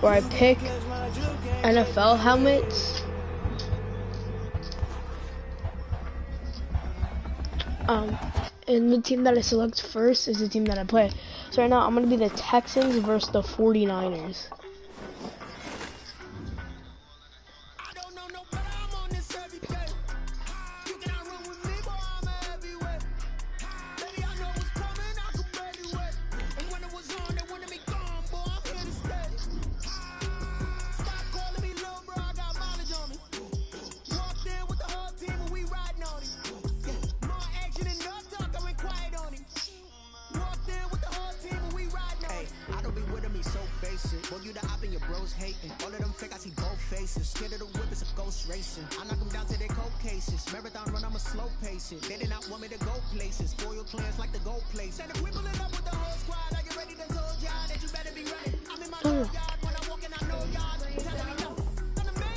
where I pick NFL helmets. And the team that I select first is the team that I play. So right now I'm gonna be the Texans versus the 49ers. Boy, you the op and your bros hating. All of them fake, I see both faces. Scared of the whip, it's a ghost racing. I knock them down to their cold cases. Marathon run, I'm a slow pace it. They did not want me to go places. Spoil plans like the gold place. And if we pulling up with the whole squad, are you ready to told y'all that you better be ready? I'm in my yard when I'm walking, I know y'all telling me no. I'm the man.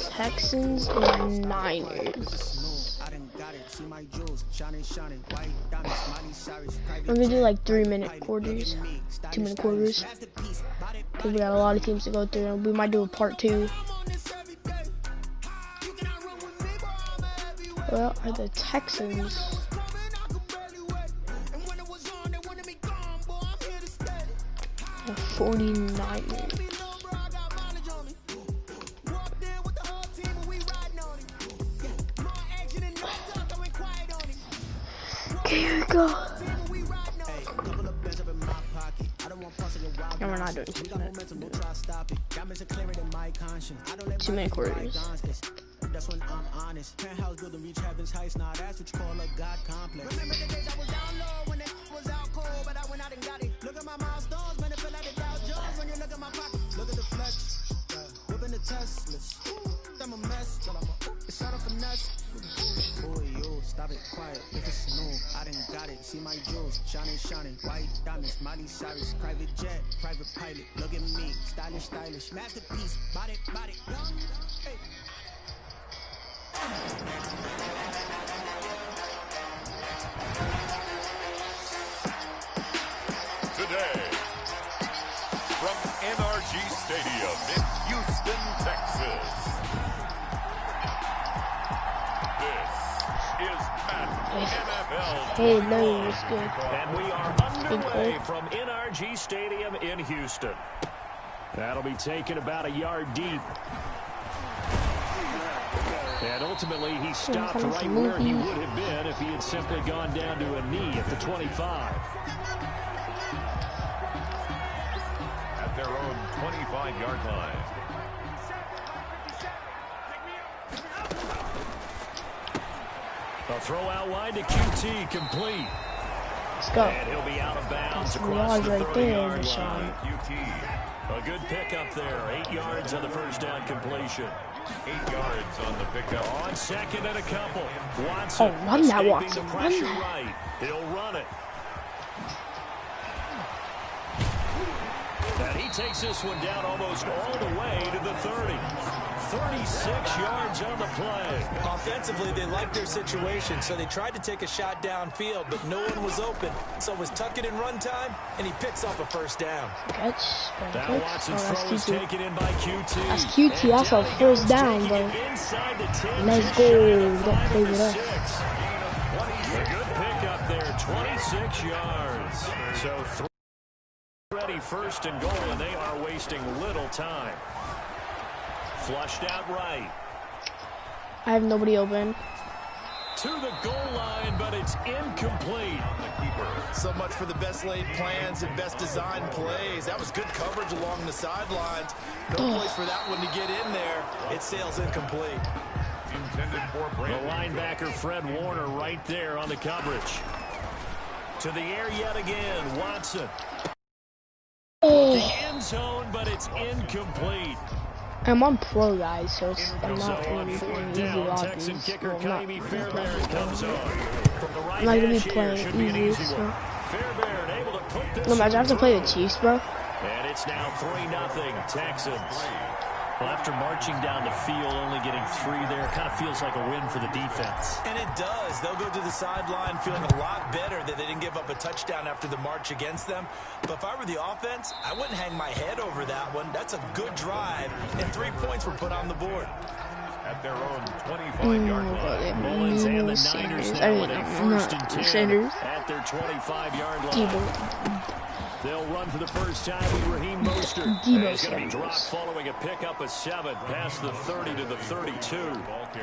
Texans and Niners. I'm gonna do like 3-minute quarters, 2-minute quarters, because we got a lot of teams to go through, and we might do a part 2. Well, are the Texans. The 49ers. Here we go. And we're not doing 2-minute quarters. That's when I'm honest. Penthouse building reach heaven's heights. Now that's what you call a God complex. Remember the days I was down low when it was out cold, but I went out and got it. Look at my milestones, man, it feel like the Dow Jones when you look at my pocket. Look at the flex, whipping the Teslas. I'm a mess, but it's out of finesse. Boy, yo, stop it, quiet. If it's new, I done got it. See my jewels, shining, shining. White diamonds, Miley Cyrus, private jet, private pilot. Look at me, stylish, stylish, masterpiece. Body, body, young. Hey. Today, from NRG Stadium in Houston, Texas, this is Madden NFL. Hey, no, it's good. And we are underway from NRG Stadium in Houston. That'll be taken about a yard deep. And ultimately, he stopped right where he would have been if he had simply gone down to a knee at the 25. At their own 25-yard line. A throw out wide to QT, complete. Let's go. And he'll be out of bounds That's across the right 30-yard there, line. QT. A good pickup there. 8 yards on the first down completion. 8 yards on the pickup. On second and a couple. Watson. Oh, run that, escaping Watson. the Run pressure that. right. He'll run it. And he takes this one down almost all the way to the 30. 36 yards on the play. Offensively, they liked their situation, so they tried to take a shot downfield, but no one was open. So it was tuck it in run time, and he picks up a first down. Catch. Now Watson's throw is taken in by QT. That's QT. That's a first down, bro. Let's go. Don't play with us. A good pickup there, 26 yards. So ready first and goal, and they are wasting little time. Flushed out right. I have nobody open. To the goal line, but it's incomplete. So much for the best laid plans and best designed plays. That was good coverage along the sidelines. No place for that one to get in there. It sails incomplete. Intended for The linebacker Fred Warner right there on the coverage. To the air yet again, Watson. The end zone, but it's incomplete. I'm on pro, guys, so I'm not So going on to be fourth playing easy down, lobbies. Texan kicker Well, Kaimi Fairbairn comes on. From the right I'm not going to hash be here, playing should be an easy, easy so. one. Fairbairn able to put this No, imagine I have to play the Chiefs, bro. And it's now 3-0 Texans. Well, after marching down the field, only getting 3 there, it kind of feels like a win for the defense. And it does. They'll go to the sideline feeling a lot better that they didn't give up a touchdown after the march against them. But if I were the offense, I wouldn't hang my head over that one. That's a good drive, and 3 points were put on the board. At their own 25-yard line. Mullins and the Niners now with a first and 10 Sanders. at their 25-yard line. Debo. They'll run for the first time with Raheem Mostert. Debo He's going to be dropped Sanders. following a pickup of 7 past the 30 to the 32.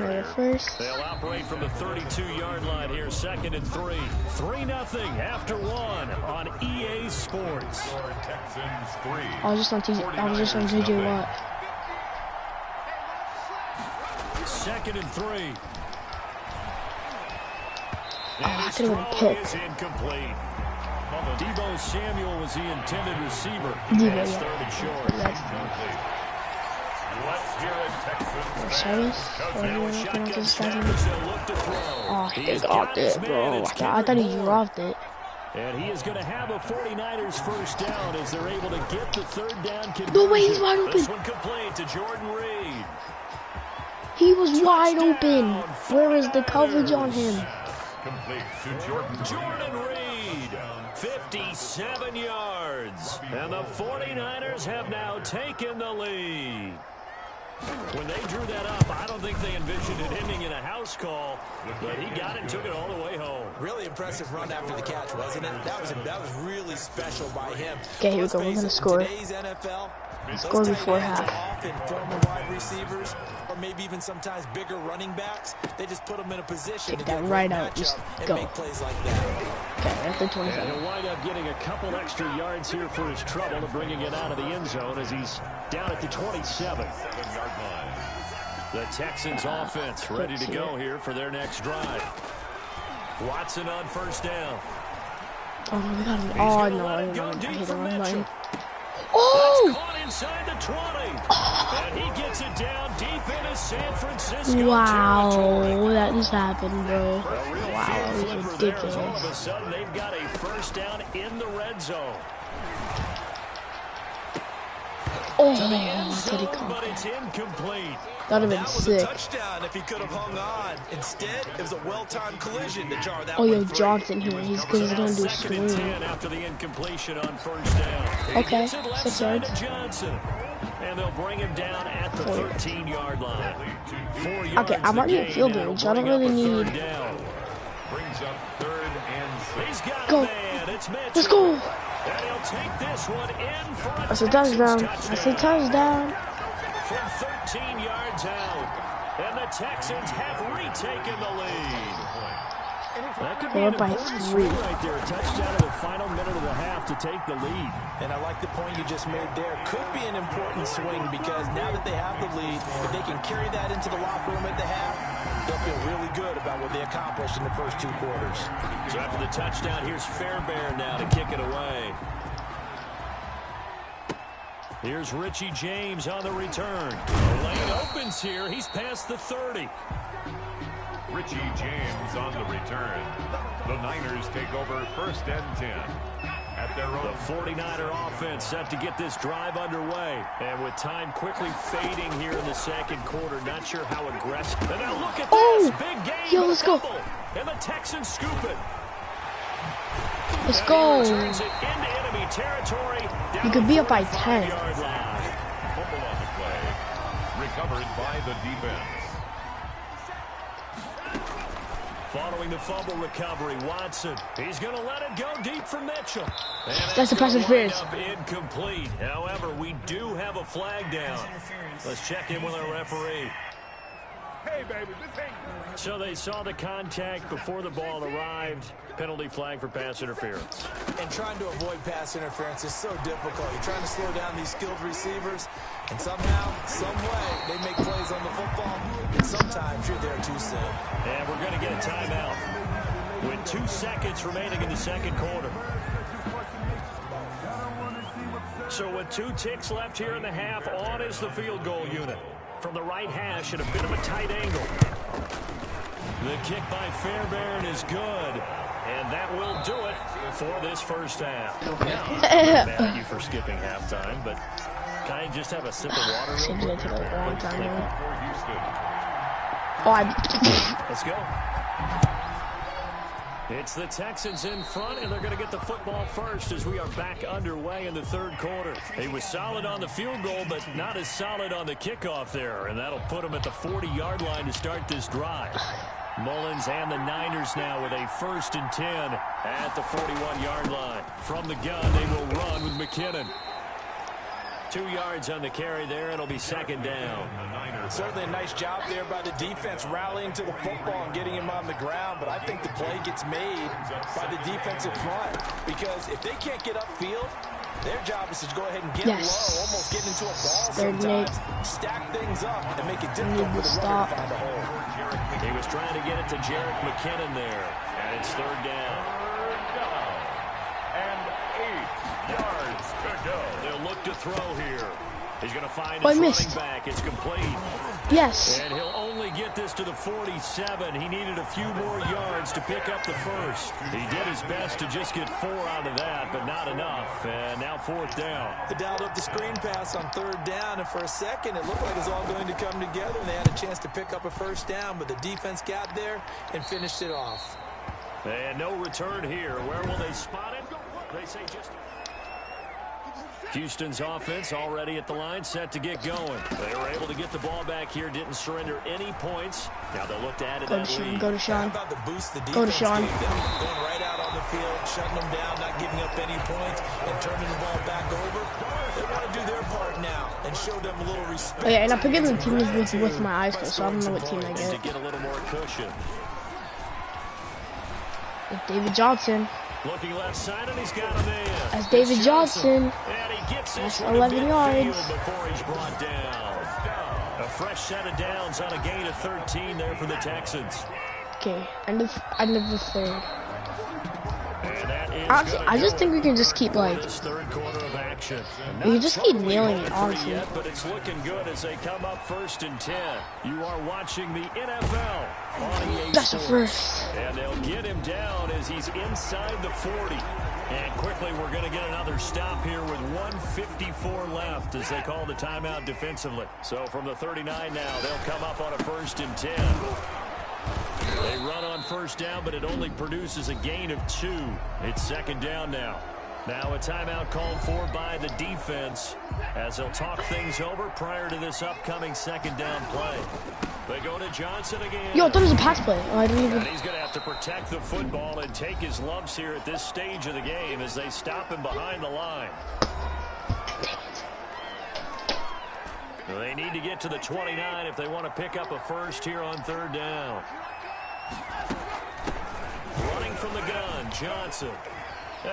Right first. They'll operate from the 32-yard line here, 2nd and 3. 3-0 after 1 on EA Sports. Texans 3. I was just on JJ Watt. 2nd and 3. I His could have throw been is incomplete. Debo Samuel was the intended receiver. Debo, It's yeah. 3rd and short. Let's hear it, Texans. Service? Now a shotgun snappers, they'll look to throw. Oh, he He's dropped got his it, man. bro. It's I thought he Kendrick dropped it. And he is going to have a 49ers first down as they're able to get the 3rd down conversion. No way, he's wide open. This one complete to Jordan Reed. He was wide open. Where is the coverage on him? Complete to Jordan. Jordan Reed, 57 yards. And the 49ers have now taken the lead. When they drew that up, I don't think they envisioned it ending in a house call, but he got it and took it all the way home. Really impressive run after the catch, wasn't it? That was really special by him. Okay, here we Let's go. We're face gonna it, score. Today's NFL, Score those before tight ends half. are often former wide receivers, or maybe even sometimes bigger running backs. They just put them in a position Take to that get a right great out. Just matchup and go. make plays like that. Okay, that's the And 27. he'll wind up getting a couple extra yards here for his trouble to bringing it out of the end zone as he's down at the 27. 7-yard line. The Texans offense ready to go here for their next drive. Watson on first down. Oh, we got him. He's Oh, gonna no, let I it go hit deep the for wrong Mitchell. button. That's Oh! caught inside the 20. And he gets it down deep into San Francisco territory. Wow, that just happened, bro. A real Wow, field that was flipper there as all of a ridiculous. sudden they've got a first down in the red zone. Oh, To the end that's what he zone, called. but it's incomplete. That'd have been That was sick. a touchdown if he could have hung on. Instead, it was a well-timed collision to jar that Oh, yo, one free. Johnson here. He's So gonna now do a 2nd and swing. 10 after the incompletion on first down. He Okay, gets it left 6 side yards. to Johnson. And they'll bring him down at the 4 13-yard line. 4 yards Okay, I'm the already in gain, field and it'll range. I don't bring up really a third need- down. Brings up 3rd and 6. He's got Go. a man. It's Mitchell. Let's go. And he'll take this one in for a That's a Texans touchdown. That's a touchdown. From 13 yards out. And the Texans have retaken the lead. That could be They're an up by important 3. swing right there. A touchdown in the final minute of the half to take the lead. And I like the point you just made there. Could be an important swing because now that they have the lead, if they can carry that into the locker room at the half, they'll feel really good about what they accomplished in the first 2 quarters. So after the touchdown, here's Fairbairn now to kick it away. Here's Richie James on the return. The lane opens here. He's past the 30. Richie James on the return. The Niners take over 1st and 10. At their The own 49er offense set to get this drive underway. And with time quickly fading here in the second quarter, not sure how aggressive. And now look at Oh! this. Big game. Yo, and a let's go. fumble. And the Texans scoop it. Let's And go. he returns it into enemy territory. Down You could be up by the 10. 45-yard line. fumble on the play. Recovered by the defense. Following the fumble recovery, Watson. He's going to let it go deep for Mitchell. And That's a pass gonna interference. wind up incomplete. However, we do have a flag down. Let's check in with our referee. Hey, baby, this ain't... So they saw the contact before the ball arrived. Penalty flag for pass interference. And trying to avoid pass interference is so difficult. You're trying to slow down these skilled receivers, and somehow, some way, they make plays on the football, and sometimes you're there too soon. And we're going to get a timeout with 2 seconds remaining in the second quarter. So with 2 ticks left here in the half, on is the field goal unit. From the right hash at a bit of a tight angle. The kick by Fairbairn is good. And that will do it for this first half. Now, mad at you for skipping halftime, but Can I just have a sip of water? Seems gonna take a long time now. For Houston. Oh, Let's go. It's the Texans in front, and they're going to get the football first as we are back underway in the third quarter. He was solid on the field goal, but not as solid on the kickoff there, and that'll put him at the 40-yard line to start this drive. Mullins and the Niners now with a 1st and 10 at the 41-yard line. From the gun, they will run with McKinnon. 2 yards on the carry there. It'll be 2nd down. Certainly a nice job there by the defense rallying to the football and getting him on the ground, but I think the play gets made by the defensive front because if they can't get upfield, their job is to go ahead and get low, almost get into a ball sometimes, stack things up, and make it difficult for the runner to find a hole. He was trying to get it to Jerick McKinnon there, and it's 3rd down. And 8 yards to go. They'll look to throw here. He's going to find his running back. It's complete. yes. And he'll only get this to the 47. He needed a few more yards to pick up the first. He did his best to just get 4 out of that, but not enough. And now 4th down. They dialed up the screen pass on 3rd down, and for a second, it looked like it was all going to come together, and they had a chance to pick up a 1st down, but the defense got there and finished it off. And no return here. Where will they spot it? They say just... Houston's offense already at the line, set to get going. They were able to get the ball back here, didn't surrender any points. Now they'll look to add to that lead. Go to Sean. How about the boost the Go to defense Sean. gave them? Going right out on the field, shutting them down, not giving up any points, and turning the ball back over. They want to do their part now and show them a little respect. Oh, yeah, and I'm picking the team with my eyes closed, so I don't know what team I To get. get a little more cushion. David Johnson. Looking left side, and he's got him in. That's David Johnson. And he gets That's this one 11 to yards. midfield before he's brought down. A fresh set of downs on a gain of 13 there for the Texans. Okay, end of the 3rd. And that is Honestly, gonna I just do think it we can just keep for like this 3rd quarter of action. we can just keep Totally nailing going it, for honestly. yet, but it's looking good as they come up 1st and 10. You are watching the NFL on EA That's the Sports. first. And they'll get him down as he's inside the 40. And quickly, we're going to get another stop here with 1:54 left as they call the timeout defensively. So from the 39 now, they'll come up on a 1st and 10. They run on 1st down, but it only produces a gain of 2. It's 2nd down now. Now a timeout called for by the defense as they'll talk things over prior to this upcoming 2nd down play. They go to Johnson again. Yo, I thought it was a pass play. Oh, I didn't even. And he's going to have to protect the football and take his lumps here at this stage of the game as they stop him behind the line. They need to get to the 29 if they want to pick up a first here on 3rd down. Running from the gun, Johnson.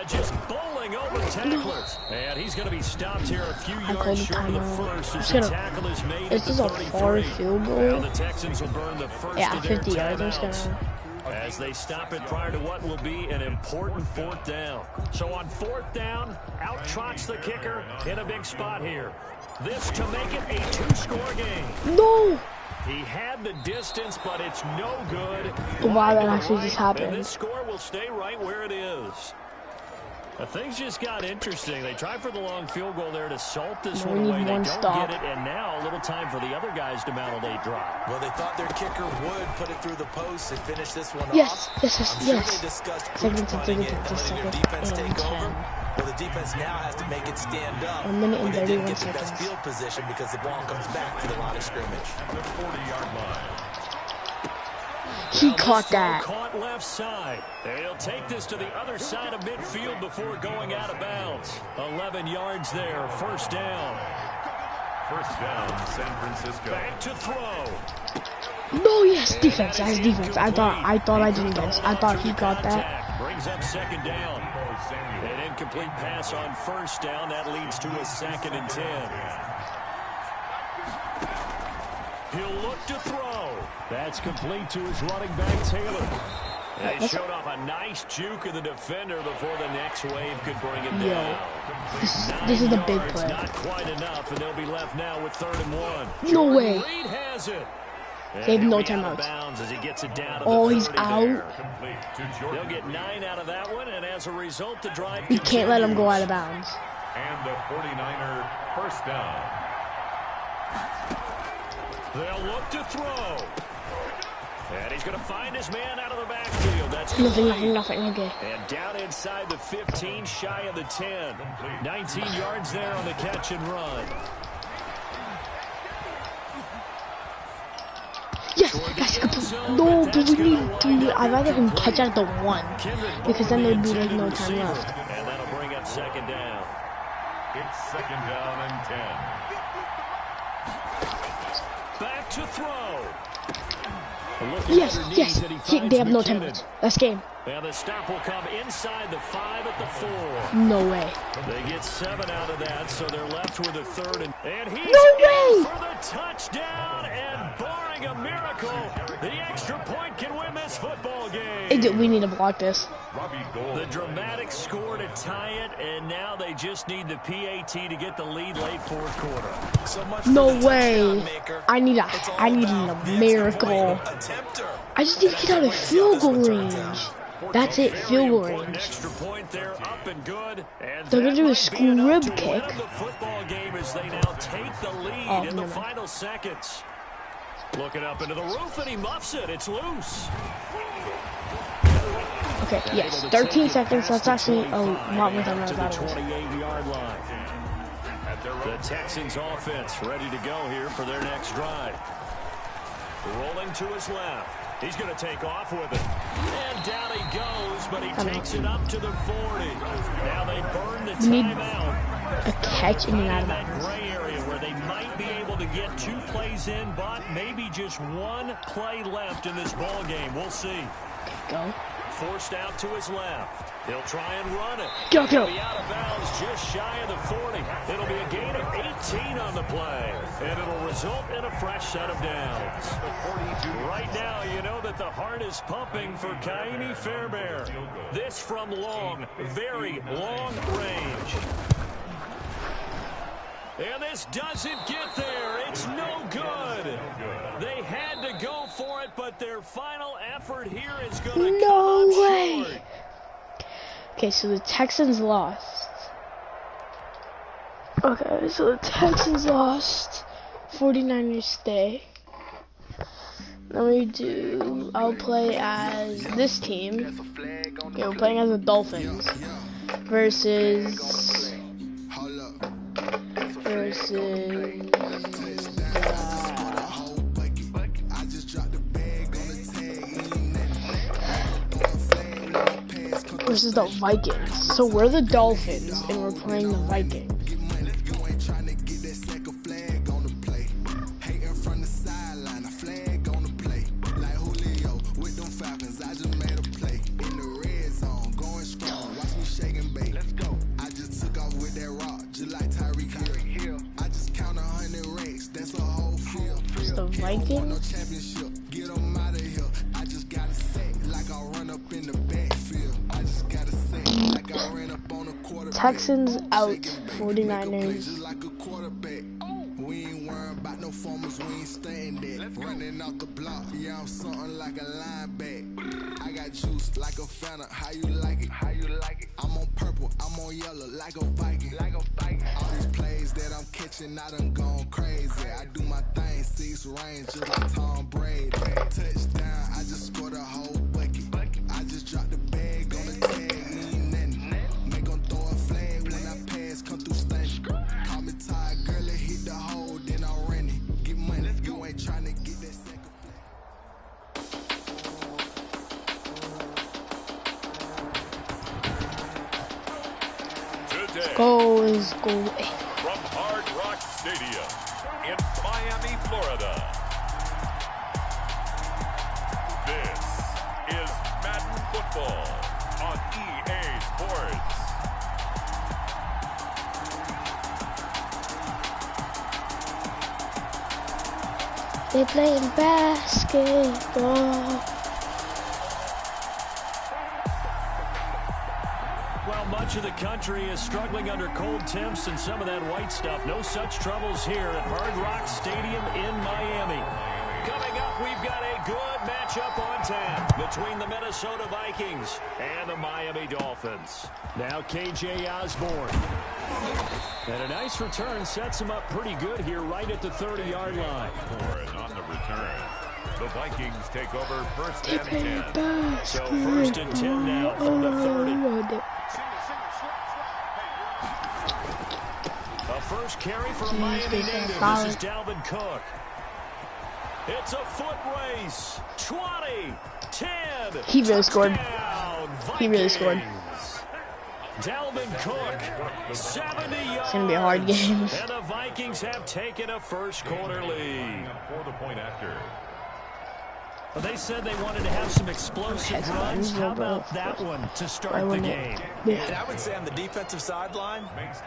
Just bowling over tacklers. And he's going to be stopped here a few yards short of the first as the tackle is made at the 33. Far field goal. Now the Texans will burn the first of their 50 yards. timeouts as they stop it prior to what will be an important 4th down. So on 4th down, out trots the kicker in a big spot here. This to make it a 2-score game. No! He had the distance, but it's no good. Wow, that actually just happened. And this score will stay right where it is. Things just got interesting. They tried for the long field goal there to salt this one away. They don't get it, and now a little time for the other guys to mount a late drop. Well, they thought their kicker would put it through the post and finish this one Yes, off. yes, I'm sure yes. they discussed Second punting to it and letting their defense take over. Well, the defense now has to make it stand up. 1 minute and But they didn't 31 get the best seconds. field position because the ball comes back to the line of scrimmage. The 40-yard line. He Now caught this throw that. Caught left side. And he'll take this to the other side of midfield before going out of bounds. 11 yards there, 1st down. 1st down, San Francisco. Back to throw. No, yes, defense. That's defense. I thought I didn't get. I thought he got that. Brings up 2nd down. An incomplete pass on 1st down. That leads to a 2nd and 10. He'll look to throw. That's complete to his running back, Taylor. And he showed off a nice juke of the defender before the next wave could bring him down. This is a big yards, play. Not quite enough, and they'll be left now with 3rd and 1. No way. Reed has it. They have no He'll be out of timeouts. bounds as he gets it down to Oh, the he's 30 out. there. Complete to They'll Jordan. get 9 out of that one, and as a result, the drive We can't let him go continues. out of bounds. And the 49er first down. They'll look to throw. And he's going to find his man out of the backfield. That's Nothing. Okay. And down inside the 15, shy of the 10. 19 yards there on the catch and run. Yes. No, do we need? I'd rather him catch out the 1 because then there'd be like no time left. And that'll bring up second down. It's second down and 10. Back to throw. Yes. They have no time left. That's game. And the stop will come inside the 5 at the 4. No way. They get 7 out of that, so they're left with a third. And he's No way! in for the touchdown. And barring a miracle, the extra point can win this football game. We need to block this. The dramatic score to tie it, and now they just need the PAT to get the lead late fourth quarter. So much No for the way. touchdown maker. I need It's all a about the miracle. extra point attempter. I just need to get out of field goal range. That's it, field goal range. Extra point there, up and good. And They're gonna do a that might be enough scrib to win kick. the football game as they now take the lead in the final seconds. Looking up into the roof, and he muffs it. It's loose. Okay, yes, 13 seconds. That's actually a lot more than I to the thought it was. 28-yard line. The Texans offense ready to go here for their next drive. Rolling to his left. He's going to take off with it. And down he goes, but he takes it up to the 40. Now they burn the timeout. A catch in and out of that bounds. gray area where they might be able to get 2 plays in, but maybe just 1 play left in this ball game. We'll see. Go. Forced out to his left. He'll try and run it. Go. It'll be out of bounds just shy of the 40. It'll be a gain of 18 on the play. And it'll result in a fresh set of downs. Right now, you know that the heart is pumping for Kaimi Fairbairn. This from long, very long range. And this doesn't get there. It's no good. They had to go for it, but their final effort here is going to come up short. Okay, so the Texans lost. Okay, so the Texans lost. 49ers stay. Then I'll play as this team. Okay, we're playing as the Dolphins. Versus the Vikings. So we're the Dolphins and we're playing the Vikings. The Vikings. Texans out. 49ers. We ain't worrying about no formers, we ain't staying there. Running out the block, yeah, I'm something like a linebacker. I got juice like a Fanta, how you like it? I'm on purple, I'm on yellow, like a Viking. All these plays that I'm catching, I done gone crazy. I do my thing, 6 range, just like Tom Brady. Touchdown, I just scored a whole bucket. I just dropped the bag on the tag, ain't nothing. Make them throw a flag when I pass, come through stunning. Call me tired, girl, it hit the hole, then I ran it. Get money, you ain't trying to get that second Today, Goals. from Hard Rock Stadium in Miami, Florida. This is Madden Football on EA Sports. They playing basketball. Well, much of the country is struggling under cold temps and some of that white stuff. No such troubles here at Hard Rock Stadium in Miami. Coming up tip-off, we've got a good matchup on tap between the Minnesota Vikings and the Miami Dolphins. Now KJ Osborne. And a nice return sets him up pretty good here right at the 30-yard line. And on the return, the Vikings take over first and 10. So first and 10 now from the 30. A first carry for a Miami native. This is Dalvin Cook. It's a foot race. 20, 10. He really scored. He really scored. Dalvin Cook, 70 yards. It's gonna be a hard game. And the Vikings have taken a first quarter lead. For the point after. Well, they said they wanted to have some explosive runs. How about that one to start the game? And I would say on the defensive sideline,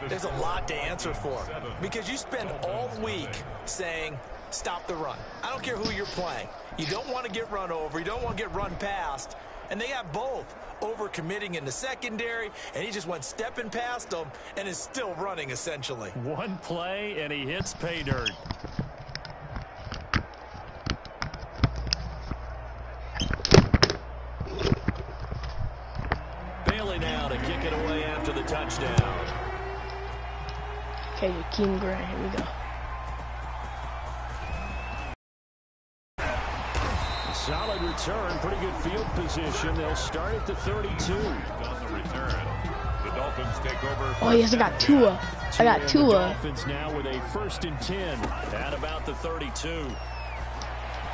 there's a lot to answer for. Because you spend all week saying, stop the run. I don't care who you're playing. You don't want to get run over. You don't want to get run past. And they have both. Over-committing in the secondary, and he just went stepping past them and is still running, essentially. One play, and he hits pay dirt. Bailey now to kick it away after the touchdown. Okay, Keem Grant, here we go. Solid return, pretty good field position. They'll start at the 32. On the return, the Dolphins take over. Oh, yes, I got Tua. I got Tua. Dolphins now with a first and 10 at about the 32.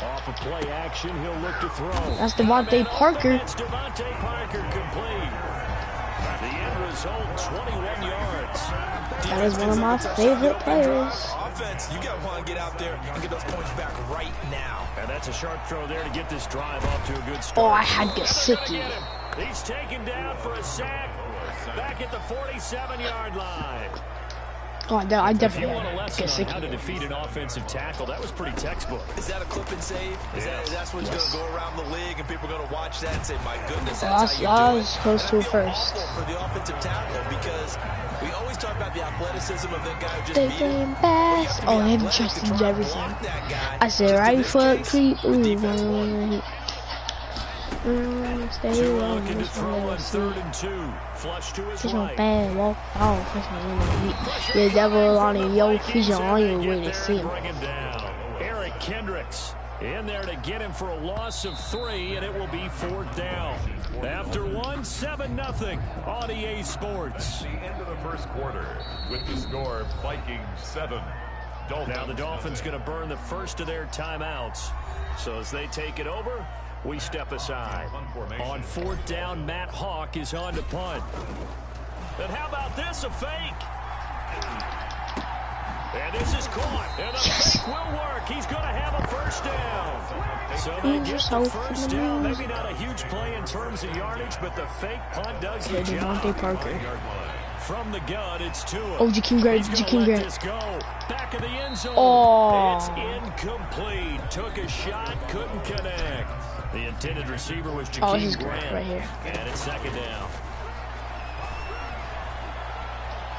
Off of play action, he'll look to throw. That's Devontae Parker. That's Devontae Parker complete. The end result, 21 yards. That is one of my favorite players. Offense, you got to want to get out there and get those points back right now. And that's a sharp throw there to get this drive off to a good start. Oh, I had Gesicki. He's taken down for a sack back at the 47-yard line. Oh, I definitely If you want a had lesson on how to Gesicki. defeat an offensive tackle, that was pretty textbook. Is that a clip and save? That's what's going to go around the league, and people are going to watch that and say, "My goodness, that's how I you do was it." supposed to And I feel first. awful for the offensive tackle because we always talk about the athleticism of that guy who just They beat him. came fast. Oh, they have Justin Jefferson. I said right foot creep. Ooh, stay Two low. looking to throw on 3rd and 2. Flush to his Fish on right. bad, walk off. The devil on a yo, fish on you when you see him. Bring him down. Eric Kendricks in there to get him for a loss of 3, and it will be 4th down. After 1, 7-0 on EA Sports. The end of the first quarter with the score Vikings 7. Now the Dolphins going to burn the first of their timeouts. So as they take it over, we step aside. On 4th down, Matt Hawk is on to punt. And how about this, a fake? And this is caught. And the fake will work. He's going to have a first down. So they get the first down. Maybe not a huge play in terms of yardage, but the fake punt does the job. Devontae Parker. From the gun, it's Tua. Oh, Jakeem Grant. He's Jakeem gonna let Grant. this go. Back of the end zone. Oh. It's incomplete. Took a shot, couldn't connect. The intended receiver was Oh, this is Jakeem great Grant. right here. And it's 2nd down.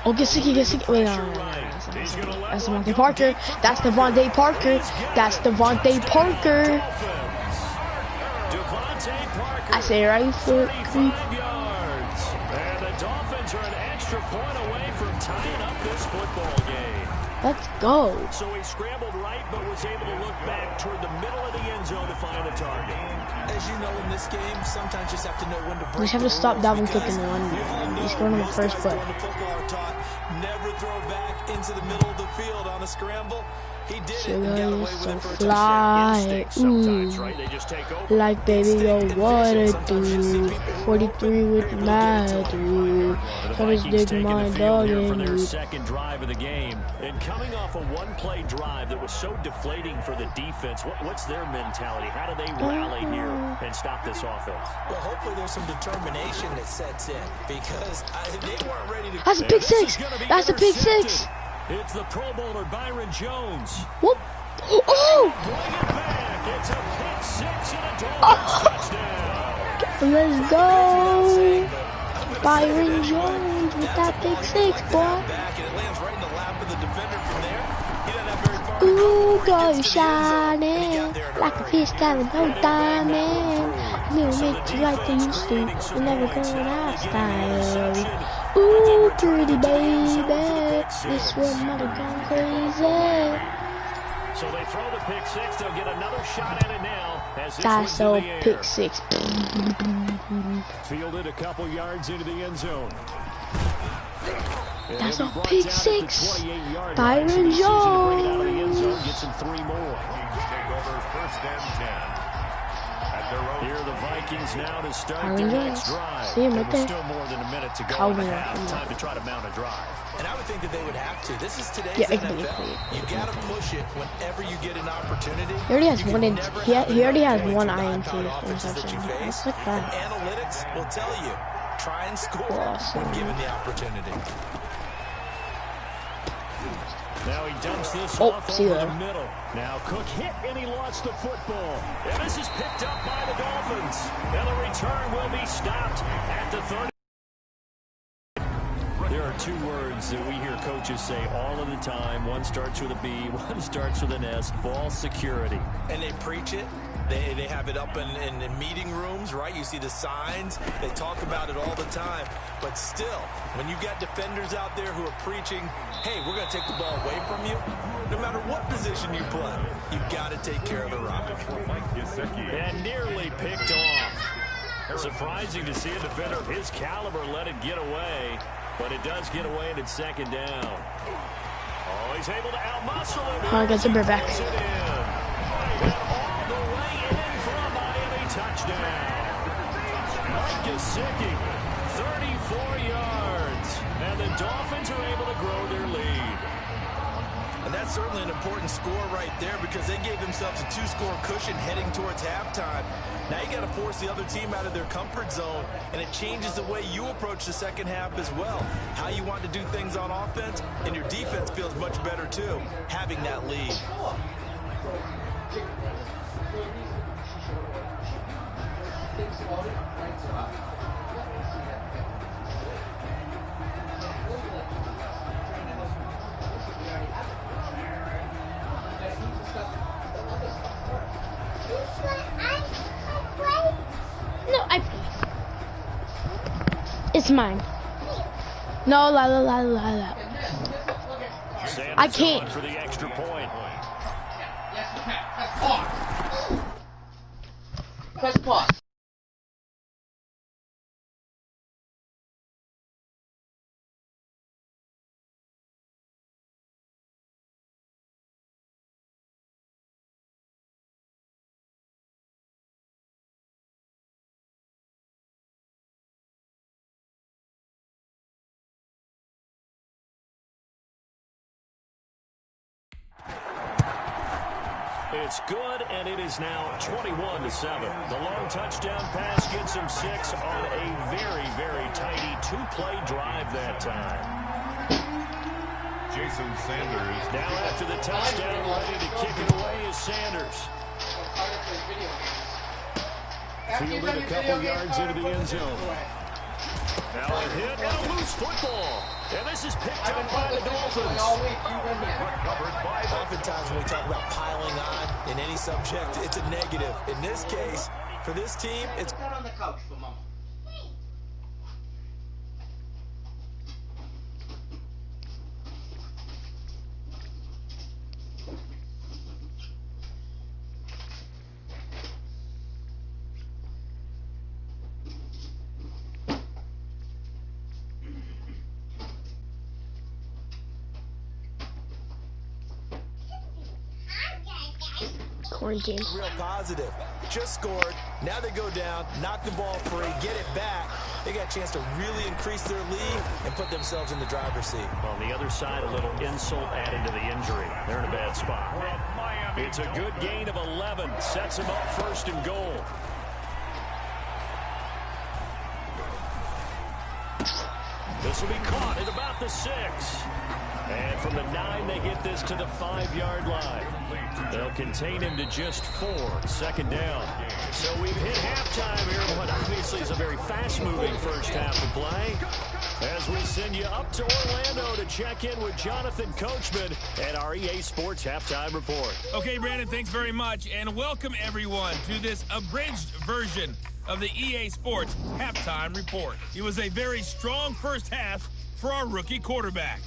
Oh, Gesicki. Wait, no. That's Devontae Parker. That's Devontae Parker. That's Devontae Parker. Devontae Parker. I say right foot 35 creep. yards. And the Dolphins are an extra point away from tying up this football game. Let's go. So he scrambled right, but was able to look back toward the middle of the end zone to find a target. As you know, in this game, sometimes you just have to know when to break. We just have to stop Dalvin Cook in the one. He scored on the first play. Never throw back into the middle of the field on a scramble. He did it and got Sugar away is with so it for a fly. Instinct sometimes, Ooh. right? They just take over. Like baby, yo, Instinct and what vision. it Sometimes you see do? people 43 with maybe my look into do. The Got his Vikings dick taking my the field dog here for in their you. second drive of the game. And coming off a one-play drive that was so deflating for the defense, what's their mentality? How do they rally here and stop this offense? Well, hopefully there's some determination that sets in because they weren't ready to. That's a pick six. That's a pick six. It's the Pro Bowler Byron Jones. Whoop. Oh! Bring it back. It's a pick six and a Dolphins touchdown. Let's go. Byron Jones with that pick six, boy. Back and it lands right in the lap of the defender from there. He doesn't have very far to go Ooh, before he go gets to the end zone, and he shining got there in a like a hurry. fish out of no diamond. We'll make you like they used to. We're never going out style. Ooh, pretty baby, this one might have gone crazy. So they throw the pick six. They'll get another shot at it now. As this That's one's so in the air. pick six. Fielded a couple yards into the end zone. And That's he'll a be brought pick down at the six. 28-yard line. Byron So the decision to bring it out of the end Jones. zone gets him 3 more. Vikings take over first and 10. At their own Here are the Vikings now to start Byron their next Jones. drive. See him And right with there. still more than a minute to go Calvin in the half. Jones. Time to try to mount a drive. And I would think that they would have to. This is today's Yeah, NFL. You got to push it whenever you get an opportunity. He already has You can one in. never He have already has enough one points with INT high-powered offenses that you interception. face. Look at And that. analytics will tell you, try and score Awesome. when given the opportunity. Now he dumps this Oh, off see over there. the middle. Now Cook hit and he lost the football. And this is picked up by the Dolphins. And the return will be stopped at the 30. There are 2 words that we hear coaches say all of the time. One starts with a B, one starts with an S. Ball security. And they preach it. They have it up in meeting rooms, right? You see the signs. They talk about it all the time. But still, when you got defenders out there who are preaching, hey, we're going to take the ball away from you, no matter what position you play, you've got to take care of the rock. And nearly picked off. Surprising to see a defender of his caliber let it get away. But it does get away and it's second down. Oh, he's able to outmuscle it. Oh, I got Zimmer back. Puts it in. And all the way in for a Miami touchdown. Mike Gesicki, 34 yards. And the Dolphins are able to grow their lead. And that's certainly an important score right there because they gave themselves a 2-score cushion heading towards halftime. Now you got to force the other team out of their comfort zone, and it changes the way you approach the second half as well. How you want to do things on offense, and your defense feels much better too, having that lead. No, I play. It's mine. No, la la la la la. Sanders I can't. on for the extra point. Press pause. It's good, and it is now 21-7. The long touchdown pass gets him 6 on a very, very tidy 2-play drive that time. Jason Sanders. Now after the touchdown, ready to kick it away is Sanders. Fielded a couple yards into the end zone. Now a hit and a loose football. And this is picked up by the Dolphins. Oftentimes when we talk about piling on in any subject, it's a negative. In this case, for this team, it's Sit on the couch for mama. Quarantine. real positive. Just scored. Now they go down, knock the ball free, get it back. They got a chance to really increase their lead and put themselves in the driver's seat. On the other side, a little insult added to the injury. They're in a bad spot. It's a good gain of 11. Sets them up first and goal. This will be caught at about the 6. And from the 9, they get this to the 5-yard line. They'll contain him to just 4. Second down. So we've hit halftime here, what obviously is a very fast-moving first half of play. As we send send you up to Orlando to check in with Jonathan Coachman and our EA Sports Halftime Report. Okay, Brandon, thanks very much, and welcome everyone to this abridged version of the EA Sports Halftime Report. It was a very strong first half for our rookie quarterback.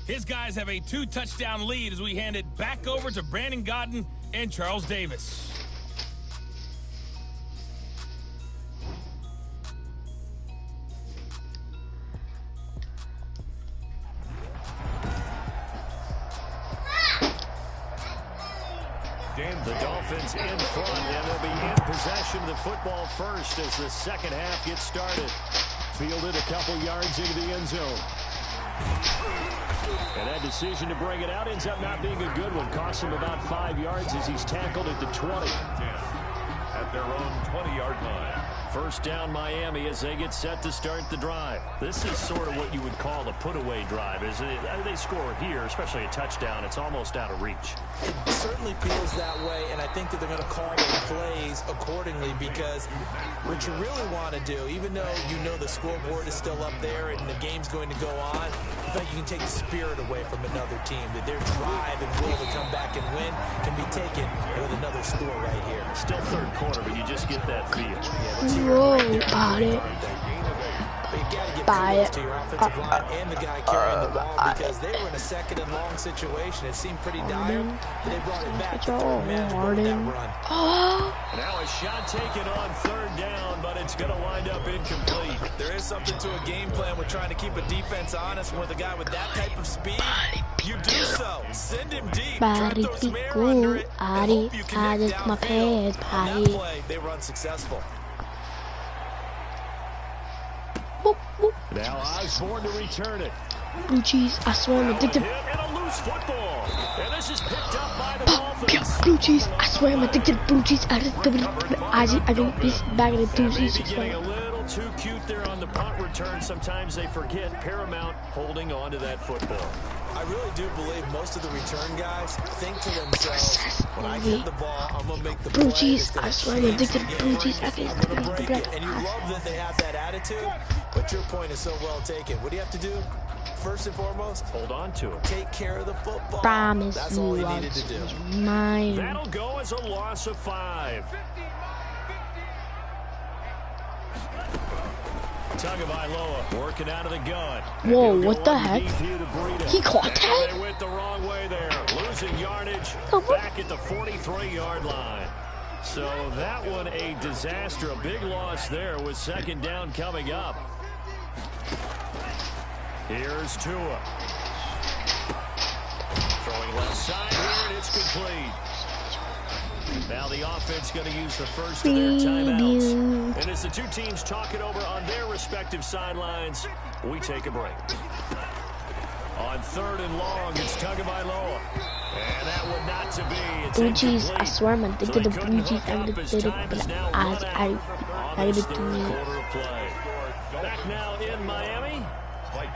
His guys have a 2-touchdown lead as we hand it back over to Brandon Gaudin and Charles Davis. The Dolphins in front, and they'll be in possession of the football first as the second half gets started. Fielded a couple yards into the end zone. And that decision to bring it out ends up not being a good one. Cost him about 5 yards as he's tackled at the 20. At their own 20-yard line. First down Miami as they get set to start the drive. This is sort of what you would call a put-away drive. They score here, especially a touchdown. It's almost out of reach. It certainly feels that way, and I think that they're going to call their plays accordingly because what you really want to do, even though you know the scoreboard is still up there and the game's going to go on, I think you can take the spirit away from another team, that their drive and will to come back and win can be taken with another score right here. Still third quarter, but you just get that feel. Whoa, got it. Buy it. To your offensive line and the guy carrying the ball because they were in a second and long situation. It seemed pretty dire, but they brought it back to third man to go with that run. Now a shot taken on third down, but it's going to wind up incomplete. There is something to a game plan with trying to keep a defense honest. With a guy with that type of speed, you do so. Send him deep. Try to throw some air under it. I hope you connect downfield. On that play, they were unsuccessful. Now Osborne to return it. Blue cheese, I swear I'm addicted. And a loose football. And this is picked up by the Dolphins. Blue cheese, I swear I'm addicted to blue cheese. I don't this bag of the Maybe getting a little too cute there on the punt return. Sometimes they forget Paramount holding on to that football. I really do believe most of the return guys think to themselves, when I get the ball, I'm going to make the play. Blue cheese, I swear I'm addicted to blue cheese. I'm going to break it. And you love that they have that attitude, but your point is so well taken. What do you have to do? First and foremost, hold on to it. Take care of the football. Promise That's all he needed to do. Mine. That'll go as a loss of 5. Tagovailoa working out of the gun. Whoa, what the heck? He caught that? They went the wrong way there. Losing yardage back at the 43-yard line. So that one a disaster. A big loss there with second down coming up. Here's Tua. Throwing left side here, and it's complete. Now the offense going to use the first of their timeouts. And as the two teams talk it over on their respective sidelines, we take a break. On third and long, it's Tagovailoa. And that one not to be. It's blue cheese, I swear I'm addicted to so blue cheese. I'm addicted to Back now in Miami,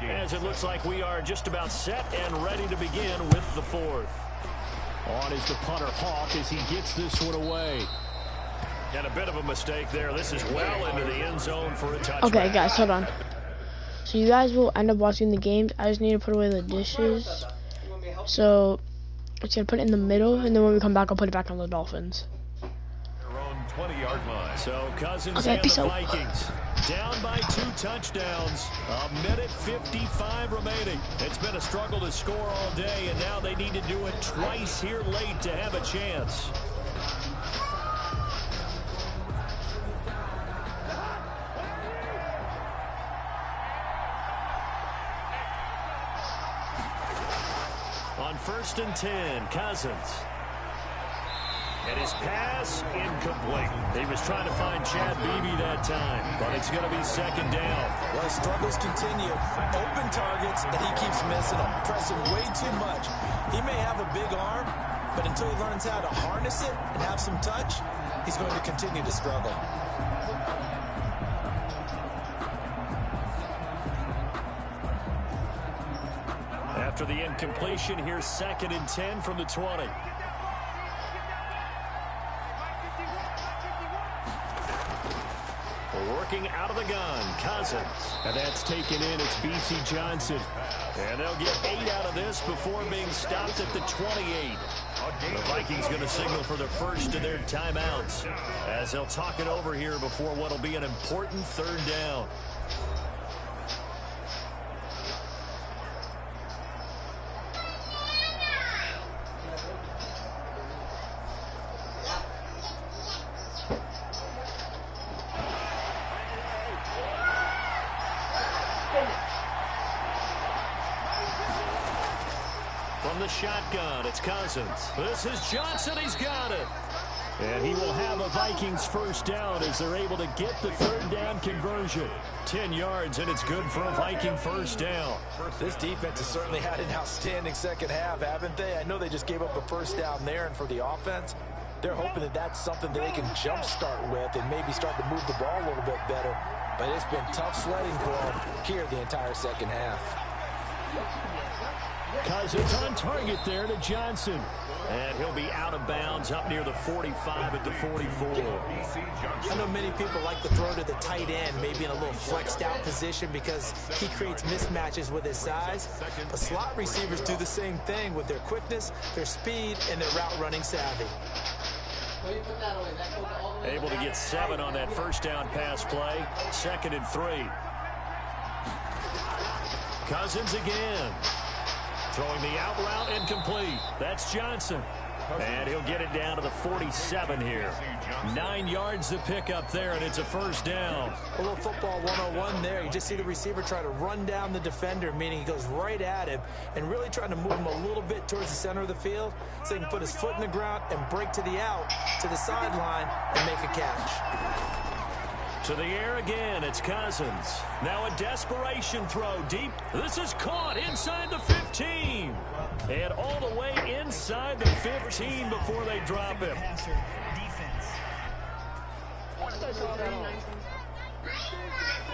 as it looks like we are just about set and ready to begin with the fourth. On is the punter Hawk as he gets this one away. And a bit of a mistake there. This is well into the end zone for a touchdown. Okay, guys, hold on. So you guys will end up watching the games. I just need to put away the dishes. So I'm just going to put it in the middle, and then when we come back, I'll put it back on the Dolphins. Their own 20-yard line. So Cousins Okay, and the Vikings down by 2 touchdowns. A minute 55 remaining. It's been a struggle to score all day, and now they need to do it twice here late to have a chance. On 1st and 10, Cousins. And his pass incomplete. He was trying to find Chad Beebe that time, but it's going to be second down. Well, struggles continue. Open targets, and he keeps missing them. Pressing way too much. He may have a big arm, but until he learns how to harness it and have some touch, he's going to continue to struggle. After the incompletion, here's 2nd and 10 from the 20. working out of the gun. Cousins. And that's taken in. It's B.C. Johnson. And they'll get 8 out of this before being stopped at the 28. The Vikings going to signal for the first of their timeouts as they'll talk it over here before what will be an important third down. From the shotgun, it's Cousins. This is Johnson. He's got it. And he will have a Vikings first down as they're able to get the third down conversion. 10 yards, and it's good for a Viking first down. This defense has certainly had an outstanding second half, haven't they? I know they just gave up a first down there, and for the offense, they're hoping that that's something that they can jumpstart with and maybe start to move the ball a little bit better. But it's been tough sledding for them here the entire second half. Cousins on target there to Johnson. And he'll be out of bounds up near the 45 at the 44. I know many people like to throw to the tight end, maybe in a little flexed out position because he creates mismatches with his size. But slot receivers do the same thing with their quickness, their speed, and their route running savvy. Able to get 7 on that first down pass play. 2nd and 3. Cousins again. Throwing the out route incomplete. That's Johnson. And he'll get it down to the 47 here. 9 yards to pick up there, and it's a first down. A little football 101 there. You just see the receiver try to run down the defender, meaning he goes right at him and really trying to move him a little bit towards the center of the field so he can put his foot in the ground and break to the out, to the sideline, and make a catch. To the air again, it's Cousins. Now a desperation throw deep. This is caught inside the 15. And all the way inside the 15 before they drop him.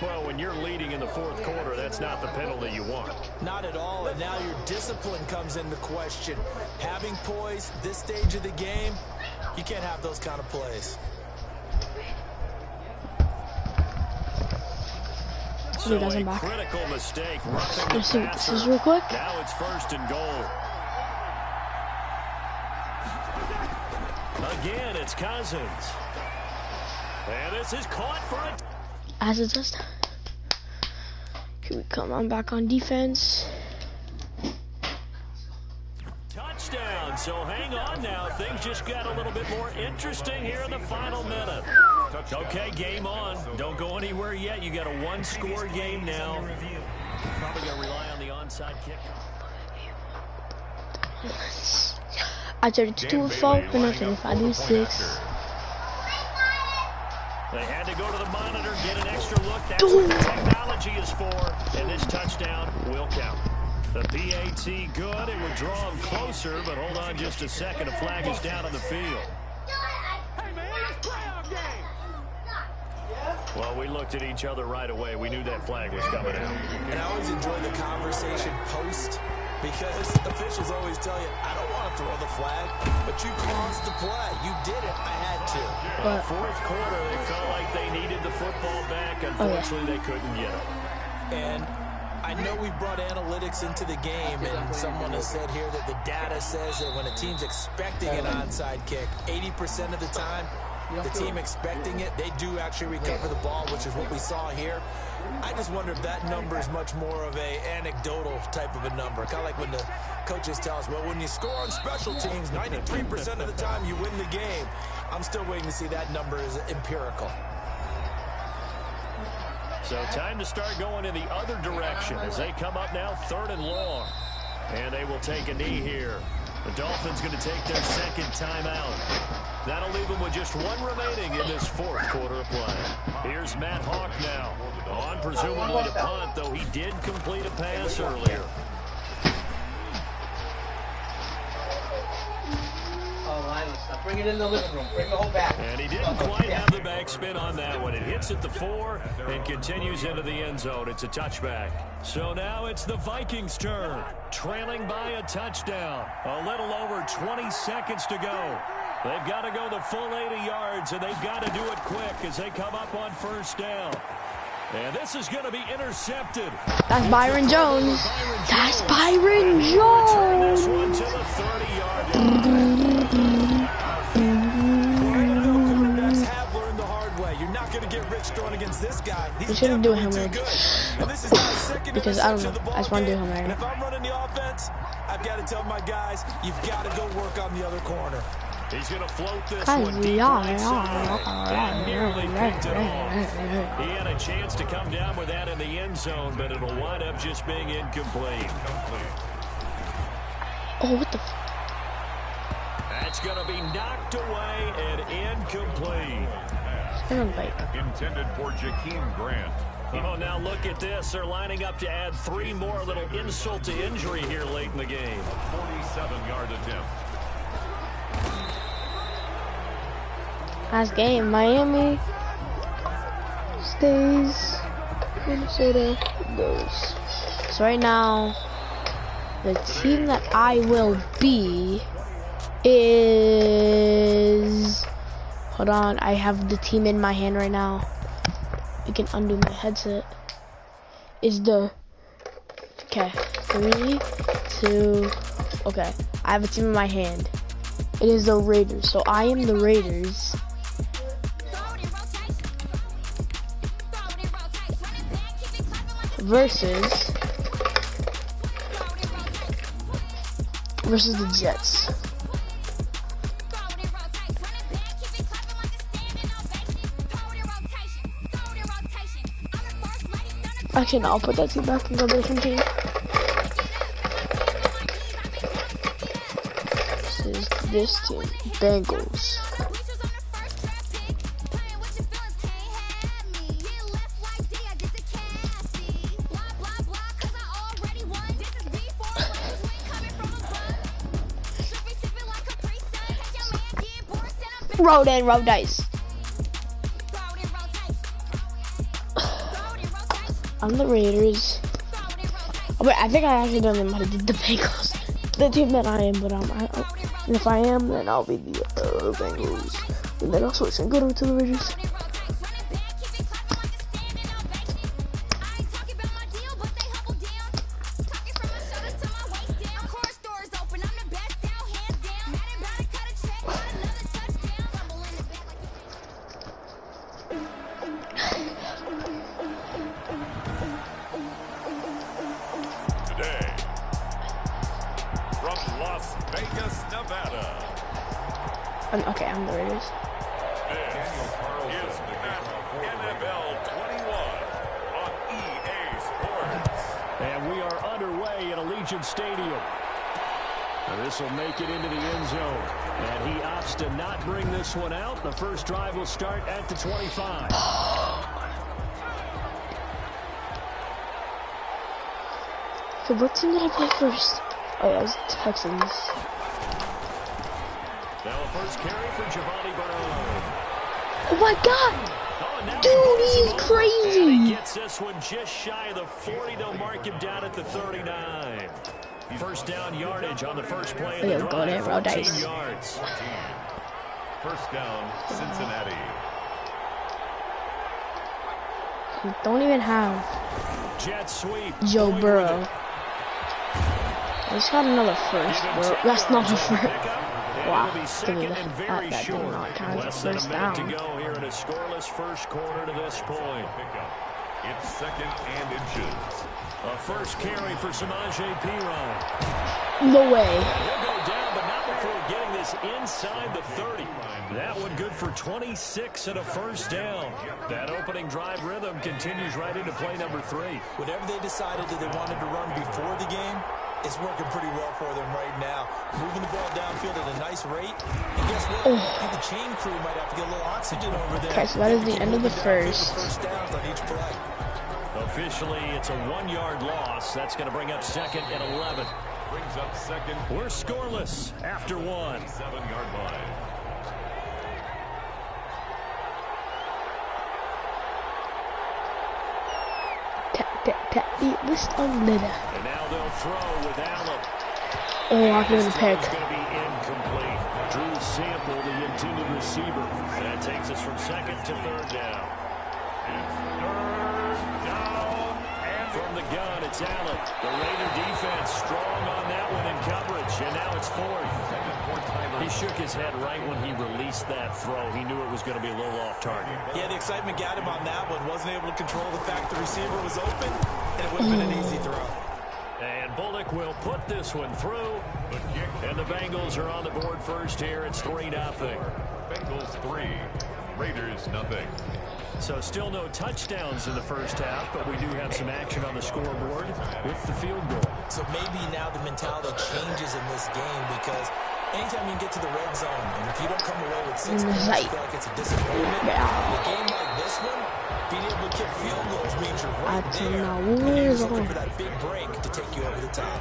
Well, when you're leading in the fourth quarter, that's not the penalty you want. Not at all, and now your discipline comes into question. Having poise this stage of the game, you can't have those kind of plays. So a critical mistake. Let's see what this is real quick. Now it's 1st and goal. Again, it's Cousins. And this is caught for it. As it does. Can we come on back on defense? Touchdown. So hang on now. Things just got a little bit more interesting here in the final minute. Okay, game on. Don't go anywhere yet. You got a 1-score game now. Probably going to rely on the onside kick. I 32-4, and I 25-6. They had to go to the monitor, get an extra look. That's what the technology is for. And this touchdown will count. The PAT good. It would draw them closer, but hold on just a second. A flag is down on the field. Well, we looked at each other right away. We knew that flag was coming out. And I always enjoy the conversation post because officials always tell you, I don't want to throw the flag, but you caused the play. You did it. I had to. Well, fourth quarter, they felt like they needed the football back. Unfortunately, they couldn't get it. And I know we brought analytics into the game, and someone has said here that the data says that when a team's expecting an onside kick, 80% of the time, the team expecting it, they do actually recover the ball, which is what we saw here. I just wonder if that number is much more of a anecdotal type of a number. Kind of like when the coaches tell us, well, when you score on special teams, 93% of the time you win the game. I'm still waiting to see that number is empirical. So time to start going in the other direction as they come up now 3rd and long. And they will take a knee here. The Dolphins going to take their 2nd timeout. That'll leave them with just 1 remaining in this 4th quarter of play. Here's Matt Hawk now. On presumably to punt, though he did complete a pass earlier. Bring it in the living room. Bring the whole back. And he didn't quite have the backspin on that one. It hits at the 4 and continues into the end zone. It's a touchback. So now it's the Vikings' turn. Trailing by a touchdown. A little over 20 seconds to go. They've got to go the full 80 yards, and they've got to do it quick as they come up on first down. And this is going to be intercepted. That's Byron Jones. That's Byron Jones. Return this one to the 30-yard line. Quarterbacks have learned the hard way. You're not going to get rich throwing against this guy. We shouldn't do him too right. good. And this is my second Because I don't know. interception of the ball I just want to do game. him And right. if I'm running the offense, I've got to tell my guys, you've got to go work on the other corner. He's going to float this one deep right side and nearly picked it off. He had a chance to come down with that in the end zone, but it'll wind up just being incomplete. Oh, what the That's going to be knocked away and incomplete. Intended for Jakeem Grant. Oh, now look at this. They're lining up to add 3 more, little insult to injury here late in the game. 47-yard attempt. last game? Miami stays. Minnesota goes. So right now, the team that I will be is... Hold on, I have the team in my hand right now. You can undo my headset. Is the... Okay, 3, 2... Okay, I have a team in my hand. It is the Raiders, so I am the Raiders. Versus the Jets. Actually, no, I'll put that team back and go to a different team. This team, Bengals. Roll and roll dice. I'm the Raiders. Oh, wait, I think I actually don't know how to do the Bengals. The team that I am, but and if I am, then I'll be the Bengals. And then I'll switch and go over to the Raiders. Okay, I'm the Raiders. This is NFL 21 on EA Sports. And we are underway at Allegiant Stadium. And this will make it into the end zone. And he opts to not bring this one out. The first drive will start at the 25. So what team did I play first? Oh yeah, it was Texans. Now a first carry for Giovanni Bernard. Oh my god! Dude, he's crazy! And he gets this one just shy of the 40. They'll mark him down at the 39. First down yardage on the first play of the drive, 14 yards. First down, Cincinnati. We don't even have Jet sweep. Joe Burrow. I just got another first, bro. That's not a first. Wow, give me that did not count as a first down. To go here in a scoreless first quarter to this point. It's second and inches. A first carry for Samaje Perine. No way. He'll go down, but not before getting this inside the 30. That one good for 26 and a first down. That opening drive rhythm continues right into play number 3. Whatever they decided that they wanted to run before the game, it's working pretty well for them right now. Moving the ball downfield at a nice rate. And guess what? I think the chain crew might have to get a little oxygen over there. Okay, so that is the end of the first. First downs on each play. Officially, it's a 1-yard loss. That's going to bring up second and 11. Brings up second. We're scoreless after 1. 7-yard line. Tap, tap, tap, beat this on leather. And now they'll throw with Allen. Oh, I feel the pick. It's going to be incomplete. Drew Sample, the intended receiver. And that takes us from second to third down. From the gun, it's Allen. The Raider defense strong on that one in coverage, and now it's fourth. He shook his head right when he released that throw. He knew it was going to be a little off target. Yeah, the excitement got him on that one. Wasn't able to control the fact the receiver was open, and it would have been an easy throw. And Bullock will put this one through. And the Bengals are on the board first here. It's 3-0. Bengals 3, Raiders 0. So still no touchdowns in the first half, but we do have some action on the scoreboard with the field goal. So maybe now the mentality changes in this game because anytime you get to the red zone, and if you don't come away with 6 points, I feel like it's a disappointment. In a game like this one, being able to kick field goals means you're right there. You're just looking for that big break to take you over the top.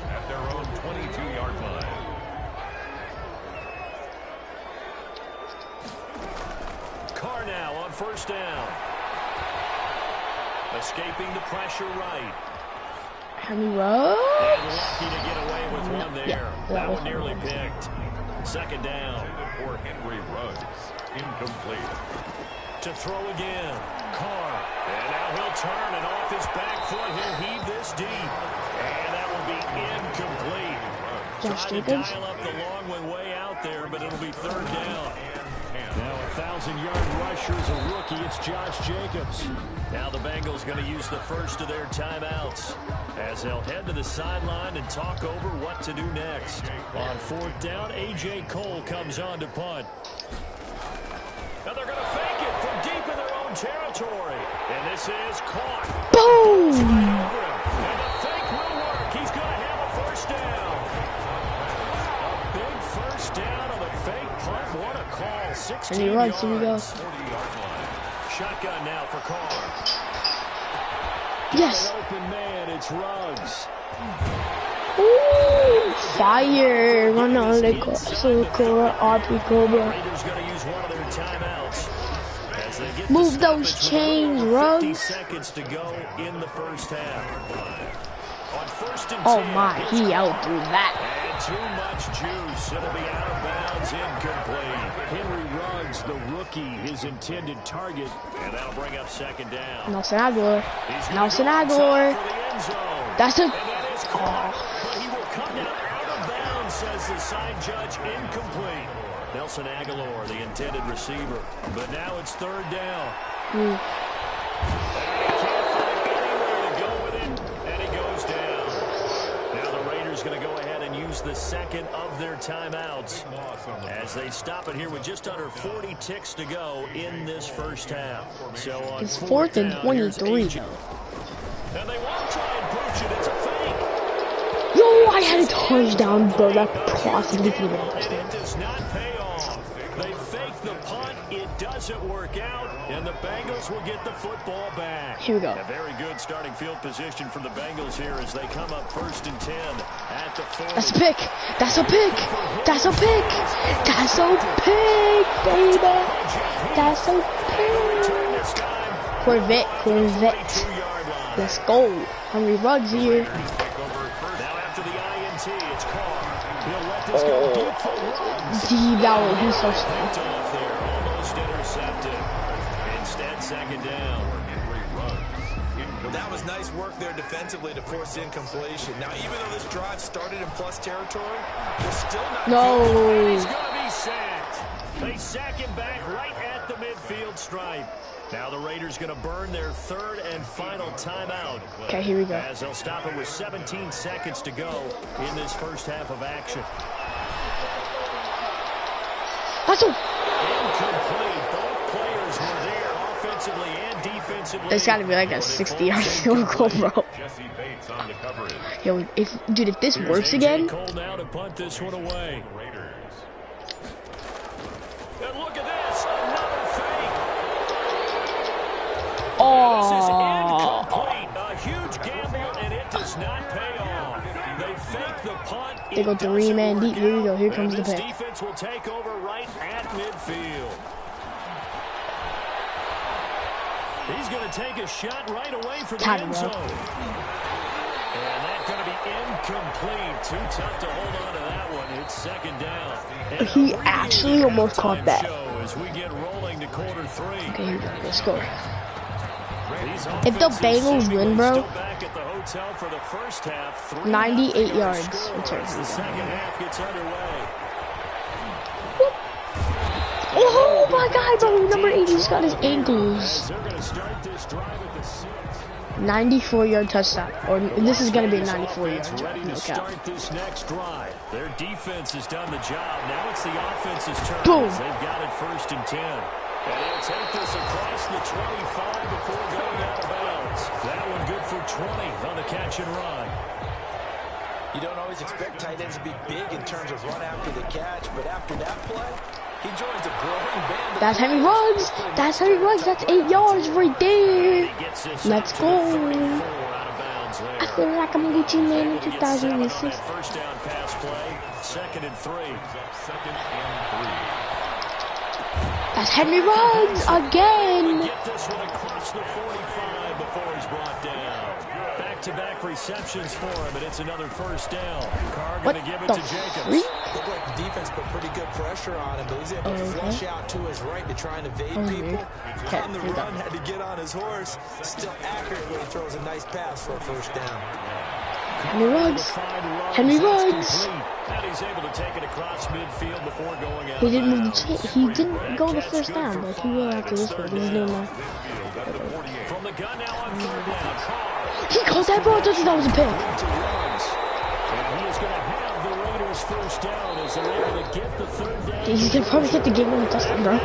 At their own 22-yard line. Carr now on first down. Escaping the pressure right. Henry Ruggs. And lucky to get away with one there. Yeah, that one nearly picked. Second down. For Henry Ruggs. Incomplete. To throw again. Carr. And now he'll turn, and off his back foot, he'll heave this deep. And that will be incomplete. Trying to dial up the long one way out there, but it'll be third down. Now a 1,000-yard rusher is a rookie. It's Josh Jacobs. Now the Bengals going to use the first of their timeouts as they'll head to the sideline and talk over what to do next. On fourth down, A.J. Cole comes on to punt. Now they're going to fake it from deep in their own territory. And this is caught. Boom! And the fake will work. He's going to have a first down. A big first down on the fake punt. What a call. 16 yards. Here we go. Shotgun now for Carr. Yes. Open man, it's Ruggs. Ooh, fire. Run on the Cobra, RP Cobra. Raiders going to use one of their timeouts. As they get Move those chains, Ruggs. 50 seconds to go in the first half. On first and 10, Oh my, he outthrew that. and too much juice. It'll be out of bounds, incomplete. Henry Ruggs, the rookie, his intended target. And that'll bring up second down. Nelson Aguilar. He's gonna Nelson go Aguilar. inside for the end zone. That's a... And that is caught. But he will come down out of bounds, says the side judge, incomplete. Nelson Aguilar, the intended receiver. But now it's third down. And he can't find anywhere to go with it, and it goes down. Now the Raiders going to go ahead and use the second of their timeouts as they stop it here with just under 40 ticks to go in this first half. So on It's fourth and down, here's 23, AJ. though. And they won't try and push it. It's a fake. Yo, I had a touchdown, bro. That possibly could have been a And touchdown. it does not pay off. They fake the punt. It doesn't work out. And the Bengals will get the football back. Here we go. A very good starting field position for the Bengals here as they come up first and 10 at the 40. That's a pick. That's a pick. That's a pick. That's a pick, baby. That's a Return pick. this time. Corvette. 22-yard line. Let's go. Henry Ruggs here. Now after the INT, it's Carr. He'll let this go deep for Ruggs. He's so slow. Picked off there, almost intercepted. Instead, second down. That was nice work there defensively to force incompletion. Now, even though this drive started in plus territory, they're still not... And he's going to be sacked. They sack him back right at the midfield stripe. Now the Raiders going to burn their third and final timeout. Okay, here we go. As they'll stop it with 17 seconds to go in this first half of action. That's a... Incomplete. Both players were there offensively and defensively. There's got to be like a 60-yard field goal, bro. Jesse Bates on the coverage. Yo, if this Here's works A.J. again... Cole now to punt this one away. Raiders. And look at this. Another fake. Oh. This is incomplete. A huge gamble, and it does not pay off. They fake the punt. They go three-man deep. Here we go. Here comes the And this pick. defense will take over right at midfield. He's going to take a shot right away for the end zone. And that's going to be Incomplete. Too tough to hold on to that one. It's second down. And He actually almost caught that. as we get rolling to quarter 3. Okay, here we go. Let's go. If the Bengals win, bro, Back at the hotel for the first half, 98 yards return. The second half gets underway. Oh my God, bro! Number 8 just got his ankles. They're going to start this drive at the 6. 94-yard touchdown. Or this is gonna be a 94-yard Ready drive. to No cap. start this next drive. Their defense has done the job. Now it's the offense's turn. Boom. They've got it 1st and 10. And they'll take this across the 25 before going out of bounds. That one good for 20 on the catch and run. You don't always expect tight ends to be big in terms of run after the catch, but after that play, he joins a growing band. That's Henry Ruggs. That's Henry Ruggs. That's 8 yards right there. Let's go. I feel like I'm a Gucci man in 2006. First down pass play, 2nd and 3. That's Henry Ruggs again. Get this one across the 45 before he's brought down. Back-to-back receptions for him, and it's another first down. Carr going to give it to Jacobs. Looked like the defense put pretty good pressure on him, but he's able to flush out to his right to try and evade people. On the run, had to get on his horse. Still accurate when he throws a nice pass for a first down. Henry Ruggs. Henry Ruggs. And he's able to take it across midfield before going out. He didn't move the chain. He didn't go the first down, but he will after this one. This is no more. From the gun now on 3rd down. He caught that ball just as that was a pick. And he is going to have the Raiders first down as they're able to get the 3rd down. He's gonna probably get the game-winning touchdown, bro.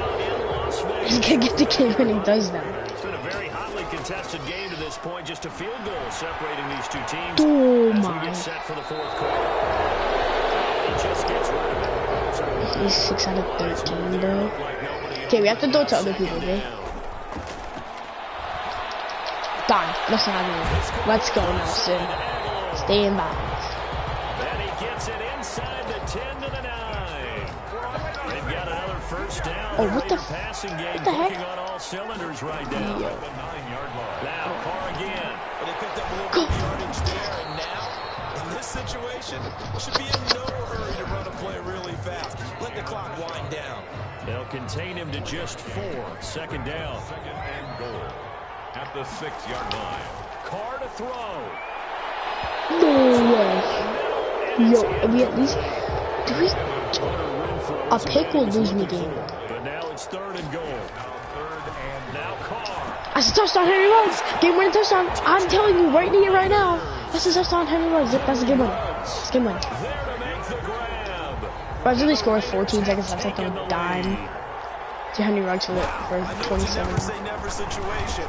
He's gonna get the game-winning touchdown. It's been a very hotly contested game to this point. Just a field goal separating these two teams. Oh as we my. get set for the 4th quarter. He just gets rid of it. He's 6 out of 13, bro. Okay, we have to throw it to other people, okay? Done. That's not happening. Let's go, Nelson. Stay in bounds. And he gets it inside the 10 to the 9. They've got another first down. Oh, what the passing game what the heck? clicking on all cylinders right now. Yeah. The 9-yard line. Now Carr again. But they picked up a little bit of yardage there, and now, in this situation, should be in no hurry to run a play really fast. Let the clock wind down. They'll contain him to just 4. 2nd down. 2nd and goal at the 6-yard line. Carr to throw. No way. Yo, we at least... A pick will lose me game. But now it's 3rd and goal. 3rd and Now Carr. That's a touchdown, Henry Ruggs. Game-winning touchdown. I'm telling you right here, right now. That's a touchdown, Henry Ruggs. That's a game win. It's a game win. There to make the grab. Ruggs really scored 14 seconds left. Like a dime to Henry Ruggs for 27. Never say never situation.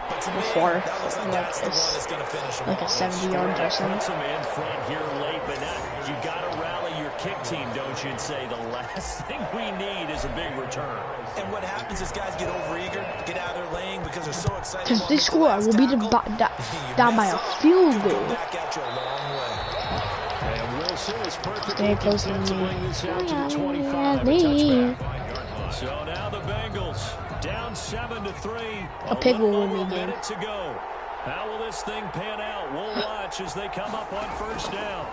But to me, Four. that looks like that's the one that's going to finish him. Like a 70-yard touchdown. Puts him in front here late, but now you got to rally your kick team, don't you, and say the last thing we need is a big return. And what happens is guys get overeager, get out of their lane because they're so excited. Because they score, we'll be down by a field goal. Back at you a long way. And Wilson is perfectly Stay close to content to me. bring this out to the 25. Yeah, A me. touchback. So now the Bengals down 7-3. A pig will little win me over a game. minute to go. How will this thing pan out? We'll watch as they come up on first down.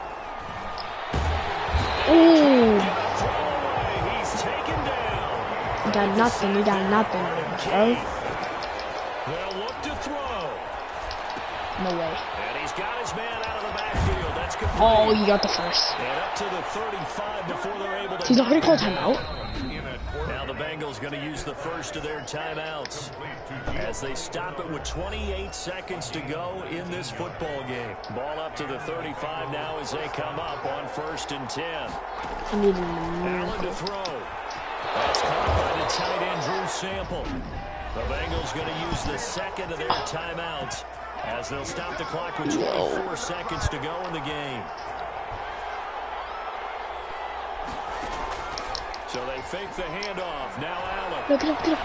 Ooh. Throwaway. He's taken down. You got nothing. You got nothing, bro. They'll look to throw. No way. And he's got his man out of the backfield. That's complete. Oh, you got the first. And up to the 35 before they're able to... He's not going to call timeout. Now the Bengals going to use the first of their timeouts as they stop it with 28 seconds to go in this football game. Ball up to the 35 now as they come up on 1st and 10. Allen to throw. That's caught by the tight end, Drew Sample. The Bengals going to use the second of their timeouts as they'll stop the clock with 24 seconds to go in the game. So they fake the handoff. Now Allen. Look at him.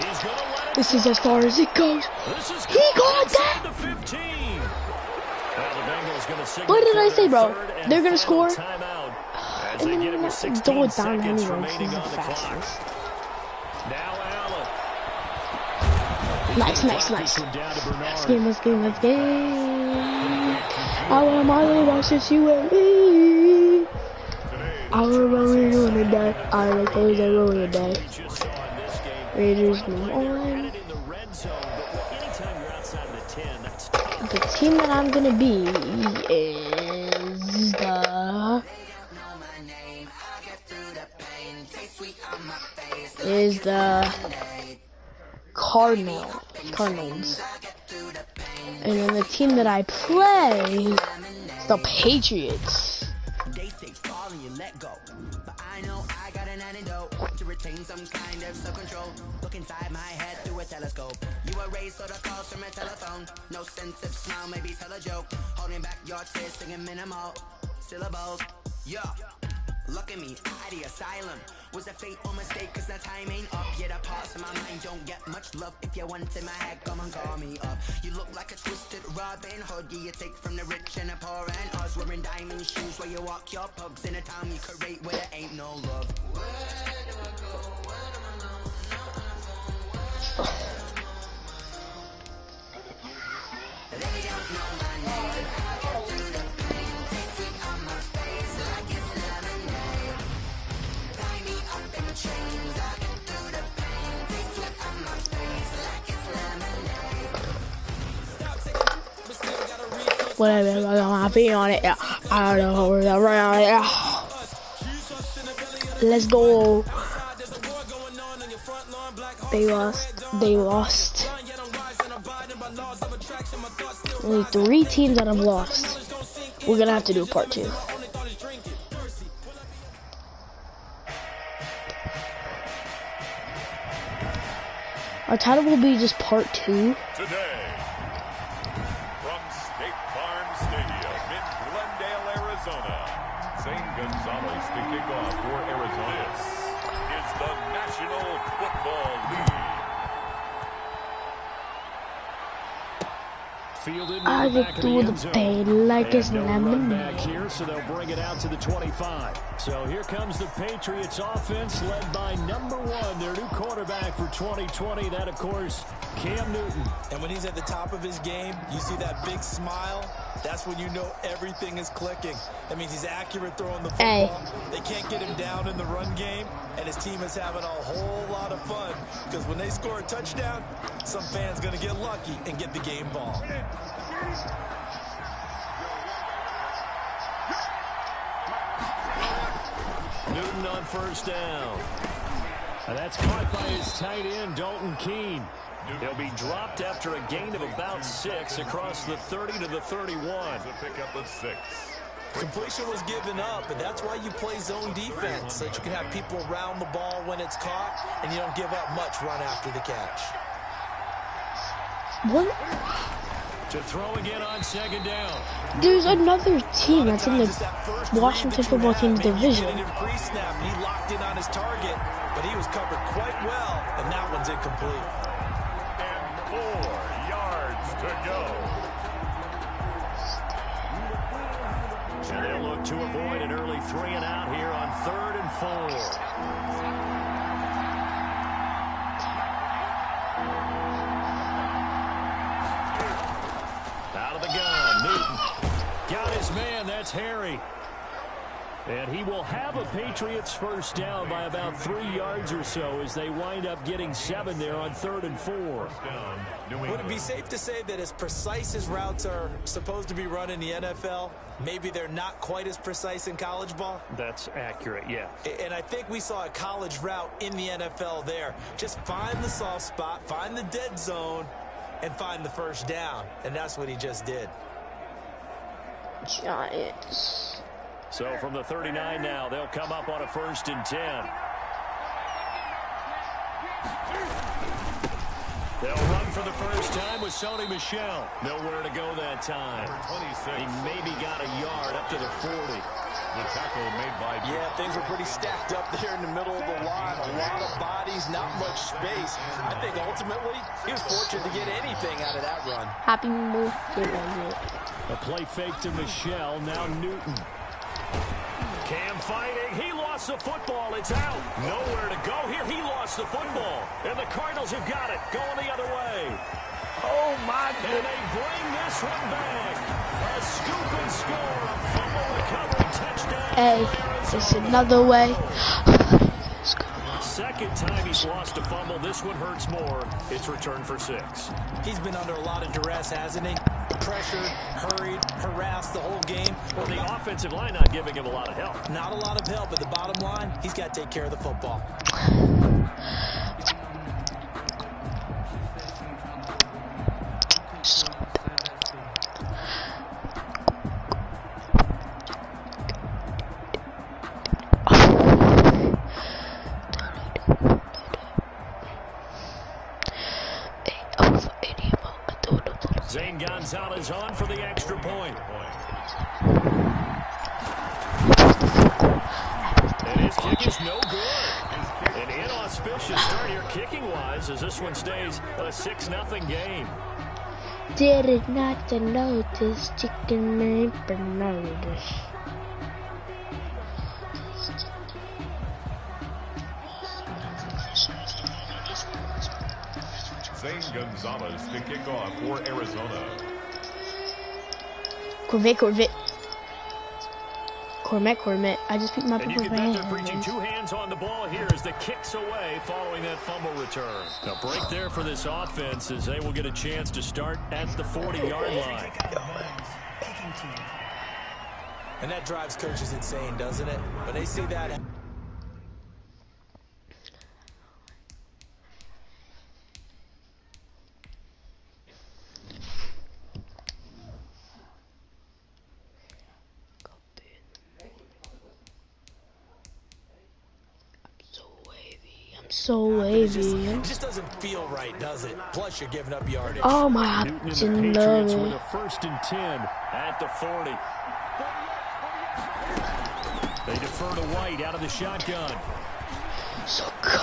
He's going to let it This is as far as it goes. He got that. the 15. Now the Bengals going to signal What did I say, bro? third and They're going to final score. timeout as And they then get it with throw 16 it down seconds Henry Ruggs. remaining He's the on the clock. fastest. Now Allen. Nice. This one down to Bernard. Let's game. I want my little boss to see with me. I will roll on the day. I will close the roll the day. Raiders move on. The team that I'm gonna be is the Cardinals. And then the team that I play is the Patriots. They say fall and you let go, but I know I got an antidote to retain some kind of self-control. Look inside my head through a telescope. You erase all the calls from a telephone. No sense of smile, maybe tell a joke. Holding back your tears, singing minimal syllables. Yeah, look at me, at the asylum. Was a fate or mistake, cause the time ain't up. Yet a pause in my mind, don't get much love. If you want in my head, come and call me up. You look like a twisted Robin Hood. Yeah, you take from the rich and the poor and us. Wearing diamond shoes where you walk your pugs. In a town you create where there ain't no love. Where do I go? Where do I know? They don't know my name. I go through the pain. Taste sweet on my face like it's lemonade. Tie me up in chains. I go through the pain. Taste sweet on my face like it's lemonade. Whatever, I got my feet on it. I don't know where they're around it. Let's go. They lost. Only 3 teams that have lost. We're gonna have to do part 2. Our title will be just part 2. Today, from State Farm Stadium in Glendale, Arizona, Zane Gonzalez to kick off for Arizona. This is the National Football League. I get through the pain like it's lemonade. Here, so they'll bring it out to the 25. So here comes the Patriots offense led by number 1, their new quarterback for 2020. That, of course, Cam Newton. And when he's at the top of his game, you see that big smile. That's when you know everything is clicking. That means he's accurate throwing the football. Hey. They can't get him down in the run game, and his team is having a whole lot of fun because when they score a touchdown, some fan's going to get lucky and get the game ball. Newton on first down. And that's caught by his tight end, Dalton Keene. He'll be dropped after a gain of about 6 across the 30 to the 31. To pick up the 6. Completion was given up, and that's why you play zone defense, so that you can have people around the ball when it's caught, and you don't give up much run after the catch. What? To throw again on second down. There's another team that's in the Washington football team's division. He locked in on his target, but he was covered quite well, and that one's incomplete. And 4 yards to go. And they'll look to avoid an early 3 and out here on 3rd and 4. Man, that's Harry. And he will have a Patriots first down by about 3 yards or so as they wind up getting 7 there on 3rd and 4. Would it be safe to say that as precise as routes are supposed to be run in the NFL, maybe they're not quite as precise in college ball? That's accurate, yeah. And I think we saw a college route in the NFL there. Just find the soft spot, find the dead zone, and find the first down. And that's what he just did. Giants. So from the 39 now, they'll come up on a 1st and 10. They'll run for the first time with Sony Michel. Nowhere to go that time. 26. He maybe got a yard up to the 40. The tackle made by... Yeah, things were pretty stacked up there in the middle of the line. A lot of bodies, not much space. I think ultimately he was fortunate to get anything out of that run. Happy birthday. A play fake to Michel. Now Newton. Cam fighting. He lost the football. It's out. Nowhere to go here. He lost the football. And the Cardinals have got it. Going the other way. Oh, my goodness. And they bring this one back. A scoop and score. A fumble recovery touchdown. Hey, it's another way. Second time he's lost a fumble. This one hurts more. It's returned for 6. He's been under a lot of duress, hasn't he? Pressured, hurried, harassed the whole game. Well, the offensive line not giving him a lot of help. Not a lot of help, but the bottom line, he's got to take care of the football. Zane Gonzalez on for the extra point. And his kick is no good. An inauspicious start here kicking-wise as this one stays a 6-0 game. Did it not to notice chicken made for notice. Zane Gonzalez to kick off for Arizona. Corvette. I just picked my And you purple can bet they're van. preaching 2 hands on the ball here as the kick's away following that fumble return. A break there for this offense as they will get a chance to start at the 40-yard line. And that drives coaches insane, doesn't it? When they see that... So wavy. It just doesn't feel right, does it? Plus, you're giving up yardage. Oh my Newton God, and the Patriots with no. a 1st and 10 at the 40. They defer to White out of the shotgun. So good.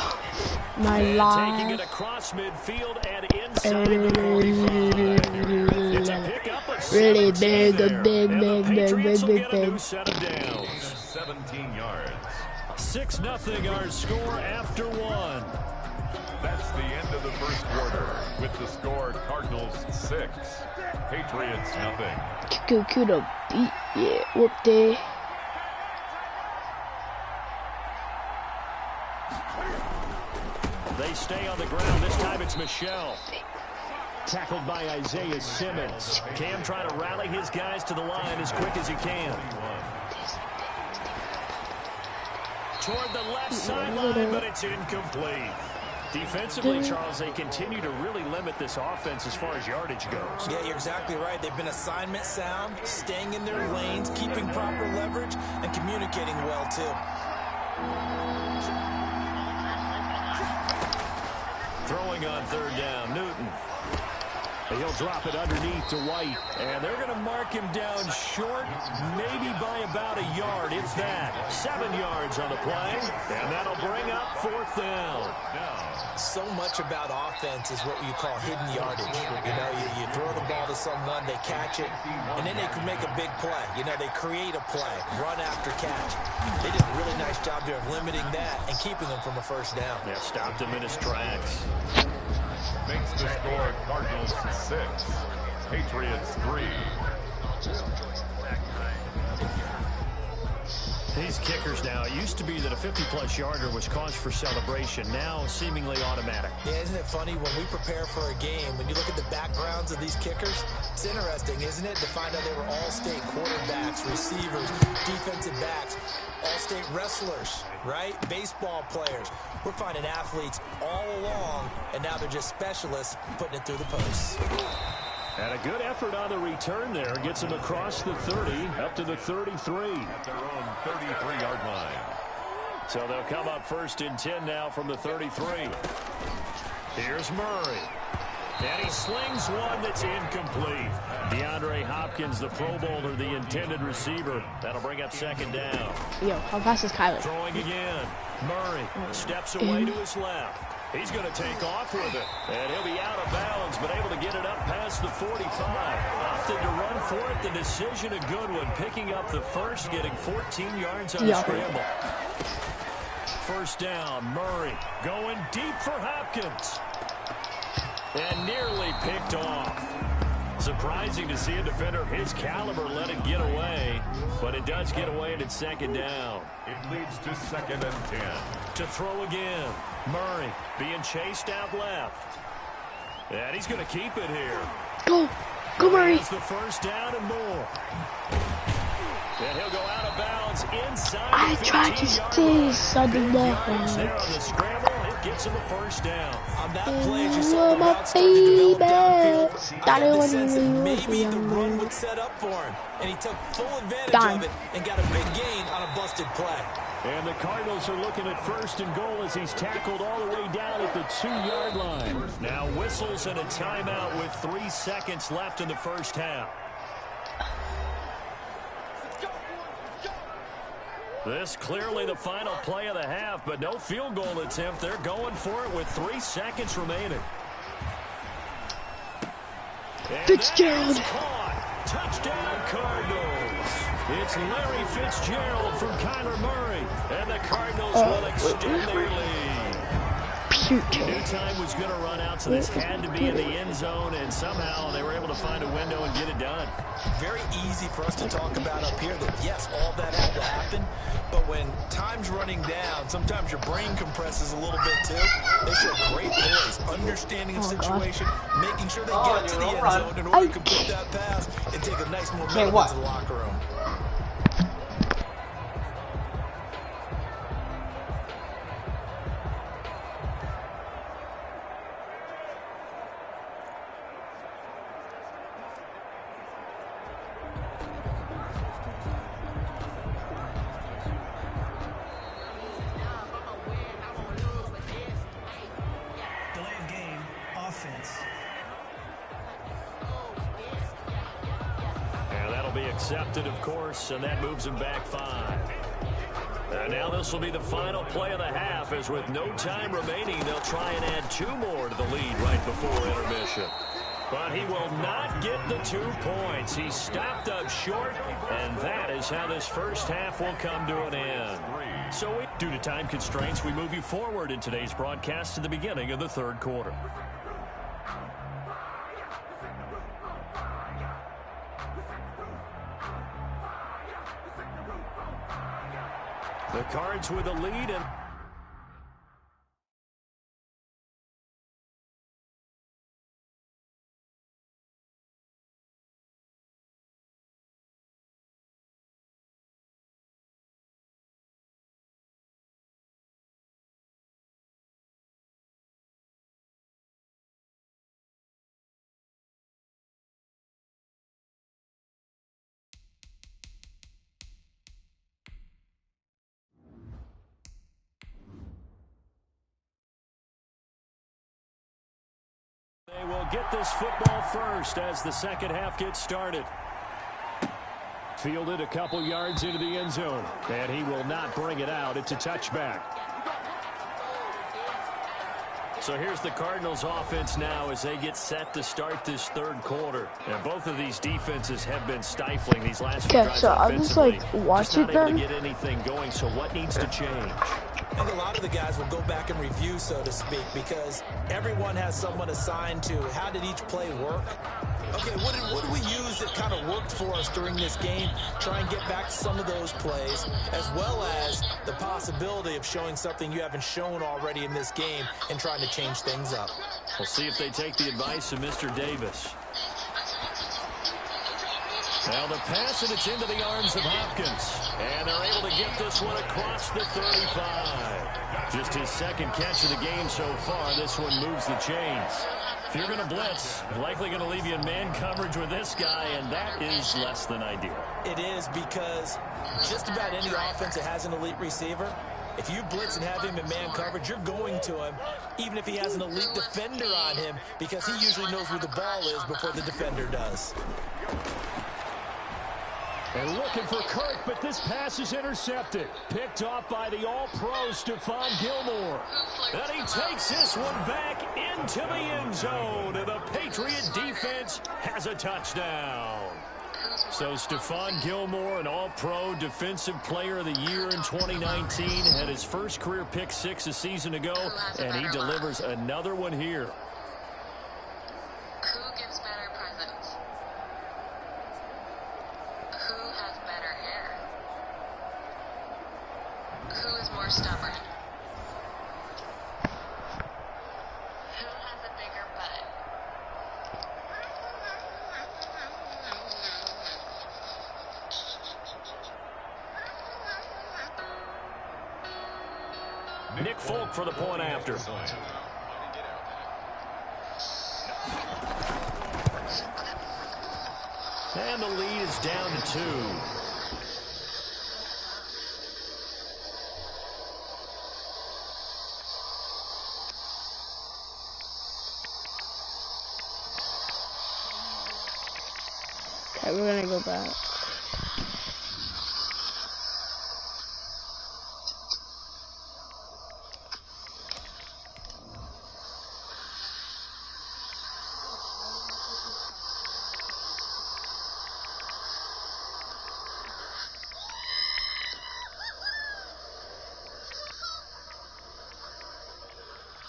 My And taking it life. across midfield and inside the 45. It's a pickup of Really 17 big, there. big, And the big, big, Patriots big, will big, get a new big. set of downs. 17 yards. 6-0 our score after 1. That's the end of the first quarter. With the score, Cardinals 6, Patriots nothing. Could have beat, yeah, whoop there. They stay on the ground. This time it's Michelle. Tackled by Isaiah Simmons. Cam trying to rally his guys to the line as quick as he can. Toward the left sideline, but it's incomplete. Defensively, Charles, they continue to really limit this offense as far as yardage goes. Yeah, you're exactly right. They've been assignment sound, staying in their lanes, keeping proper leverage, and communicating well, too. Throwing on 3rd down, Newton. He'll drop it underneath to White, and they're going to mark him down short, maybe by about a yard, if that. 7 yards on the play, and that'll bring up 4th down. So much about offense is what you call hidden yardage. You know, you throw the ball to someone, they catch it, and then they can make a big play. You know, they create a play, run after catch. They did a really nice job there of limiting that and keeping them from a 1st down. Yeah, stopped him in his tracks. Makes the score Cardinals 6, Patriots 3. These kickers now, it used to be that a 50-plus yarder was cause for celebration. Now, seemingly automatic. Yeah, isn't it funny when we prepare for a game, when you look at the backgrounds of these kickers, it's interesting, isn't it, to find out they were all-state quarterbacks, receivers, defensive backs, all-state wrestlers, right? Baseball players. We're finding athletes all along, and now they're just specialists putting it through the posts. And a good effort on the return there. Gets him across the 30, up to the 33. At their own 33-yard line. So they'll come up 1st and 10 now from the 33. Here's Murray. And he slings one that's incomplete. DeAndre Hopkins, the Pro Bowler, the intended receiver. That'll bring up 2nd down. Yo, how fast is Kyler? Throwing again. Murray steps away to his left. He's going to take off with it. And he'll be out of bounds, but able to get it up past the 45. Opted to run for it. The decision a good one. Picking up the 1st, getting 14 yards on the scramble. 1st down, Murray going deep for Hopkins. And nearly picked off. Surprising to see a defender of his caliber let it get away, but it does get away and it's second down. It leads to 2nd and 10. To throw again. Murray being chased out left. And he's going to keep it here. Go. Go, Murray. He has the first down and more. And he'll go out of bounds inside. I tried to stay sudden there on the scramble. It gets him a first down. On that play, you saw the route start to develop downfield. I had the sense that maybe the run would set up for him. And he took full advantage of it and got a big gain on a busted play. And the Cardinals are looking at 1st and goal as he's tackled all the way down at the 2-yard line. Now whistles and a timeout with 3 seconds left in the first half. This clearly the final play of the half, but no field goal attempt. They're going for it with 3 seconds remaining. And Fitzgerald. Touchdown Cardinals. It's Larry Fitzgerald from Kyler Murray. And the Cardinals will extend their lead. New time was going to run out, so this had to be in the end zone, and somehow they were able to find a window and get it done. Very easy for us to talk about up here that, yes, all that had to happen, but when time's running down, sometimes your brain compresses a little bit too. They show great poise, understanding of situation, making sure they get to the end zone in order to complete that pass and take a nice momentum into the locker room. Accepted, of course, and that moves him back 5. And now this will be the final play of the half, as with no time remaining, they'll try and add 2 more to the lead right before intermission. But he will not get the 2 points. He stopped up short, and that is how this first half will come to an end. So due to time constraints, we move you forward in today's broadcast to the beginning of the 3rd quarter. The Cards with a lead, and they will get this football first as the second half gets started. Fielded a couple yards into the end zone, and he will not bring it out. It's a touchback. So here's the Cardinals offense now as they get set to start this 3rd quarter. And both of these defenses have been stifling these last few drives offensively. Just like watching them. Just not able to get anything going, so what needs to change? I think a lot of the guys will go back and review, so to speak, because everyone has someone assigned to how did each play work. Okay, what did we use that kind of worked for us during this game? Try and get back to some of those plays, as well as the possibility of showing something you haven't shown already in this game and trying to change things up. We'll see if they take the advice of Mr. Davis. Now the pass, and it's into the arms of Hopkins. And they're able to get this one across the 35. Just his 2nd catch of the game so far. This one moves the chains. If you're going to blitz, likely going to leave you in man coverage with this guy, and that is less than ideal. It is, because just about any offense that has an elite receiver, if you blitz and have him in man coverage, you're going to him, even if he has an elite defender on him, because he usually knows where the ball is before the defender does. And looking for Kirk, but this pass is intercepted. Picked off by the all-pro Stephon Gilmore. And he takes this one back into the end zone. And the Patriot defense has a touchdown. So Stephon Gilmore, an all-pro defensive player of the year in 2019, had his first career pick 6 a season ago, and he delivers another one here. Who is more stubborn? Who has a bigger butt? Nick Folk for the point after. And the lead is down to 2. Okay, we're gonna go back.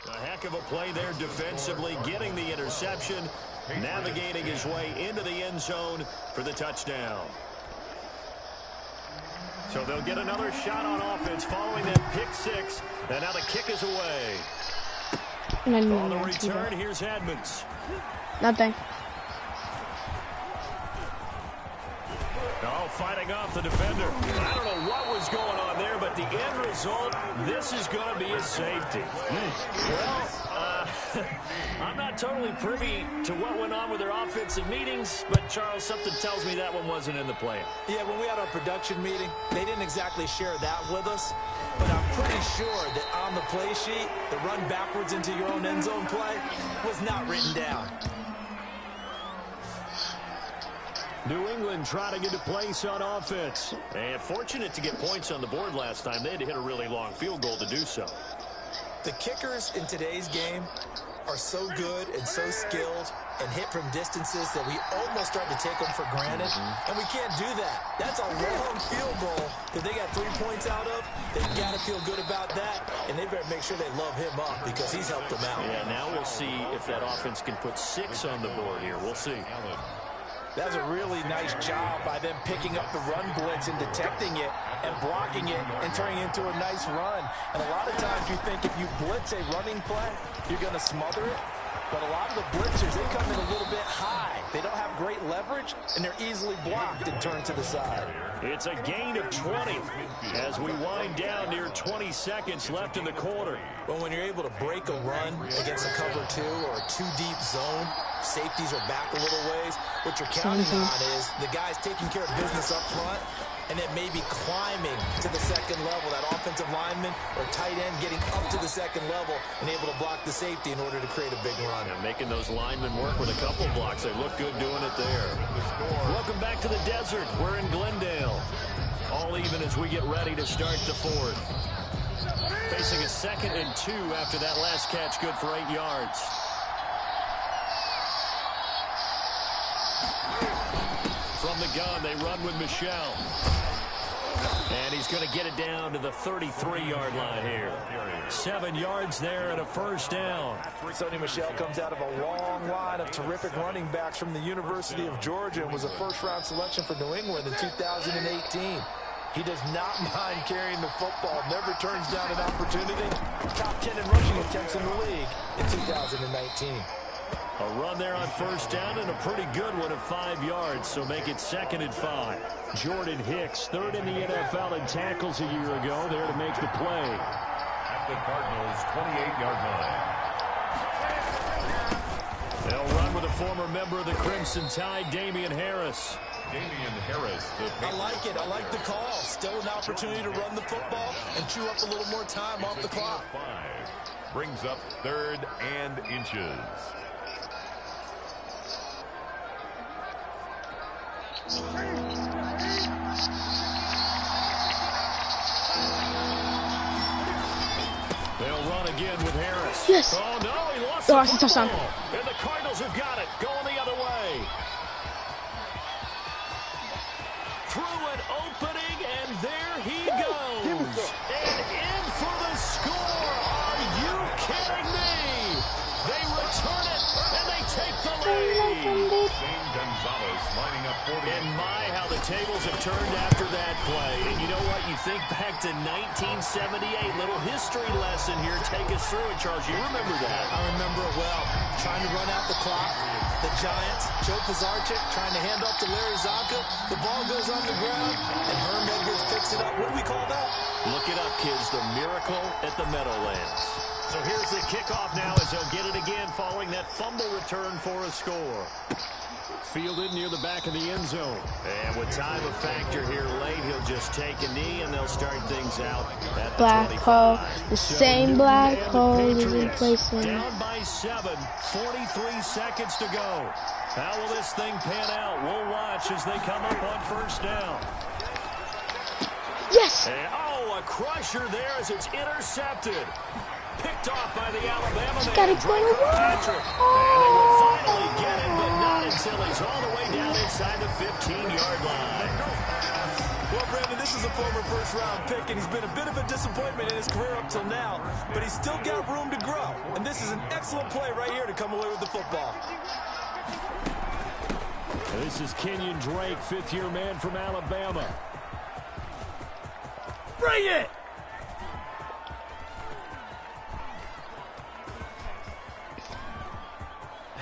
A heck of a play there defensively, getting the interception, navigating his way into the end zone for the touchdown. So they'll get another shot on offense following that pick 6, and now the kick is away. On the return, here's Edmonds. Nothing. Oh, fighting off the defender. I don't know what was going on there, but the end result, this is going to be a safety. Well, I'm not totally privy to what went on with their offensive meetings, but, Charles, something tells me that one wasn't in the plan. Yeah, when we had our production meeting, they didn't exactly share that with us, but I'm pretty sure that on the play sheet, the run backwards into your own end zone play was not written down. New England trying to get a place on offense. And fortunate to get points on the board last time. They had to hit a really long field goal to do so. The kickers in today's game are so good and so skilled and hit from distances that we almost start to take them for granted. And we can't do that. That's a long field goal that they got 3 points out of. They've got to feel good about that. And they better make sure they love him up because he's helped them out. Yeah, now we'll see if that offense can put 6 on the board here. We'll see. That's a really nice job by them picking up the run blitz and detecting it and blocking it and turning it into a nice run. And a lot of times you think if you blitz a running play, you're going to smother it. But a lot of the blitzers, they come in a little bit high. They don't have great leverage, and they're easily blocked and turned to the side. It's a gain of 20 as we wind down near 20 seconds left in the quarter. Well, when you're able to break a run against a cover 2 or a 2-deep zone, safeties are back a little ways. What you're counting on is the guys taking care of business up front and then maybe climbing to the second level, that offensive lineman or tight end getting up to the second level and able to block the safety in order to create a big run. And making those linemen work with a couple blocks. They look good doing it there. Welcome back to the desert. We're in Glendale. All even as we get ready to start the 4th. Facing a 2nd and 2 after that last catch, good for 8 yards. From the gun, they run with Michel. And he's going to get it down to the 33-yard line here. 7 yards there and a first down. Sony Michel comes out of a long line of terrific running backs from the University of Georgia and was a first-round selection for New England in 2018. He does not mind carrying the football, never turns down an opportunity. Top 10 in rushing attempts in the league in 2019. A run there on first down and a pretty good one of 5 yards, so make it 2nd and 5. Jordan Hicks, 3rd in the NFL in tackles a year ago, there to make the play. At the Cardinals' 28-yard line. They'll run with a former member of the Crimson Tide, Damian Harris. Damian Harris. I like it. I like the call. Still an opportunity to run the football and chew up a little more time off the clock. 5 brings up 3rd and inches. They'll run again with Harris. Yes. Oh, no, he lost the football. touchdown. And the Cardinals have got it. Going the other way. Through an opening, and there he goes. And in for the score. Are you kidding me? They return it, and they take the lead. Shane Gonzalez lining up And my, how the tables have turned after that play. And you know what? You think back to 1978. Little history lesson here. Take us through it, Charles. You remember that. I remember it well. Trying to run out the clock. The Giants, Joe Pisarcik trying to hand off to Larry Zonka. The ball goes on the ground, and Herm Edwards picks it up. What do we call that? Look it up, kids. The miracle at the Meadowlands. So here's the kickoff now as they'll get it again following that fumble return for a score. Fielded near the back of the end zone. And with time a factor here late, he'll just take a knee and they'll start things out at the Black 25. hole, the same black hole is replacing. Down by 7, 43 seconds to go. How will this thing pan out? We'll watch as they come up on first down. Yes! And, oh, a crusher there as it's intercepted. Picked off by the Alabama man, gotta Drake go. Kirkpatrick. And they will finally get him, but not until he's all the way down inside the 15-yard line. Well, Brandon, this is a former first-round pick, and he's been a bit of a disappointment in his career up till now, but he's still got room to grow. And this is an excellent play right here to come away with the football. This is Kenyon Drake, fifth-year man from Alabama. Bring it!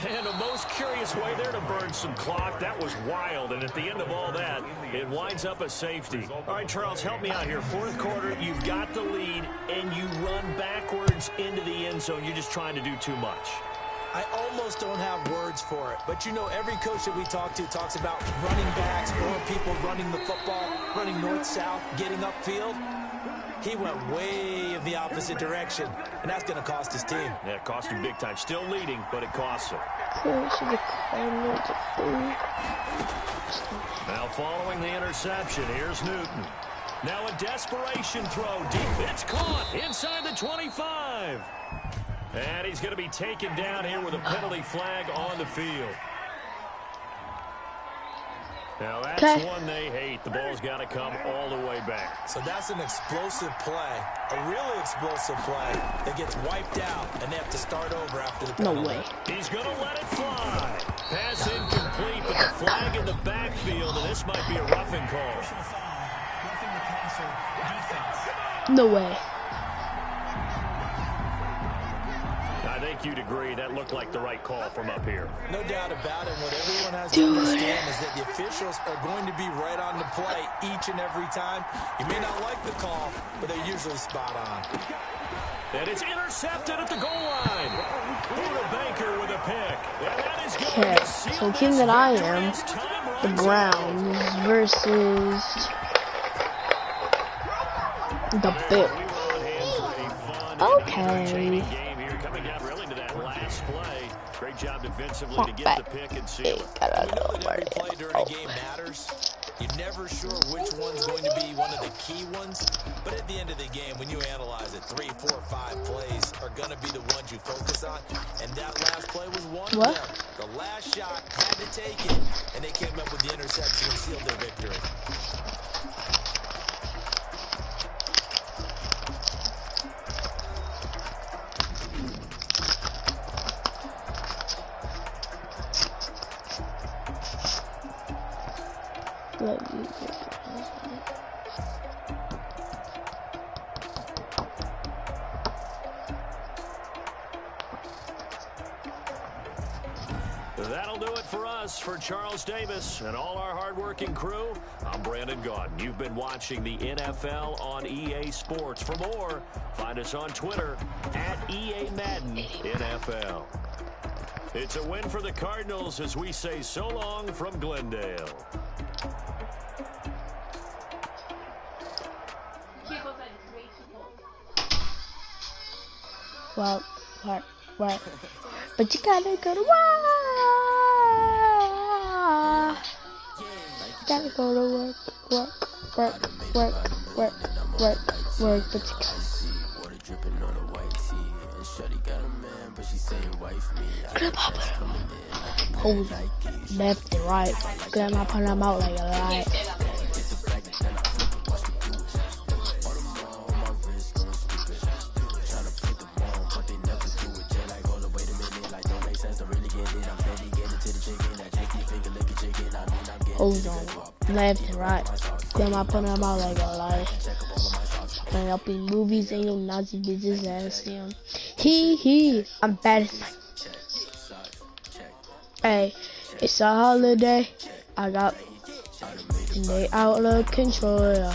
And a most curious way there to burn some clock. That was wild, and at the end of all that, it winds up a safety. All right, Charles, help me out here. Fourth quarter, you've got the lead, and you run backwards into the end zone. You're just trying to do too much. I almost don't have words for it, but you know every coach that we talk to talks about running backs or people running the football, running north-south, getting upfield. He went way in the opposite direction, and that's going to cost his team. Yeah, it cost him big time. Still leading, but it costs him. Now following the interception, here's Newton. Now a desperation throw deep. It's caught inside the 25. And he's going to be taken down here with a penalty flag on the field. Now that's one they hate. The ball's got to come all the way back. So that's an explosive play, a really explosive play that gets wiped out, and they have to start over after the penalty. No way. He's going to let it fly. Pass incomplete, but the flag in the backfield, and this might be a roughing call. No way. I think you'd agree that looked like the right call from up here. No doubt about it. What everyone has to understand is that the officials are going to be right on the play each and every time. You may not like the call, but they're usually spot on. And it's intercepted at the goal line. Buda Baker with a pick. And that is going Okay, to seal so the team that I am, the runs Browns versus the Bills. Okay. Great job defensively to get the pick and seal it. Every play during a game matters. You're never sure which one's going to be one of the key ones. But at the end of the game, when you analyze it, 3, 4, 5 plays are going to be the ones you focus on. And that last play was one of them. The last shot had to take it, and they came up with the interception and sealed their victory. That'll do it for us. For Charles Davis and all our hardworking crew, I'm Brandon Gaudin. You've been watching the NFL on EA Sports. For more, find us on Twitter at EA Madden NFL. It's a win for the Cardinals as we say so long from Glendale. Well, what? But you gotta go to work. Gotta go to work. But you gotta pose left and right. Get my put them out like a light. Really get it, I'm ready, get it to the chicken. That tasty finger, lick a chicken. I mean, I'm getting Hold on. Left and right. Damn, I put them out like a life. Playing up in movies, ain't no Nazi bitches ass damn. I'm bad as fuck. Hey, it's a holiday. I got they out of control.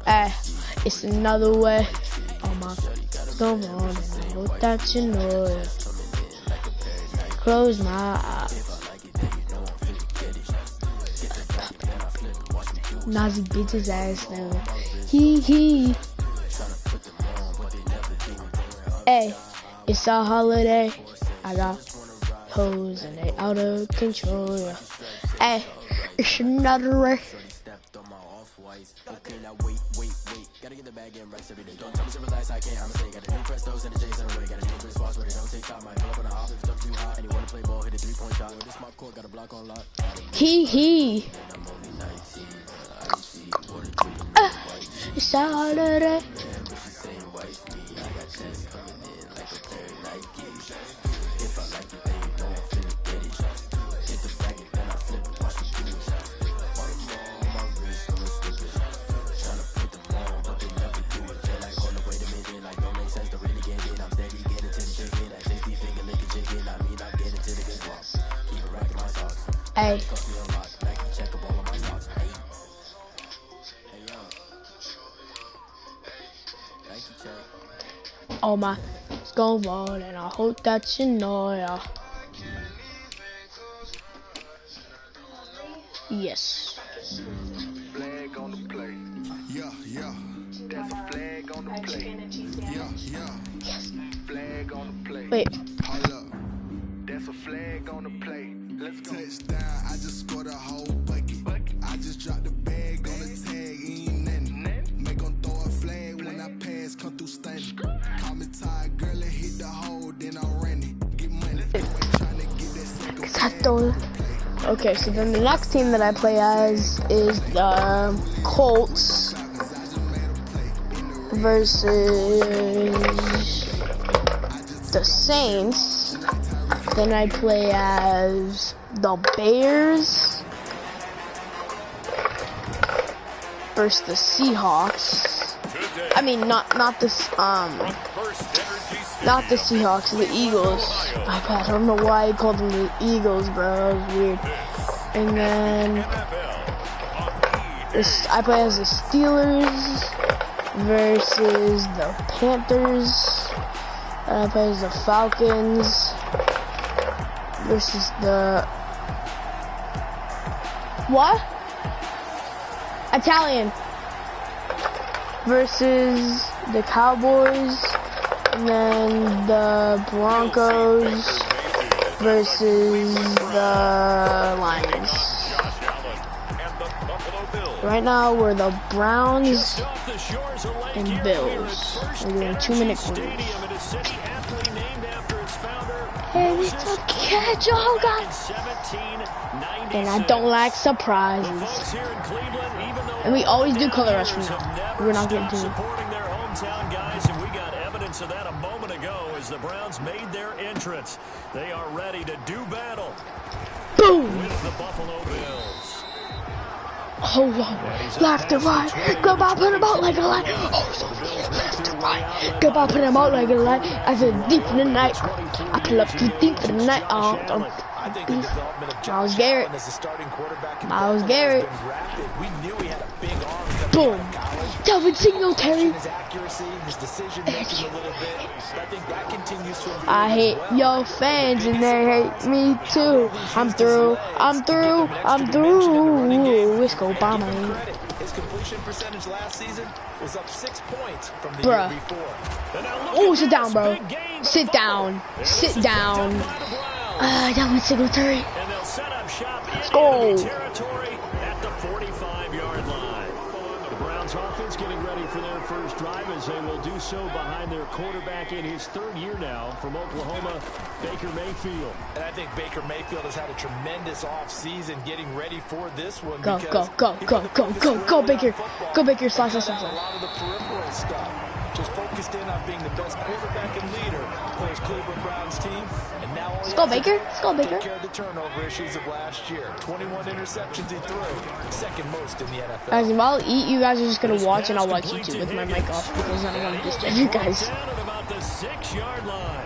Hey, it's another way. Oh my, come on, and I hope that you know. Close my eyes. Nazi bitches ass now. Hey, it's a holiday. I got hoes and they out of control. Hey, it's another way. It's a holiday. Hey. Oh my, it's going on, and I hope that you know, yeah. Yes. Flag on the play. Yeah, yeah. That's a flag on the play. Yeah, yeah. Yes. Flag on the play. Wait. Hold up. That's a flag on the play. Let's go. Touchdown, I just scored a whole bucket. I just dropped the bag on the tag, ain't nothing. Make them throw a flag when I pass, come through stunning. Call me tired, girl, and hit the hole, then I ran it. Get money. Trying to get that second. Okay, so then the next team that I play as is the Colts versus the Saints. Then I play as the Bears versus the Seahawks. I mean, not the Seahawks, the Eagles. My bad, I don't know why I called them the Eagles, bro. That was weird. And then I play as the Steelers versus the Panthers. And I play as the Falcons versus the what? Italian versus the Cowboys. And then the Broncos versus the Lions. Right now we're the Browns and Bills. We're doing 2-minute quarters. Hey, we took catch, oh god! And I don't like surprises. And we always do color rush from now. We're not getting to. So that a moment ago as the Browns made their entrance. They are ready to do battle. Boom! With the Buffalo Bills. Hold on. Left to right. Goodbye, put him out like a light. Oh, so left to right. Goodbye, put him out like a light. I said deep in the night. I pull up too deep in the night. Myles Garrett. Myles Garrett. Boom. Delvin Singletary. I hate your fans and they hate me too. I'm through. Let's go, Obama. His completion percentage last season was up 6 points from the Bruh. year before. Oh, sit down, bro. Sit down. Sit down. Delvin Singletary. Let's go. Territory at the 45-yard line. The Browns offense getting ready for their first drive as they will do so behind their quarterback in his third year now from Oklahoma, Baker Mayfield. And I think Baker Mayfield has had a tremendous offseason getting ready for this one. Go, Baker. Go, Baker. Slash. A lot of the peripheral stuff. just focused in on being the best quarterback and leader for his Cleveland Browns team. And now Let's go, Baker. Let's go, Baker. Take care of the turnover issues of last year. 21 interceptions he threw, second most in the NFL. Guys, if I'll eat, you guys are just gonna watch, and I'll watch YouTube with my mic off because I don't want to disturb you guys. Down at about the 6-yard line.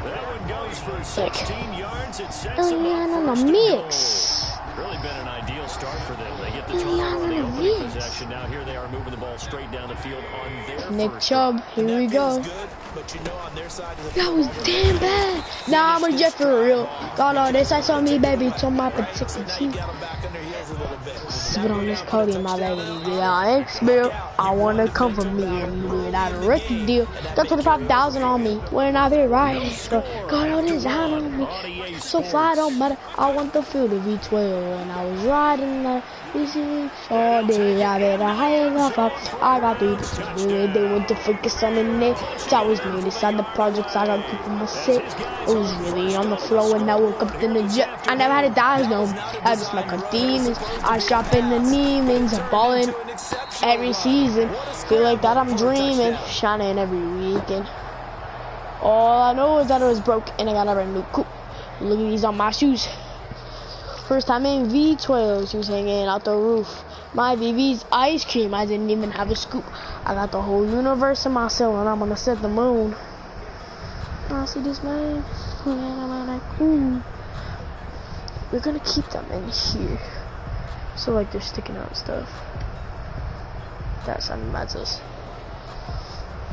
That one goes for 16 yards. It sets them up on first the and goal. mix. Really been an ideal start for them. They get the turnover on the opening possession. Now here they are moving the ball straight down the field on their Nick first Chubb, here we go. That was damn bad. Nah, I'm a Jet for real. God, all this I saw me, baby. It's on my particular team. Spit on this Cody, my baby. Yeah, X bill. I wanna come from me and without a record deal. Got 25,000 on me when I be riding. So got all this out on me. So fly don't matter. I want the field of V12 and I was riding the VC all day. I better high enough up. I got 3 bitches. They want to focus on the net. So I was made inside the projects. I got people my sick. It was really on the flow and I woke up in the jet. I never had a dive no. I just met demons. I shop in the Neiman's. I'm balling every season. Feel like that I'm dreaming. Shining every weekend. All I know is that it was broke and I got a brand new coupe. Look at these on my shoes. First time in V12, she was hanging out the roof. My VV's ice cream, I didn't even have a scoop. I got the whole universe in myself and I'm gonna set the moon. I see this man. We're gonna keep them in here. So like they're sticking out and stuff. That sounded mad sus.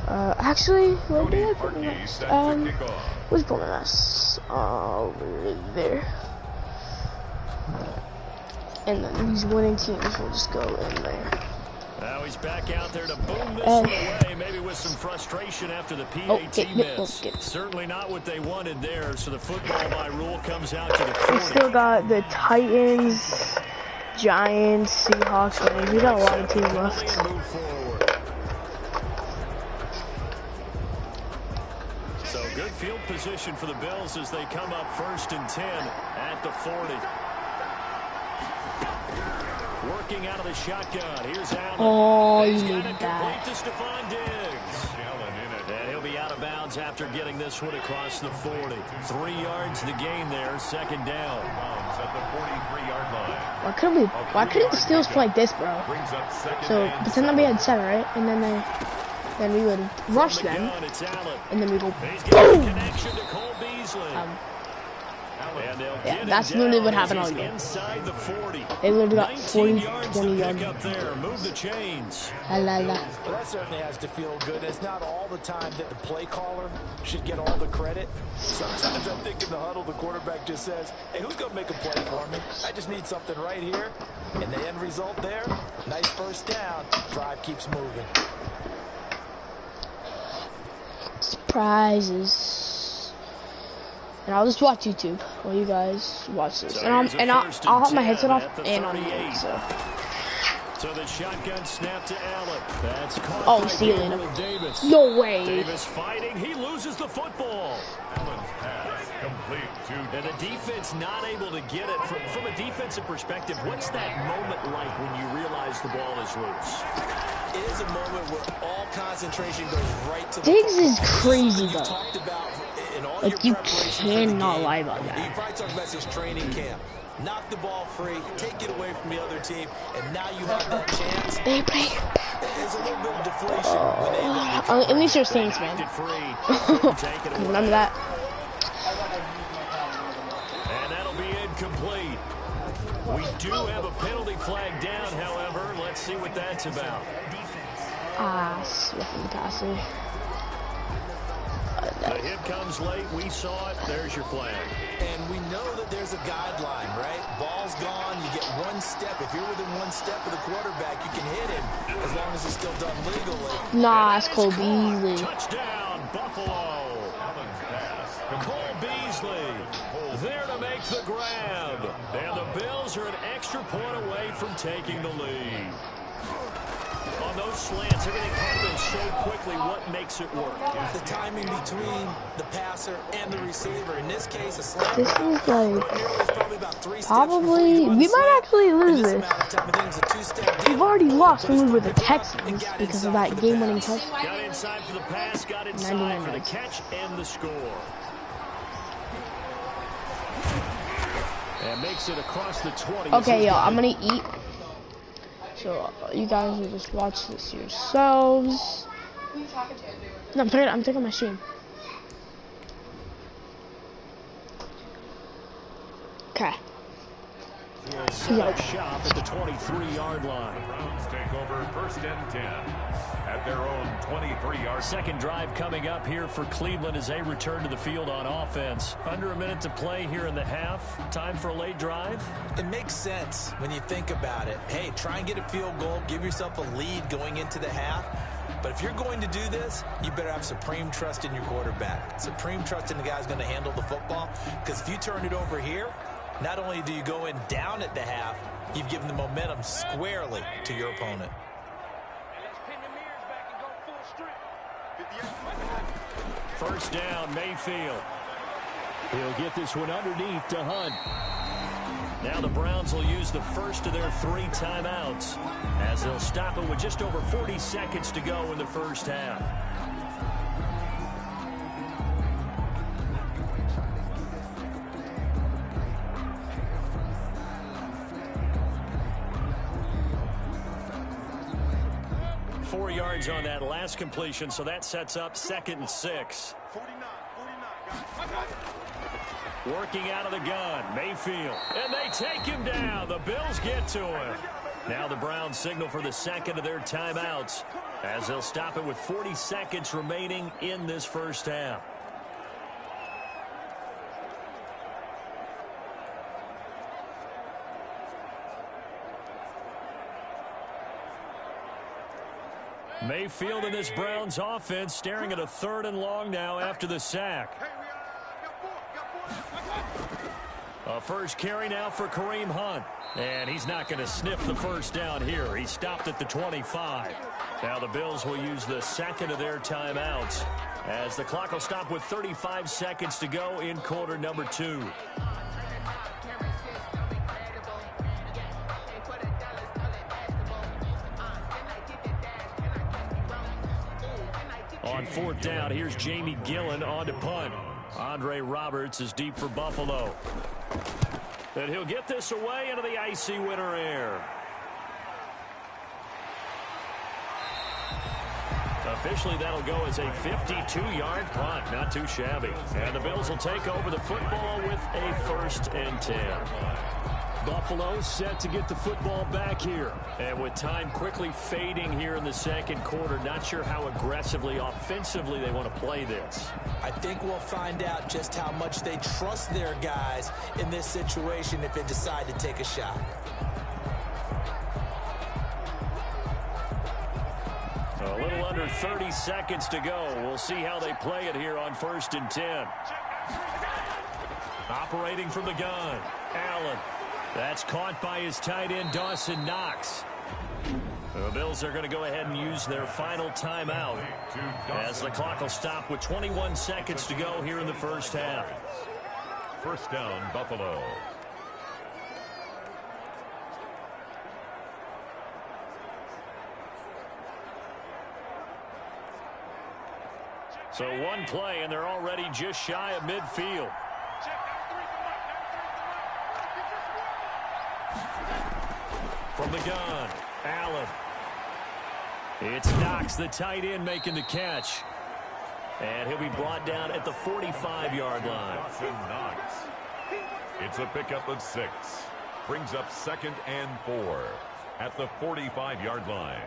Actually, where did I put my mask? Where's my mask? Over there. And then these winning teams will just go in there. Now he's back out there to boom this one away, maybe with some frustration after the PAT miss. Certainly not what they wanted there, so the football by rule comes out to the 40. We still got the Titans, Giants, Seahawks. We got a lot of teams left. Move forward. So good field position for the Bills as they come up 1st and 10 at the 40. Working out of the shotgun. Here's Allen. Oh, you He's need got it that. complete to Stephon Diggs. And he'll be out of bounds after getting this one across the 40. 3 yards the gain there, second down. At the 43-yard line. Why couldn't the Steelers play like this, bro? So pretend that we had 7, right? And then we would rush them, and then we go boom. Yeah, that's literally what happened all game. They literally got 20 yards. Move the chains. La la la. Well, that certainly has to feel good. It's not all the time that the play caller should get all the credit. Sometimes I think in the huddle, the quarterback just says, hey, who's going to make a play for me? I just need something right here. And the end result there, nice first down. Drive keeps moving. Surprises. And I'll just watch YouTube while you guys watch this. And I'll have my headset off and on mute, so. So the shotgun snap to Allen. That's caught. Oh, stealing him. No way. Davis fighting. He loses the football. Allen's pass complete to. And the defense not able to get it. From a defensive perspective, what's that moment like when you realize the ball is loose? It is a moment where all concentration goes right to the Diggs is crazy, though. talked about in all Like, your you preparation cannot lie about You that. probably talked about his training camp. Knock the ball free, take it away from the other team, and now you have that chance. They play. There's a little bit of deflation when they end up At least you're Saints, man. Remember that? And that'll be incomplete. We do have a penalty flag down, however. Let's see what that's about. Swift and passing. The hit comes late. We saw it. There's your flag. And we know that there's a guideline, right? Ball's gone. You get one step. If you're within one step of the quarterback, you can hit him as long as it's still done legally. Nah, it's Cole Beasley. Touchdown, Buffalo. Cole Beasley there to make the grab. And the Bills are an extra point away from taking the lead. On those slants, everything happens so quickly. What makes it work? The timing between the passer and the receiver. In this case, a slant. This is like probably we might actually lose this. We've already lost when we were the Texans because of that game-winning touchdown. Got inside for the pass, got inside for the catch and the score. And makes it across the 20. Okay, yo, I'm gonna eat. So you guys will just watch this yourselves. No, I'm taking my stream. Okay. Shop at the 23-yard line. Browns take over 1st and 10 at their own 23-yard. Second drive coming up here for Cleveland as they return to the field on offense. Under a minute to play here in the half. Time for a late drive. It makes sense when you think about it. Hey, try and get a field goal. Give yourself a lead going into the half. But if you're going to do this, you better have supreme trust in your quarterback. Supreme trust in the guy who's going to handle the football. Because if you turn it over here, not only do you go in down at the half, you've given the momentum squarely to your opponent. First down, Mayfield. He'll get this one underneath to Hunt. Now the Browns will use the first of their 3 timeouts as they'll stop it with just over 40 seconds to go in the first half. On that last completion, so that sets up 2nd and 6. Working out of the gun, Mayfield, and they take him down. The Bills get to him. Now the Browns signal for the second of their timeouts as they'll stop it with 40 seconds remaining in this first half. Mayfield in this Browns offense staring at a 3rd and long now after the sack. A first carry now for Kareem Hunt. And he's not going to sniff the first down here. He stopped at the 25. Now the Bills will use the second of their timeouts as the clock will stop with 35 seconds to go in quarter number 2. On 4th down, here's Jamie Gillen on to punt. Andre Roberts is deep for Buffalo. And he'll get this away into the icy winter air. Officially, that'll go as a 52-yard punt. Not too shabby. And the Bills will take over the football with a 1st and 10. Buffalo set to get the football back here. And with time quickly fading here in the second quarter, not sure how aggressively, offensively they want to play this. I think we'll find out just how much they trust their guys in this situation if they decide to take a shot. A little under 30 seconds to go. We'll see how they play it here on 1st and 10. Operating from the gun, Allen. That's caught by his tight end, Dawson Knox. The Bills are going to go ahead and use their final timeout as the clock will stop with 21 seconds to go here in the first half. First down, Buffalo. So one play, and they're already just shy of midfield. From the gun, Allen. It's Knox, the tight end, making the catch. And he'll be brought down at the 45-yard line. Knox. It's a pickup of 6. Brings up 2nd and 4 at the 45-yard line.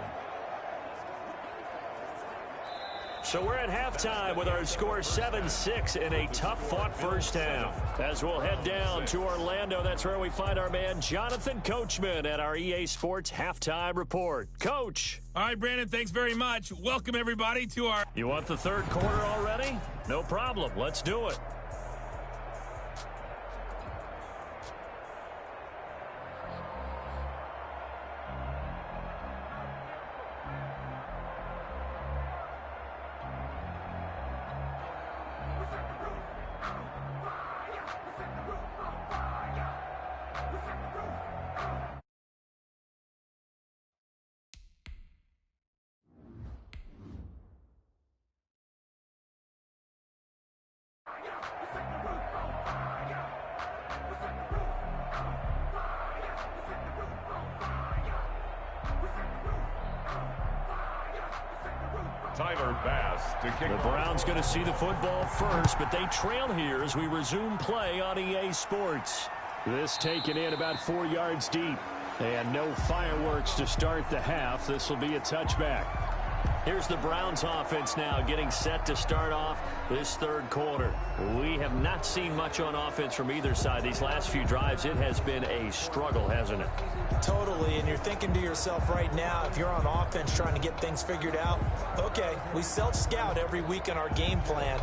So we're at halftime with our score 7-6 in a tough-fought first half. As we'll head down to Orlando, that's where we find our man Jonathan Coachman at our EA Sports Halftime Report. Coach. All right, Brandon, thanks very much. Welcome, everybody, to our... You want the third quarter already? No problem. Let's do it. Tyler Bass to kick. The Browns going to see the football first, but they trail here as we resume play on EA Sports. This taken in about 4 yards deep. And no fireworks to start the half. This will be a touchback. Here's the Browns offense now getting set to start off this third quarter. We have not seen much on offense from either side. These last few drives, it has been a struggle, hasn't it? Totally, and you're thinking to yourself right now, if you're on offense trying to get things figured out, okay, we self-scout every week in our game plan.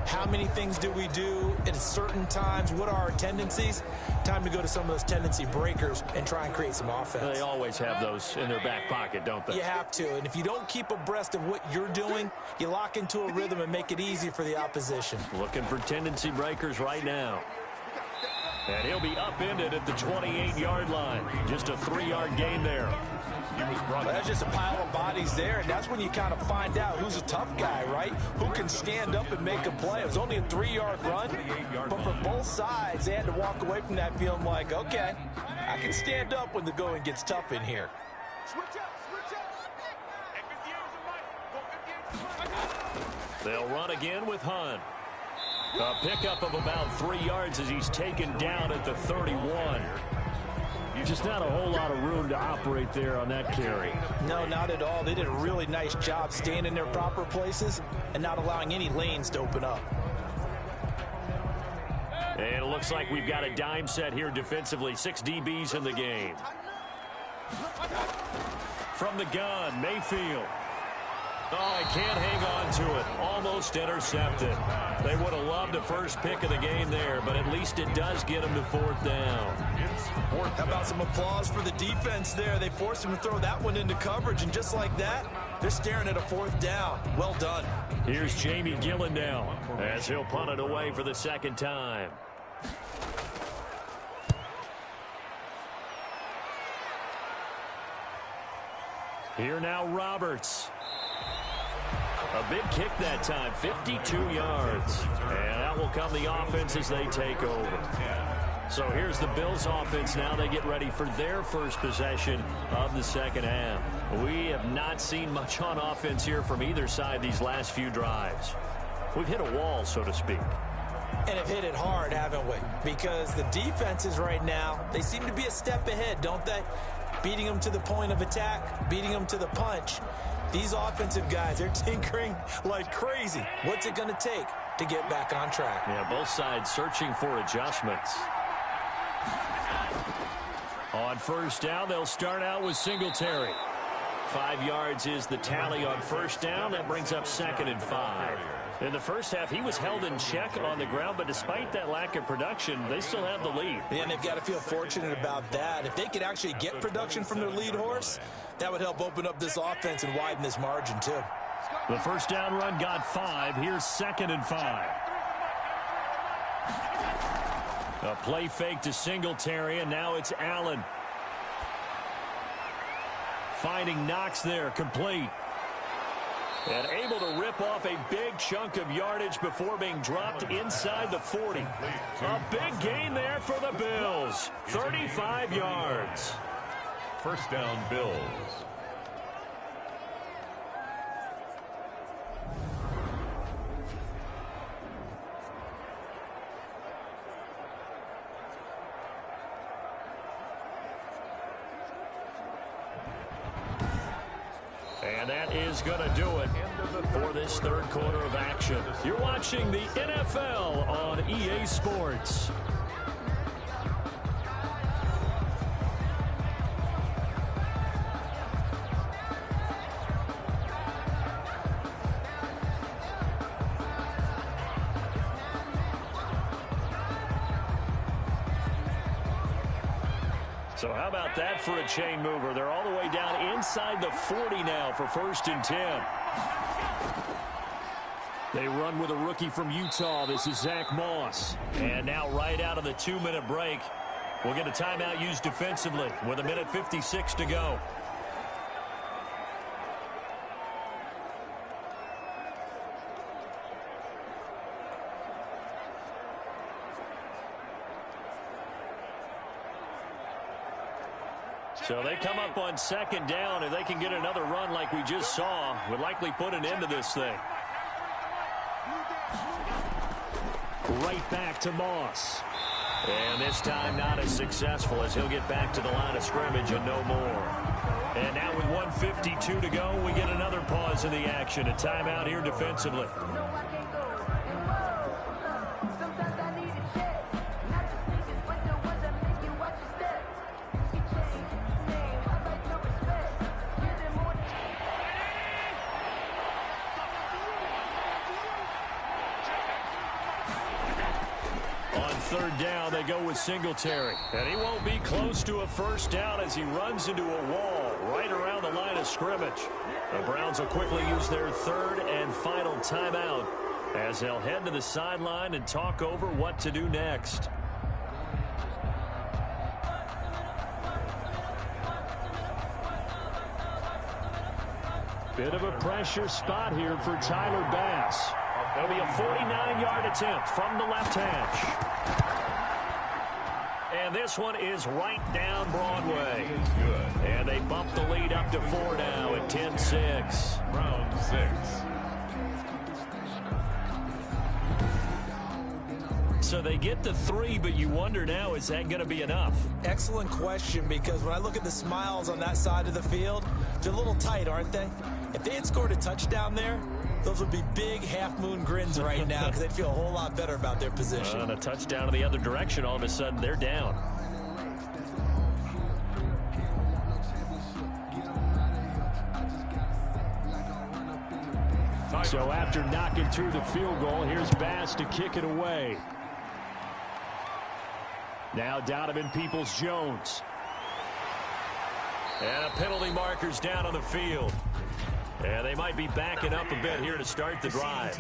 How many things do we do at certain times? What are our tendencies? Time to go to some of those tendency breakers and try and create some offense. They always have those in their back pocket, don't they? You have to, and if you don't keep abreast of what you're doing, you lock into a rhythm and make it easy for the opposition. Looking for tendency breakers right now. And he'll be upended at the 28-yard line. Just a 3-yard gain there. That's just a pile of bodies there, and that's when you kind of find out who's a tough guy, right? Who can stand up and make a play. It was only a 3-yard run, but for both sides, they had to walk away from that feeling like, okay, I can stand up when the going gets tough in here. They'll run again with Hunt. A pickup of about 3 yards as he's taken down at the 31. Just not a whole lot of room to operate there on that carry. No, not at all. They did a really nice job staying in their proper places and not allowing any lanes to open up. And it looks like we've got a dime set here defensively. 6 DBs in the game. From the gun, Mayfield. Oh, he can't hang on to it. Almost intercepted. They would have loved the first pick of the game there, but at least it does get them to 4th down. How about some applause for the defense there? They forced him to throw that one into coverage, and just like that, they're staring at a 4th down. Well done. Here's Jamie Gillen now as he'll punt it away for the second time. Here now, Roberts. A big kick that time, 52 yards. And out will come the offense as they take over. So here's the Bills offense now. They get ready for their first possession of the second half. We have not seen much on offense here from either side these last few drives. We've hit a wall, so to speak. And have hit it hard, haven't we? Because the defenses right now, they seem to be a step ahead, don't they? Beating them to the point of attack, beating them to the punch. These offensive guys, they're tinkering like crazy. What's it going to take to get back on track? Yeah, both sides searching for adjustments. On first down, they'll start out with Singletary. 5 yards is the tally on first down. That brings up 2nd and 5. In the first half, he was held in check on the ground, but despite that lack of production, they still have the lead. Yeah, and they've got to feel fortunate about that. If they could actually get production from their lead horse, that would help open up this offense and widen this margin, too. The first down run got 5. Here's 2nd and 5. A play fake to Singletary, and now it's Allen. Finding Knox there, complete. And able to rip off a big chunk of yardage before being dropped inside the 40. A big gain there for the Bills. 35 yards. First down, Bills. And that is going to do it for this third quarter of action. You're watching the NFL on EA Sports. So how about that for a chain mover? They're all the way down inside the 40 now for 1st and 10. They run with a rookie from Utah. This is Zach Moss. And now right out of the 2-minute break, we'll get a timeout used defensively with 1:56 to go. So they come up on second down. If they can get another run like we just saw, would likely put an end to this thing. Right back to Moss. And this time not as successful as he'll get back to the line of scrimmage and no more. And now with 1:52 to go, we get another pause in the action. A timeout here defensively. Third down, they go with Singletary. And he won't be close to a first down as he runs into a wall right around the line of scrimmage. The Browns will quickly use their third and final timeout as they'll head to the sideline and talk over what to do next. Bit of a pressure spot here for Tyler Bass. There'll be a 49-yard attempt from the left hash. And this one is right down Broadway. And they bump the lead up to 4 now at 10-6. Round 6. So they get the 3, but you wonder now, is that going to be enough? Excellent question, because when I look at the smiles on that side of the field, they're a little tight, aren't they? If they had scored a touchdown there, those would be big half-moon grins right now because they'd feel a whole lot better about their position. And a touchdown in the other direction, all of a sudden they're down. So after knocking through the field goal, here's Bass to kick it away. Now Donovan Peoples-Jones. And a penalty marker's down on the field. And they might be backing up a bit here to start the drive.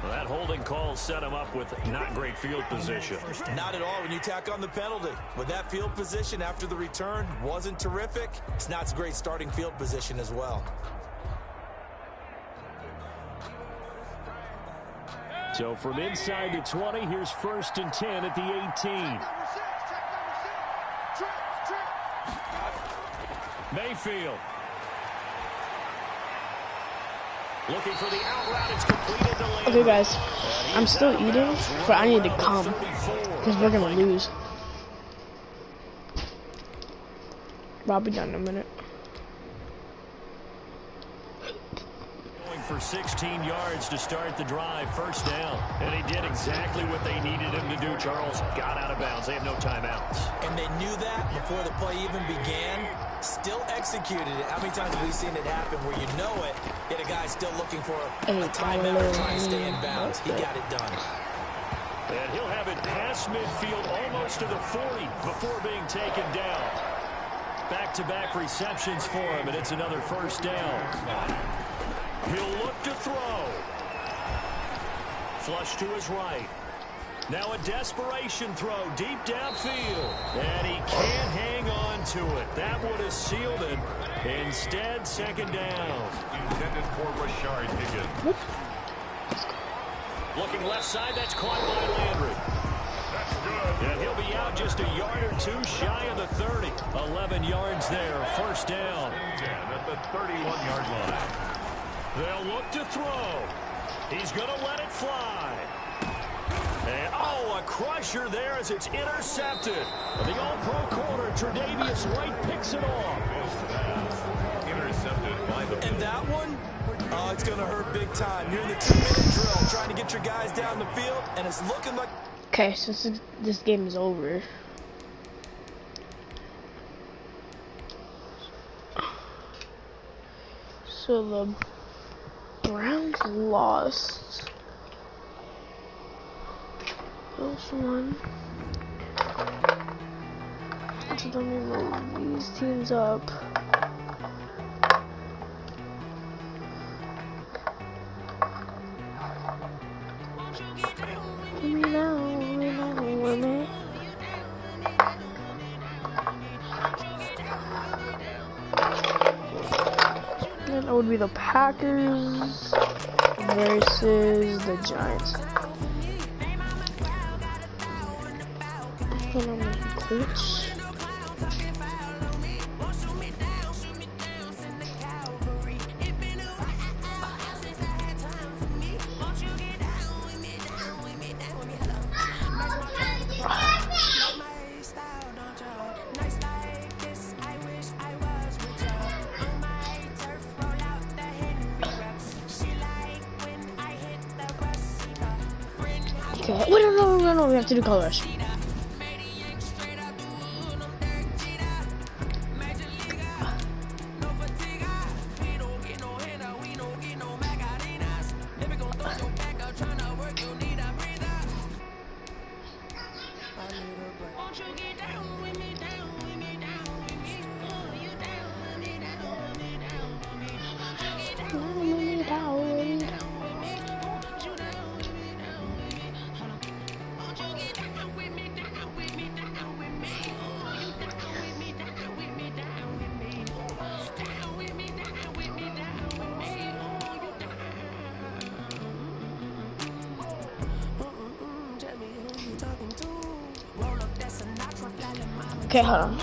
Well, that holding call set him up with not great field position. Not at all when you tack on the penalty. With that field position after the return wasn't terrific, it's not a great starting field position as well. So from inside the 20, here's 1st and 10 at the 18. Mayfield. Looking for the out route. It's completed to Landry. Okay, guys. I'm still eating, but I need to come because we're going to lose. I'll be done in a minute. Going for 16 yards to start the drive. 1st down. And he did exactly what they needed him to do, Charles. Got out of bounds. They have no timeouts. And they knew that before the play even began. Still executed it. How many times have we seen it happen where you know it, yet a guy's still looking for a timeout or trying to stay in bounds? He got it done. And he'll have it past midfield almost to the 40 before being taken down. Back-to-back receptions for him, and it's another 1st down. He'll look to throw. Flush to his right. Now a desperation throw deep downfield. And he can't hang on to it. That would have sealed it. Instead, 2nd down. Intended for Rashard Higgins. Looking left side, that's caught by Landry. That's good. And he'll be out just a yard or two shy of the 30. 11 yards there, 1st down. 10 at the 31-yard line. They'll look to throw. He's going to let it fly. And, oh, a crusher there as it's intercepted. The All-Pro corner, Tre'Davious White picks it off. Intercepted by the... And that one, oh, it's going to hurt big time. You're in the 2-minute drill trying to get your guys down the field, and it's looking like... Okay, so this game is over. So the Browns lost. Bills won. So let me move these teams up. That would be the Packers versus the Giants. Hold on, Colts. Okay, wait, no, we have to do colors. Okay, hold on.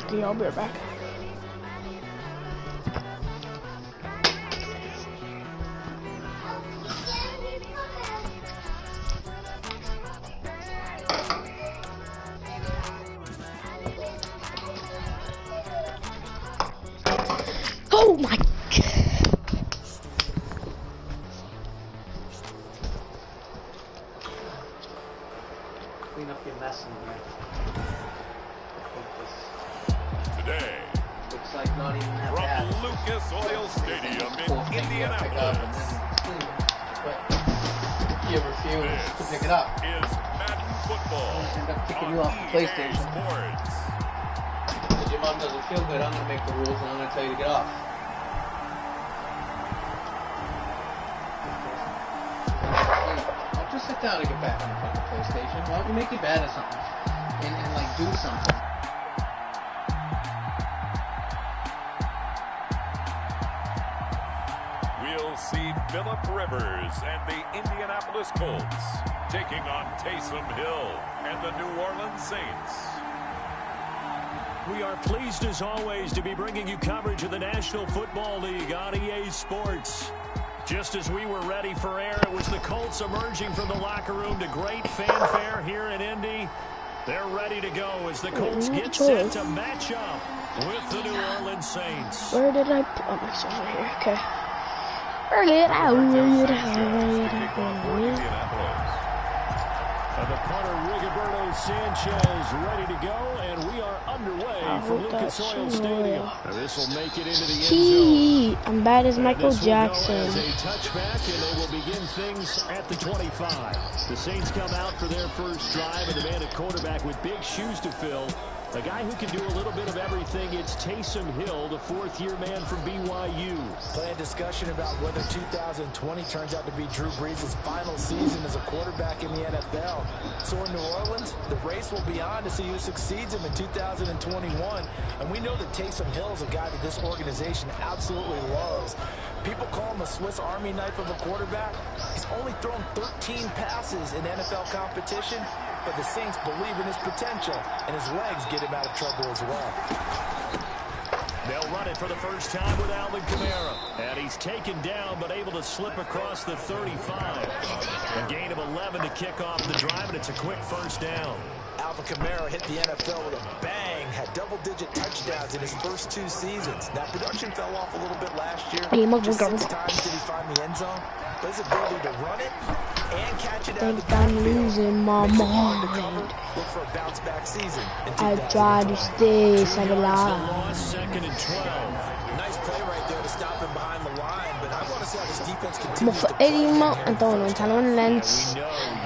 Okay, I'll be right back. Oh my God. Clean up your mess in here. Today, Looks like not even that from bad. Lucas Oil Stadium in Indianapolis, But you refuse to pick it up. is Madden Football End up kicking you on off the EA PlayStation. Sports. If your mom doesn't feel good, I'm gonna make the rules and I'm gonna tell you to get off. Don't just sit down and get back on the fucking PlayStation. Why don't you make you bad at something? And like do something. We'll see Phillip Rivers and the Indianapolis Colts taking on Taysom Hill and the New Orleans Saints. We are pleased as always to be bringing you coverage of the National Football League on EA Sports. Just as we were ready for air, it was the Colts emerging from the locker room to great fanfare here in Indy. They're ready to go as the Colts get set to match up with the New Orleans Saints. Where did I put myself right here? Okay. Where did I And the punter, Rigoberto Sanchez, ready to go, and we are underway from Lucas Oil Stadium. And this will make it into the end zone. I'm bad as Michael This will Jackson. go as a touchback, and they will begin things at the 25. The Saints come out for their first drive, and the man at quarterback with big shoes to fill. A guy who can do a little bit of everything. It's Taysom Hill, the fourth-year man from BYU. Plenty of discussion about whether 2020 turns out to be Drew Brees' final season as a quarterback in the NFL. So in New Orleans, the race will be on to see who succeeds him in 2021. And we know that Taysom Hill is a guy that this organization absolutely loves. People call him a Swiss Army knife of a quarterback. He's only thrown 13 passes in NFL competition, but the Saints believe in his potential, and his legs get him out of trouble as well. They'll run it for the first time with Alvin Kamara. And he's taken down, but able to slip across the 35. A gain of 11 to kick off the drive, and it's a quick first down. Alvin Kamara hit the NFL with a bang, had double-digit touchdowns in his first 2 seasons. Now, production fell off a little bit last year. Just 6 times did he find the end zone. But his ability to run it and catch it out of the I'm backfield losing my makes it hard to mind. cover. Look for a bounce-back season in I try to 2020. stay 2 yards alive. the loss, second and 12. Nice play right there to stop him behind the line, but I want to see how this defense Vou continues to for play. ele, irmão. Então não tá no lens.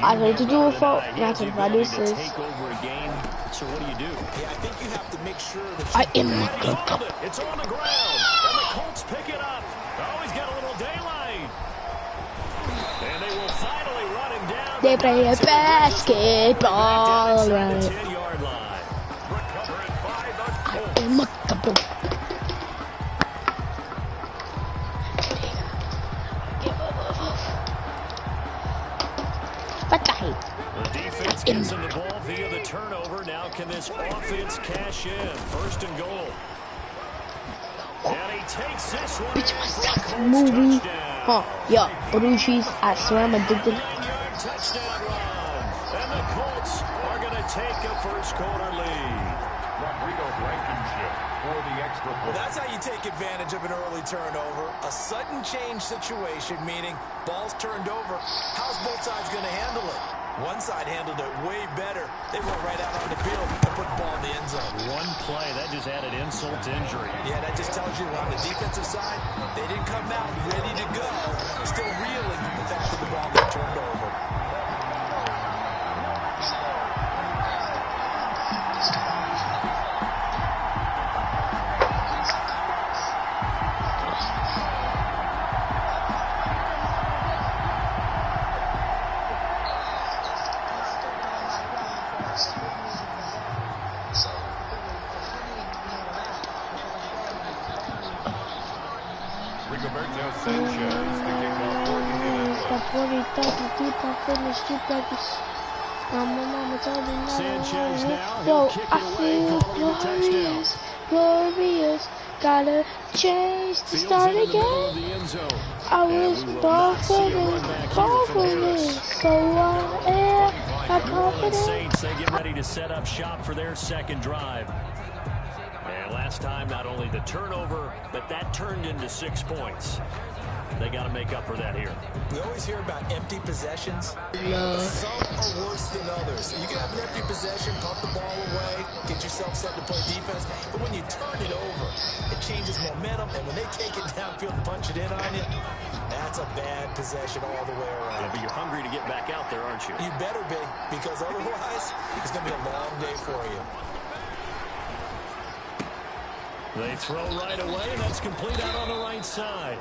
I go to do a fault. Not to do this. Take over a game. So what do you do? Yeah, I think you have to make sure that I am He's on it. It's on the ground. And the Colts pick it up. Oh, he's got a little daylight. They play a basketball, right? 10-yard line. Recovered by the Colts. I'm a couple. What the heck? The defense gets him the ball via the turnover. Now can this offense cash in? First and goal. And he takes this one in for a Colts Movie. touchdown. Huh, yo, blue cheese, I swear I'm addicted. 9-yard touchdown run. And the Colts are going to take a first quarter lead. Rodrigo Blankenship for the extra Well, point. that's how you take advantage of an early turnover. A sudden change situation, meaning ball's turned over. How's both sides going to handle it? One side handled it way better. They went right out on the field and put the ball in the end zone. One play, that just added insult to injury. Yeah, that just tells you on the defensive side, they didn't come out ready to go. Still reeling from the fact that the ball got turned over. Rigoberto Sanchez to kick off for Sanchez now, Yo, he'll kick I it away, feel calling it a touchdown. glorious, gotta change to Fields start in the middle again. of the end zone. I And was we will born not for see a run this, back here born from for Harris. this, so I am New Orleans confident. Saints, they get ready to set up shop for their second drive. And last time, not only the turnover, but that turned into 6 points. They got to make up for that here. We always hear about empty possessions. No. Some are worse than others. You can have an empty possession, pump the ball away, get yourself set to play defense. But when you turn it over, it changes momentum. And when they take it downfield and punch it in on you, that's a bad possession all the way around. Yeah, but you're hungry to get back out there, aren't you? You better be, because otherwise, it's going to be a long day for you. They throw right away, and that's complete out on the right side.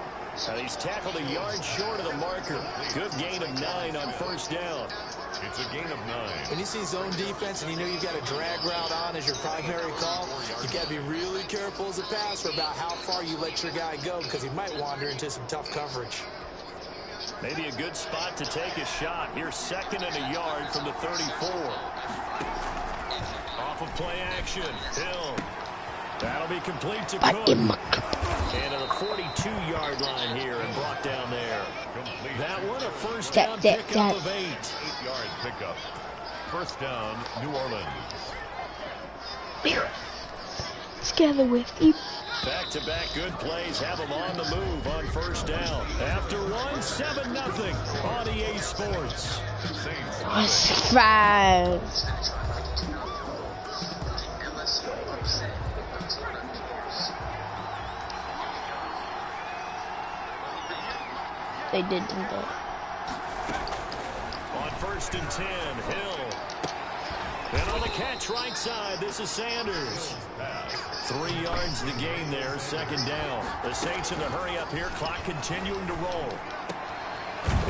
Now he's tackled a yard short of the marker. Good gain of 9 on first down. It's a gain of 9. When you see zone defense and you know you've got a drag route on as your primary call, you've got to be really careful as a passer about how far you let your guy go, because he might wander into some tough coverage. Maybe a good spot to take a shot. Here's 2nd and a yard from the 34. Off of play action. Hill. That'll be complete to Cook. And to the 42-yard line here and brought down there. Complete. That one, a first down pickup of 8. 8-yard pickup. First down, New Orleans. Together with you. Back-to-back good plays have them on the move on first down. After one, 7-0 on EA Sports. Surprise. They did do that. On 1st and 10, Hill. And on the catch right side, this is Sanders. 3 yards to gain there, 2nd down. The Saints in the hurry up here, clock continuing to roll.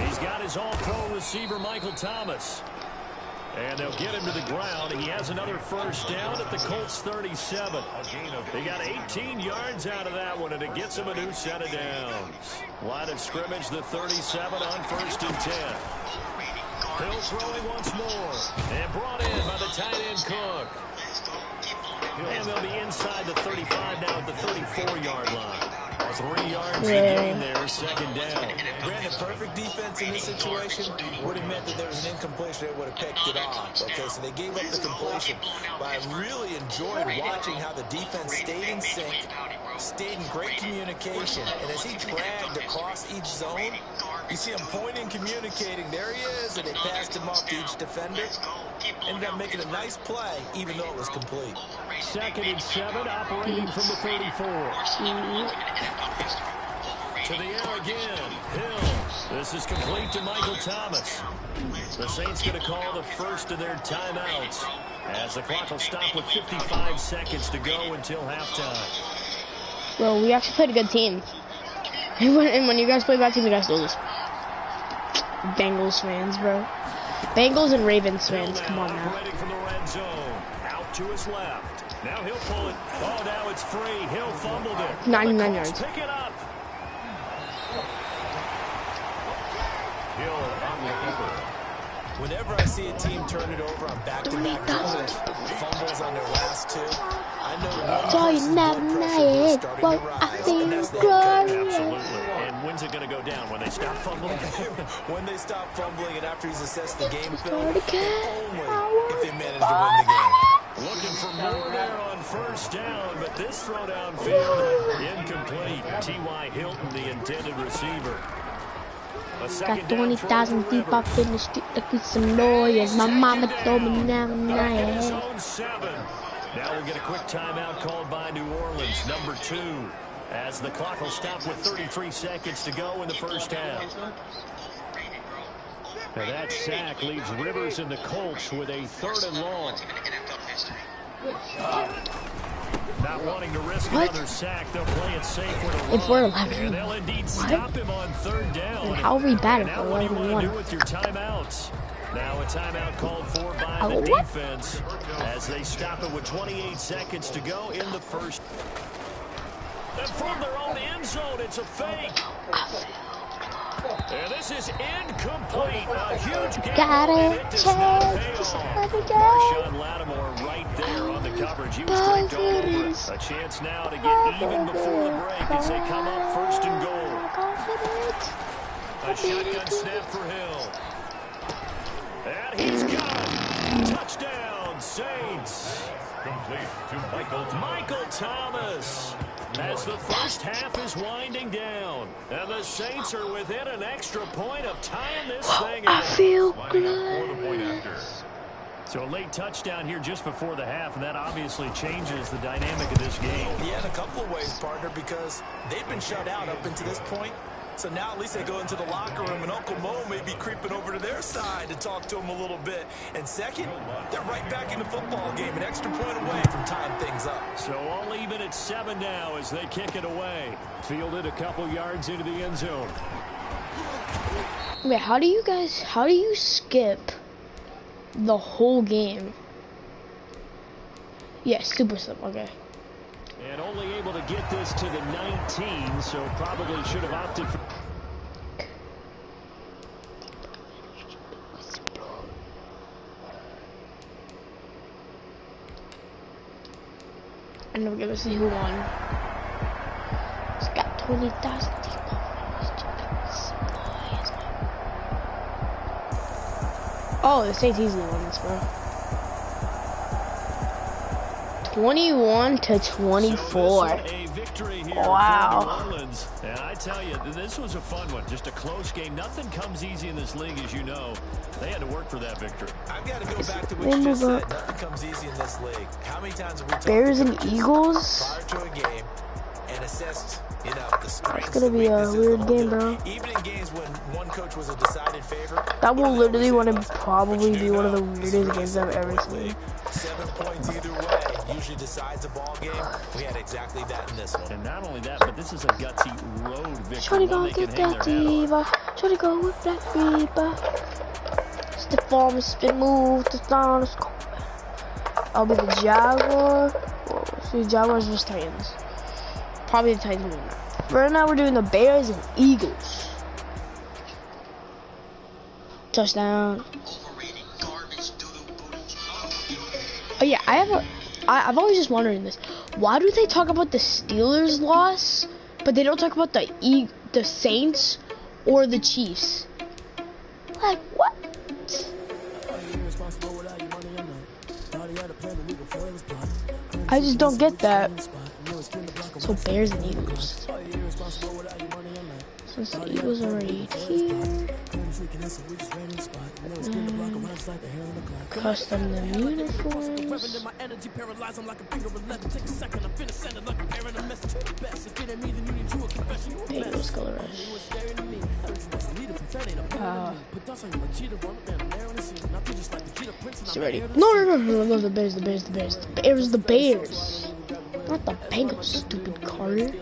He's got his all-pro receiver, Michael Thomas. And they'll get him to the ground. He has another first down at the Colts 37. They got 18 yards out of that one, and it gets him a new set of downs. Line of scrimmage, the 37 on 1st and 10. Hill throwing once more. And brought in by the tight end Cook. And they'll be inside the 35 now at the 34-yard line. 3 yards to gain there, 2nd down. Granted, perfect defense in this situation would have meant that there was an incompletion that would have picked it off. Okay, so they gave up the completion. But I really enjoyed watching how the defense stayed in sync, stayed in great communication. And as he dragged across each zone, you see him pointing, communicating. There he is, and they passed him off to each defender. Ended up making a nice play, even though it was complete. 2nd and 7, operating from the 34. To the air again. Hill. This is complete to Michael Thomas. The Saints going to call the first of their timeouts as the clock will stop with 55 seconds to go until halftime. Well, we actually played a good team. And when you guys play bad team, you guys lose. Bengals fans, bro. Bengals and Ravens fans, come on now. Operating from the red zone. Out to his left. Now he'll pull it. Oh, now it's free. Hill fumbled it. 99 yards. Pick it up. Hill on the keeper. Whenever I see a team turn it over on back-to-back drives, fumbles on their last two, I know one person's blood pressure is starting to rise, and that's the head coach. Absolutely. And when's it going to go down? When they stop fumbling? When they stop fumbling and after he's assessed the game film, Start and again. only if they manage to win the game. Looking for more there on first down, but this throw downfield incomplete. T.Y. Hilton, the intended receiver. Got 20,000 deep up in the street like it's some lawyers. My mama told me never Now we'll get a quick timeout called by New Orleans, number 2, as the clock will stop with 33 seconds to go in the first half. Now that sack leaves Rivers and the Colts with a 3rd and long. Not wanting to risk another sack, they'll play it safe with a run. If we're 11, and they'll indeed stop him on 3rd down. and how are we bad if Now we're what do you 11-1? want to do with your timeouts? Now a timeout called for by the defense as they stop it with 28 seconds to go in the first. And from their own end zone, it's a fake. And this is incomplete. A huge game. Got and it. does not pay off. Check. Marshawn Lattimore right there on the coverage. He was streaked all over it. A chance now to get even before the break as they come up 1st and goal. A shotgun snap for Hill. And he's got it. Touchdown, Saints. Complete to Michael Thomas. As the first half is winding down, and the Saints are within an extra point of tying this thing up. I feel good. So a late touchdown here just before the half, and that obviously changes the dynamic of this game. Yeah, in a couple of ways, partner, because they've been shut out up until this point. So now at least they go into the locker room, and Uncle Mo may be creeping over to their side to talk to them a little bit. And second, they're right back in the football game, an extra point away from tying things up. So all even at 7 now as they kick it away. Fielded a couple yards into the end zone. Wait, how do you skip the whole game? Yeah, super slip, okay. And only able to get this to the 19, so probably should have opted for... And we're gonna see who won. It's got 20,000 people. Oh, the Saints easily won this, bro. 21-24. A victory here wow. for New Orleans. And I tell you, this was a fun one. Just a close game. Nothing comes easy in this league, as you know. They had to work for that victory. I've got to go back to what you just said. Nothing comes easy in this league. How many times have we talked Bears and Eagles prior to a game and assessed, you know, the strengths, it's gonna be a weird game, bro. Even in games when one coach was a decided favorite. That will literally probably be one of the weirdest games I've ever seen. 7 points either way usually decides a ball game. We had exactly that in this one. And not only that, but this is a gutsy road victory. Shorty go get that fever. Shorty go with that fever. Stiff arm spin move to down. I'll be the Jaguar. Whoa, see, Jaguars versus Titans. Probably the Titans win that. Right now we're doing the Bears and Eagles. Touchdown. Oh yeah, I've always just wondering this. Why do they talk about the Steelers loss, but they don't talk about the Saints or the Chiefs? Like what? I just don't get that. So Bears and Eagles. Since the Eagles are already here. Custom the uniforms. Bengals color rush. It's ready. No, the Bears. The Bears. Not the Bengals, stupid Carter.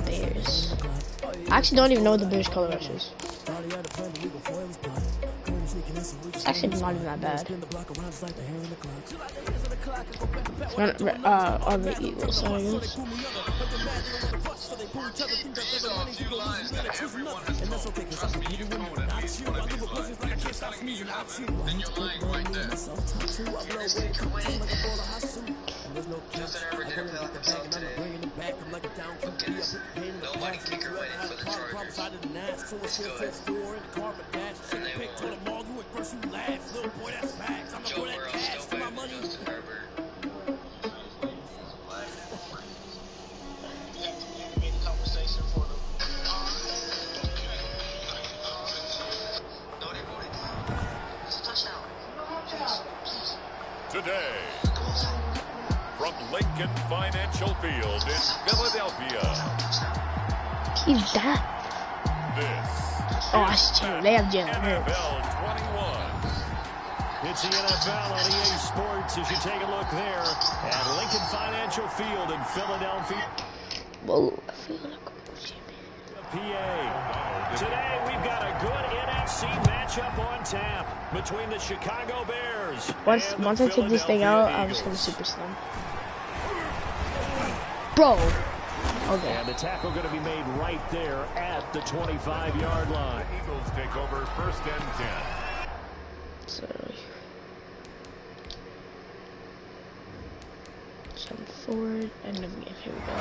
Bears. I actually don't even know what the Bears color rush is. It's actually not even that bad. On the Eagles side, I guess. Nobody kicker waiting for the Chargers. Let's go ahead. And they won. Joe Burrow still better than Justin Herbert. Today, from Lincoln Financial Field in Philadelphia. He's that. This Oh, I see. They have Jalen Hurts. NFL 21. It's the NFL on EA Sports as you take a look there at Lincoln Financial Field in Philadelphia. Whoa, I feel like PA. Today we've got a good NFC matchup on tap between the Chicago Bears. Once I take this thing out, I'm just gonna super slam. Bro. Okay. And the tackle going to be made right there at the 25-yard line. The Eagles take over 1st and 10. So jump forward and then here we go.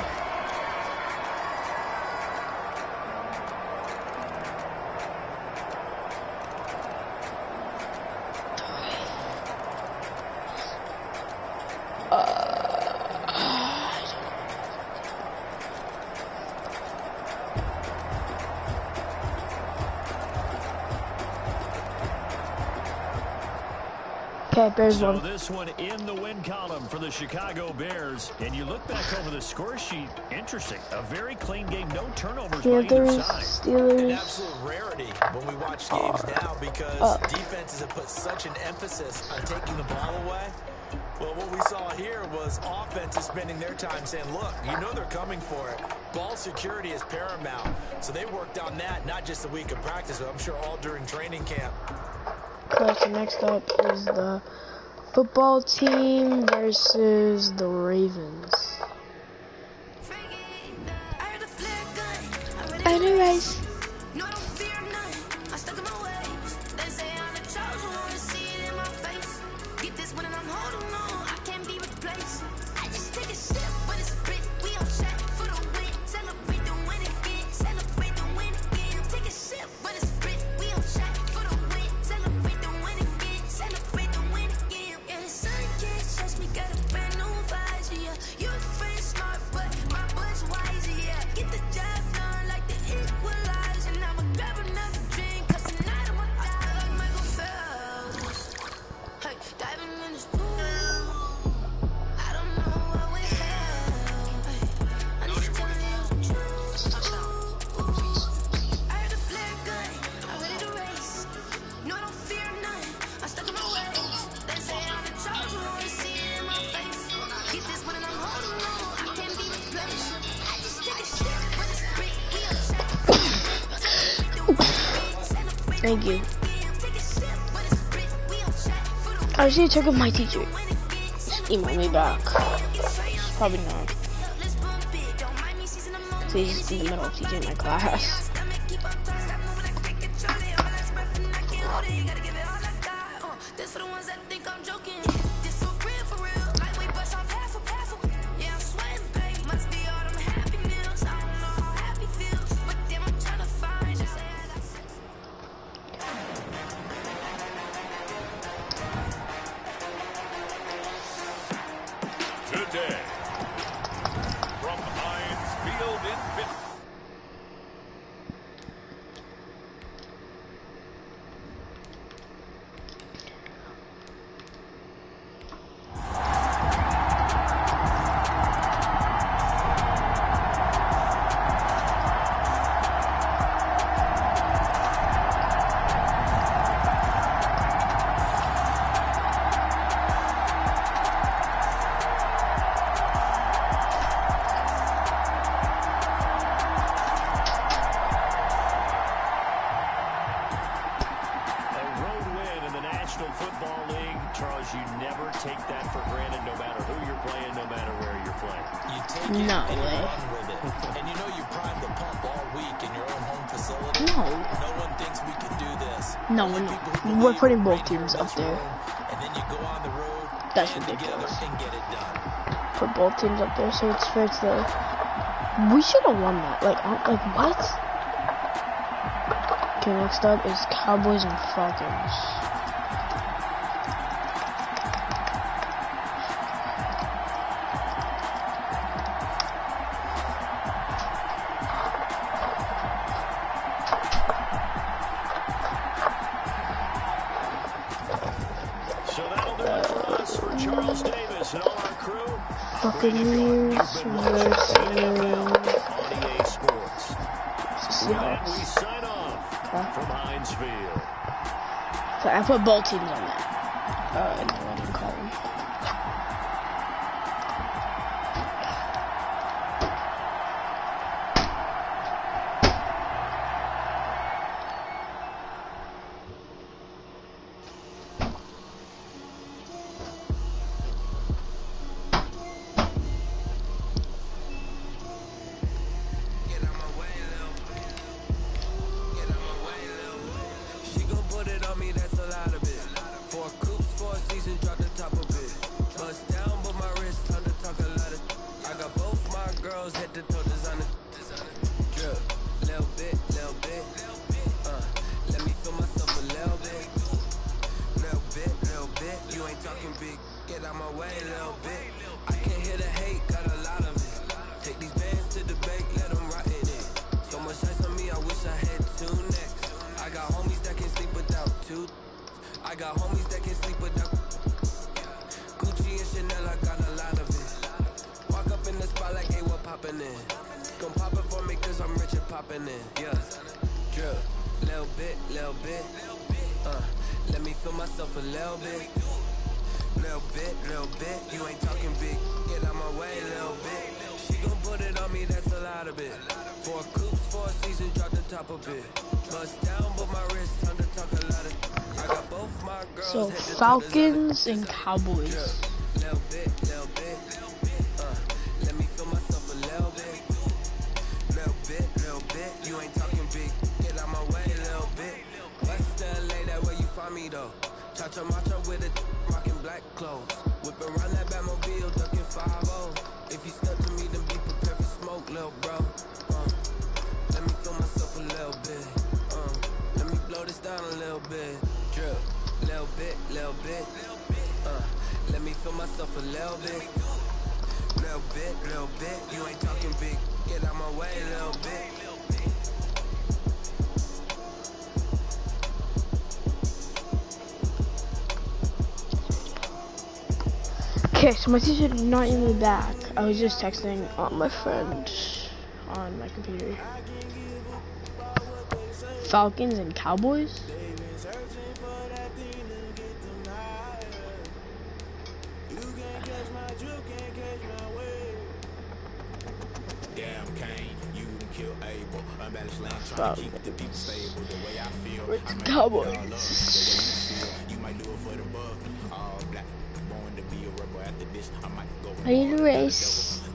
Okay, Bears so won. This one in the win column for the Chicago Bears. And you look back over the score sheet, interesting. A very clean game, no turnovers by either side. Steelers. An absolute rarity when we watch games now because defenses have put such an emphasis on taking the ball away. Well, what we saw here was offenses spending their time saying, look, you know they're coming for it. Ball security is paramount. So they worked on that, not just a week of practice, but I'm sure all during training camp. Okay, so next up is the football team versus the Ravens. I know, guys. Thank you. I should check with my teacher. Just email me back. Probably not. So he's in the middle of teaching my class. Today, from Heinz Field in Pittsburgh. National Football League, Charles, you never take that for granted no matter who you're playing, no matter where you're playing. You take it No and way. you run with it. And you know you prime the pump all week in your own home facility. No. No one thinks we can do this. No, Only we're people not. who We're believe putting are both right here teams in up this there. room, and then you go on the road, That's band together, ridiculous. and get it done. Put both teams up there, so it's fair to the. We should have won that. Like what? Okay, next up is Cowboys and Falcons. So that'll do it for us, for Charles Davis and all our crew. Buccaneers versus on EA Sports. With that, we Seahawks. sign off from Heinz Field. So I put both teams on that. In the running column. She gon' put it on me, that's a lot of it. 4 coops, 4 seasons, drop the top a bit. Bust down, but my wrist, time to talk a lot of. I got both my girls, head to toe designer. Drip, little bit, little bit. Let me feel myself a little bit. Little bit, little bit. You ain't talking big, get out my way, little bit. I can't hear the hate, got a lot of it. Take these bands to the bank, let them rot in it. So much ice on me, I wish I had 2 necks. I got homies that can sleep without 2. I got homies that can sleep without Gucci and Chanel, I got a lot of it. Walk up in the spot like, hey, what poppin' in? Gon' pop it for me cause I'm rich and poppin' in. Yeah, drip, little bit, little bit. Let me feel myself a little bit. Little bit, little bit. You ain't talking big, get out my way, little bit. She gon' put it on me, that's a lot of it. 4 coops, 4 seasons, drop the top a bit. Bust down, but my wrist, time to talk a lot of. I got both my girls. So head to toe Falcons and Cowboys. Little bit, little bit. Let me feel myself a little bit. Little bit, little bit. You ain't talking big, get out my way, little bit. West LA, that where you find me though. Cha-cha macha with a rockin' black clothes. Whip around that Batmobile, ducking 5-0. If you step to me, then be prepared for smoke, little bro. Let me feel myself a little bit. Let me blow this down a little bit. Drip, little bit, little bit. Let me feel myself a little bit. Little bit, little bit. You ain't talking big, get out my way, little bit. Okay, so my teacher did not email me back. I was just texting my friend on my computer. Falcons and Cowboys? Cowboys. I need a race. I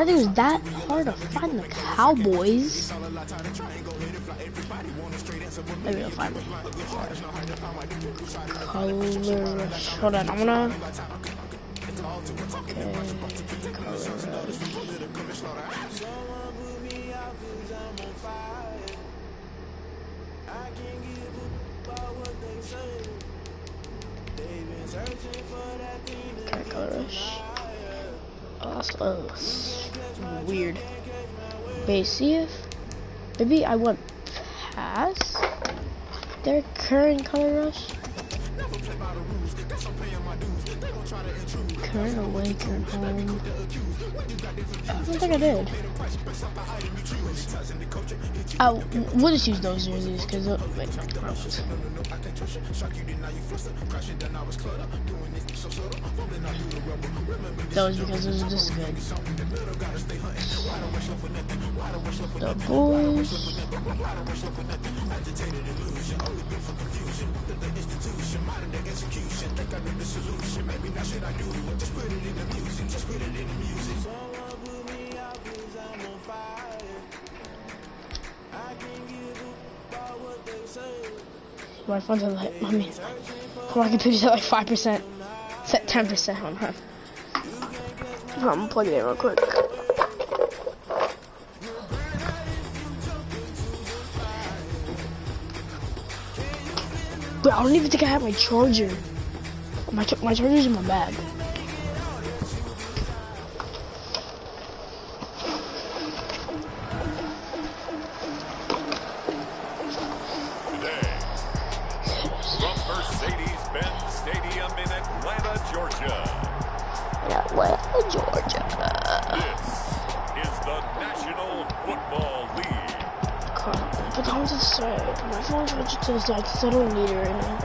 think it was that hard to find the Cowboys. Maybe I'll find it. Color. Hold on, I'm gonna. Okay. Color Rush. Oh, weird. Wait, see if maybe I went past their current Color Rush. Current away, current home. I don't think I did. We'll just use those jerseys because wait, no. Those because those are just good. The Bulls. My phone's at like, I mean, my computer's at like 5%. It's at 10% on her. I'm gonna plug it in real quick. But I don't even think I have my charger. My charger's in my bag. My phone's switched to the side because I don't need it right now.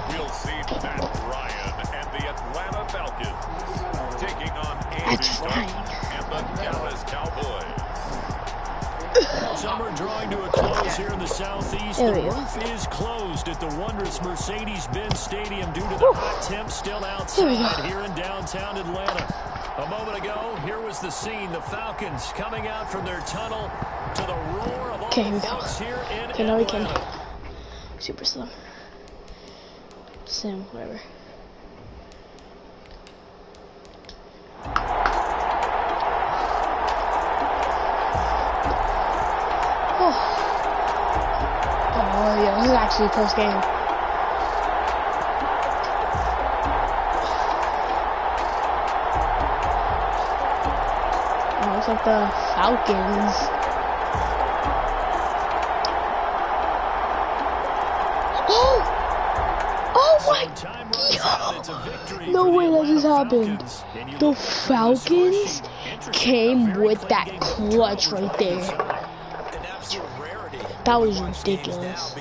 We'll see Matt Ryan and the Atlanta Falcons taking on Andy Dalton and the Dallas Cowboys. Summer drawing to a close here in the southeast. The roof is closed at the wondrous Mercedes-Benz Stadium due to the hot temps still outside here in downtown Atlanta. A moment ago, here was the scene. The Falcons coming out from their tunnel to the roar of all the folks here in Atlanta. Now we can. Super slow. Same, whatever. Oh yeah, this is actually a close game. Oh, looks like the Falcons. Oh my God! No way that just happened. The Falcons came with that clutch right there. That was ridiculous.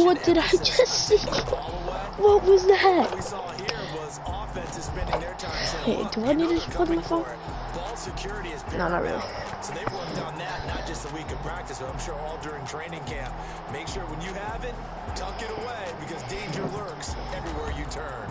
What did I just see? What was that? Hey, do I need to plug my phone? No, not really. So they worked on that not just a week of practice, but I'm sure all during training camp. Make sure when you have it, tuck it away because danger lurks everywhere you turn.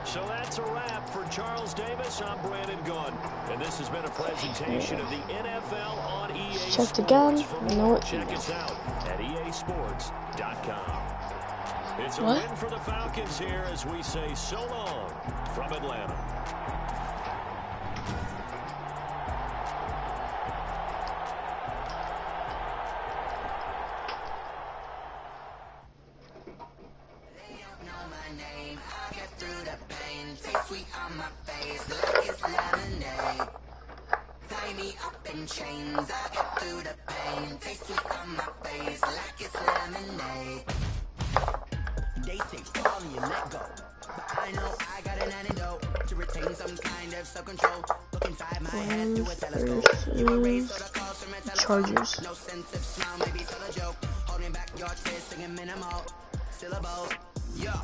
So that's a wrap for Charles Davis. I'm Brandon Gunn. And this has been a presentation of the NFL on EA Sports. Checked again. No. Check us out at easports.com. It's a win for the Falcons here as we say so long from Atlanta. Chains, I get through the pain. Taste sweet on my face like it's lemonade. They say fall and you let go, but I know I got an antidote to retain some kind of self-control. Look inside my head through a telescope. You erase all the calls from a telephone. No sense of smile, maybe tell a joke. Holding back your tears, singing minimal syllables. Yeah.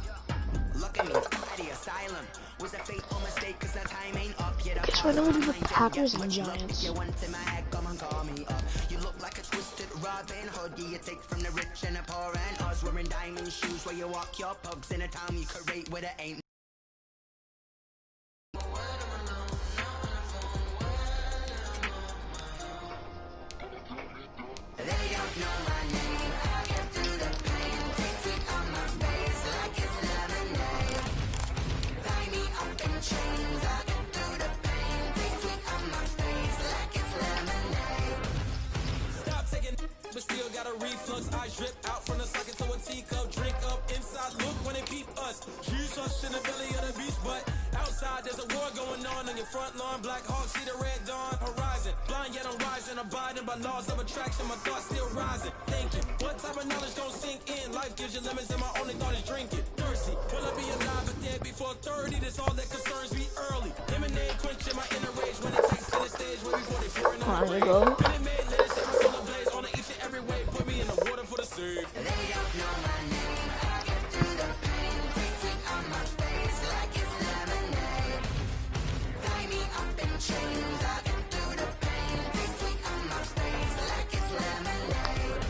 Look at me, the asylum was a fateful mistake cause the time ain't up yet. Guess what? I'm the Packers and Giants. You want in my head, come and call me up. You look like a twisted Robin Hood. You take from the rich and the poor and us. Wearing diamond shoes where you walk your pugs in a town you create where there ain't. They don't know my name. I get through the pain. Taste sweet on my face like it's lemonade. Tie me up in chains. I get through the pain. Taste sweet on my face like it's lemonade. Stop taking, but still got got a reflux. I drip out from the socket to a teacup. Drink up inside, look when they peep us. Jesus in the belly of the beast, but outside there's a war going on your front lawn. Black Hawk, see the red dawn horizon. Blind yet I'm rising, abiding by laws of attraction. My thoughts still rising, thinking, what type of knowledge gon' sink in? Life gives you lemons and my only thought is drinking. Thirsty, will I be alive or dead before 30? That's all that concerns me early. Lemonade quenching my inner rage when it takes to the stage way before they pouring on the rage. Minute let it set my solar blaze on each and every way. Put me in the water for the save. They don't know my name. I get through the pain. Taste it on my face like it's lemonade. Tie me up in chains. I get through the pain. Taste it on my face like it's lemonade.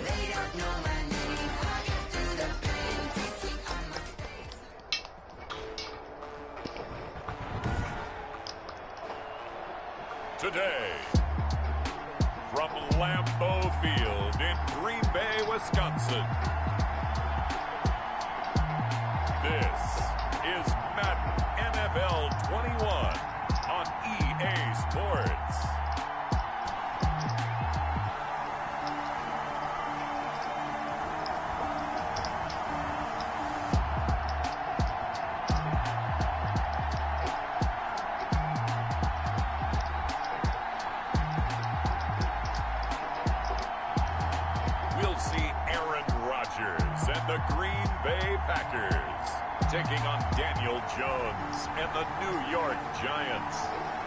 They don't know my name. I get through the pain. Taste it on my face. Today, from Lambeau Field in Green Bay, Wisconsin, this is Madden NFL 21 on EA Sports. We'll see Aaron Rodgers and the Green Bay Packers taking on Daniel Jones and the New York Giants.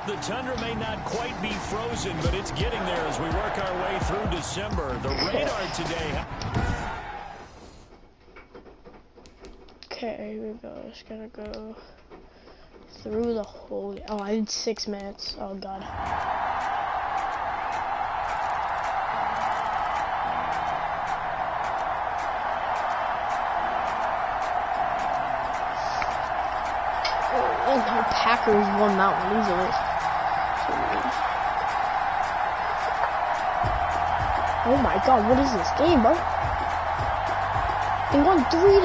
The tundra may not quite be frozen, but it's getting there as we work our way through December. The radar today. Okay, here we go. Just gonna go through the whole. Oh, I did 6 minutes. Oh god. And the Packers won that one easily. Oh my god, what is this game, bro? They won 20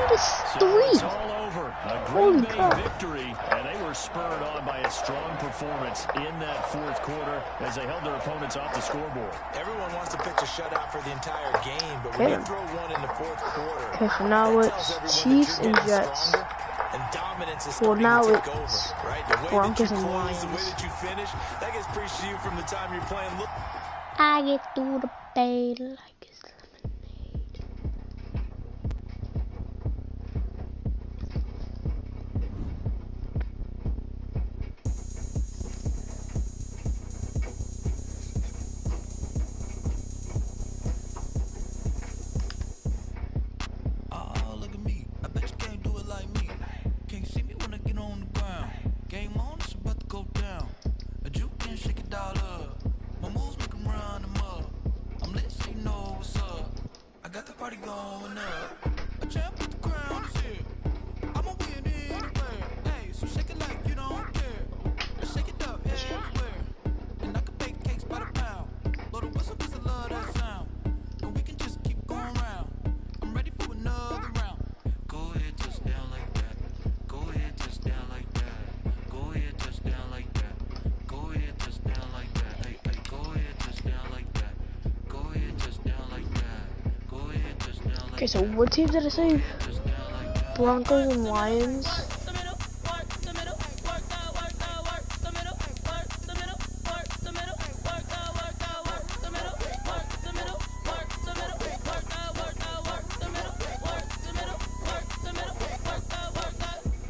to 3. So it's all over. A Holy Green Bay crap. victory, and they were spurred on by a strong performance in that fourth quarter as they held their opponents off the scoreboard. Everyone wants to pitch a shutout for the entire game, but when you throw one in the fourth quarter, Okay, so now it's Chiefs and Jets. and dominance is Well, starting now to take it's over, right? The way Broncos that you and close, the way Lions. that you finish, that gets preached to you from the time you're playing. Look, I get through the bay like it's lemonade. Oh, look at me. I bet you can't do it like me. Can't see me when I get on the ground. Game on, it's about to go down. A juke can shake it all up. My moves make 'em run them up. I'm lit, so you know what's up. I got the party going up. A champ with the crown is here. I'ma win anywhere. Hey, so shake it like you don't care. And shake it up everywhere. And I can bake cakes by the pound. Blow the whistle 'cause I love that sound. And we can just keep going round. I'm ready for another round. Go ahead, touch down like that. Go ahead, touch down like that. Go ahead, touch down like that. Go ahead, touch down like that. Hey, hey, go ahead, touch down like that. Go ahead, touch down like that. Go ahead, touch down like Okay, so what teams did I say? Broncos and Lions.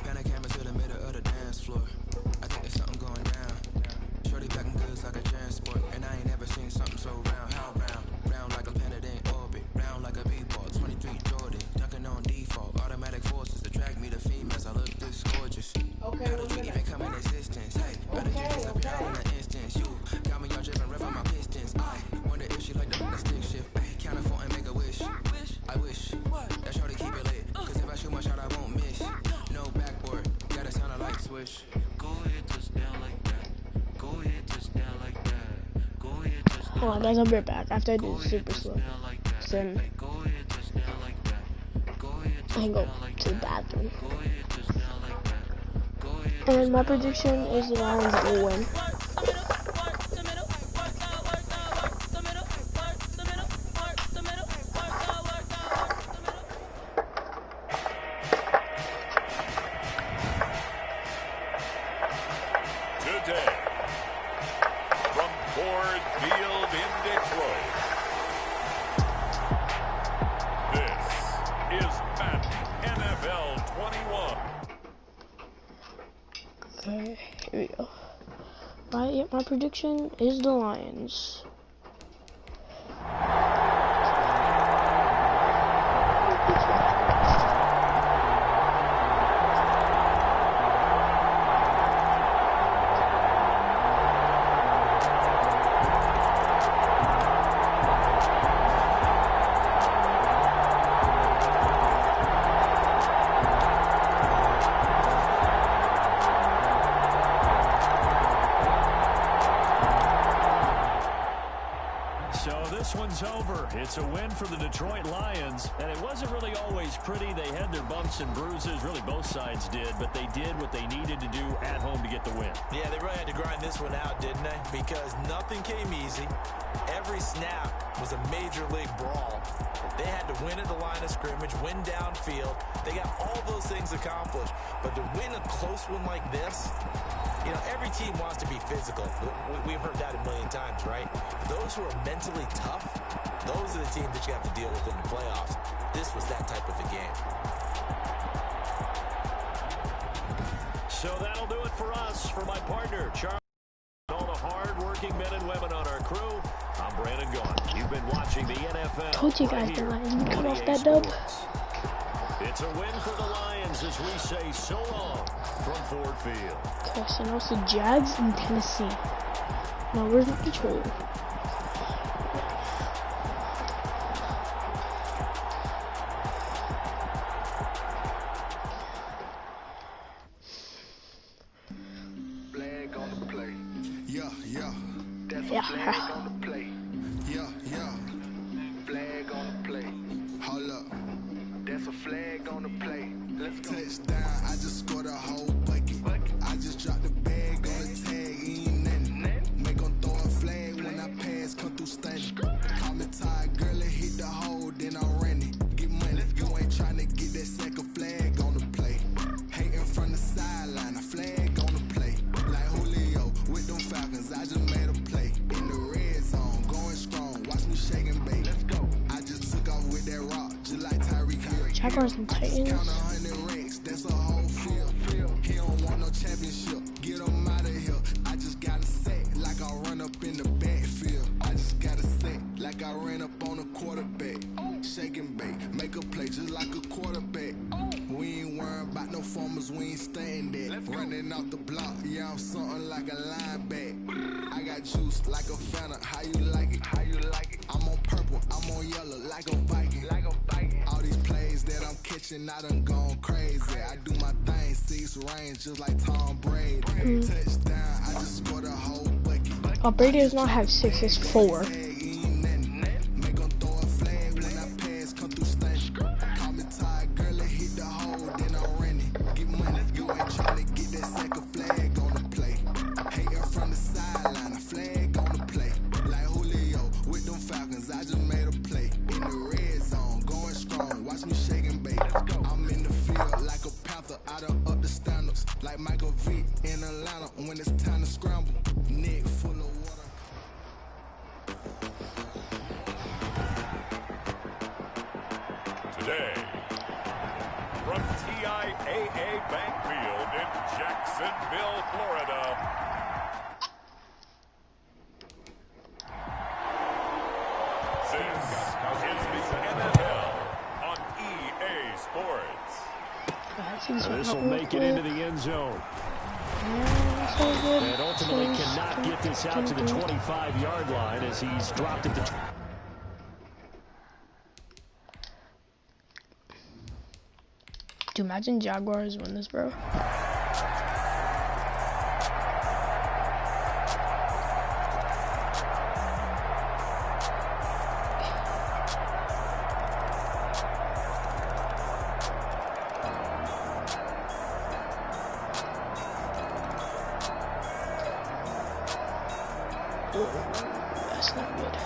Pan a camera to the middle of the dance floor. I think there's something going down. Shorty packing goods like a transport, and I ain't never seen something so round. How round? Round like a planet in orbit. Round like a b-ball. 23 Jordan, dunking on default. Automatic forces attract me to females. I look this gorgeous. Okay, How did you even come in existence? Hey, better you disappear in an instance. You got me all driven, rev on my pistons. I wonder if she like the stick shift. Hey, count it 4 and make a wish. I wish that shorty keep it lit. 'Cause if I shoot my shot, I won't miss. No backboard, gotta sound a light switch. Go ahead, touch down like that. Go ahead, touch down like that. Go ahead, touch down. Hold on, guys, I'll be right back after I do super slow. Sim. Go ahead, touch down like that. Go ahead, I can go to the bathroom. go ahead, touch down like that. Go ahead. And my prediction is the Lions will win. My prediction is the Lions. Over. It's a win for the Detroit Lions, and it wasn't really always pretty. They had their bumps and bruises, really both sides did, but they did what they needed to do at home to get the win. Yeah, they really had to grind this one out, didn't they? Because nothing came easy. Every snap was a major league brawl. They had to win at the line of scrimmage, win downfield. They got all those things accomplished, but to win a close one like this, you know, every team wants to be physical. We've heard that a million times, right? Those who are mentally tough, those are the teams that you have to deal with in the playoffs. This was that type of a game. So that'll do it for us. For my partner, Charles, and all the hard-working men and women on our crew, I'm Brandon Gaudin. You've been watching the NFL. Told you guys the Lions would come off that dub. It's a win for the Lions as we say so long from Ford Field. Gosh, and also Jags in Tennessee. Now where's the control? Flag on the play. Yeah. That's Yeah. flag on the play. Yeah. Flag on the play. Hold up. That's a flag on the play. Let's go. Touchdown, I just scored a whole bucket. I just dropped the bag on the tag, ain't nothing. Make 'em throw a flag when I pass, come through stunning. Call me tired, girl, it hit the hole, then I ran it. Get money, you ain't tryna get that second flag on the play. Hating from the sideline, a flag on the play. Like Julio with them Falcons, I just made a play. In the red zone, going strong, watch me shake and bake. Let's go. I just took off with that rock, just like Tyreek Hill. Jaguars and Titans. Count 100 racks, that's a whole field. He don't want no championship, get him out of here. I just got a set like I run up in the backfield. I just got a set like I ran up on a quarterback. Shake and bake, make a play just like a quarterback. We ain't worrying about no formers, we ain't staying there. Running off the block, yeah, I'm something like a linebacker. I got juice like a Fanta, how you like it? How you like it? I'm on purple, I'm on yellow like a Viking. Like a Viking. All these plays that I'm catching, I done gone crazy. I do my thing, 6 range just like Tom Brady. Touchdown, I just scored a whole bucket. Oh, Brady does not have 6, it's 4. Make 'em throw a flag when I pass, come through stunning. Call me tired, girl, it hit the hole, then I ran it. Get money, you ain't tryna get that second flag on the play. Hating from the sideline, a flag on the play. Like Julio with them Falcons, I just made a play. In the red zone, going strong, watch me shake and bake. I'm in the field like a Panther, I done up the standards. Like Michael Vick in Atlanta when it's time to scramble. Neck full of water. Today, from TIAA Bank Field in Jacksonville, Florida, this is the NFL on EA Sports. This will make it into the end zone. And ultimately cannot get this out to the 25-yard line as he's dropped it to... Do you imagine Jaguars win this, bro? That's not good.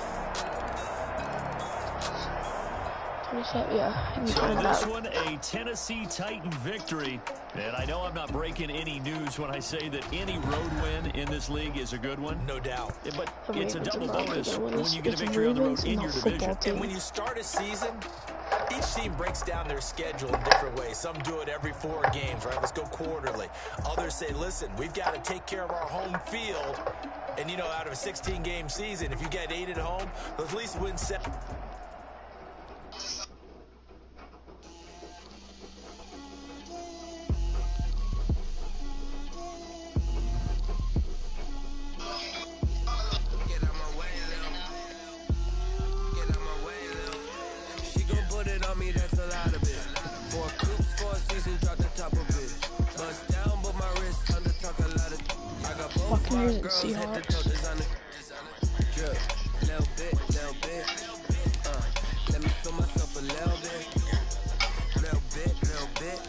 Yeah, so this one, a Tennessee Titan victory. And I know I'm not breaking any news when I say that any road win in this league is a good one. No doubt. But it's a double bonus when you get a victory on the road in your division. And when you start a season Each team breaks down their schedule in different ways. Some do it every 4 games, right? Let's go quarterly. Others say, listen, we've got to take care of our home field. And, you know, out of a 16-game season, if you get 8 at home, let's at least win 7. Fucking Seahawks. Let me feel myself a little bit.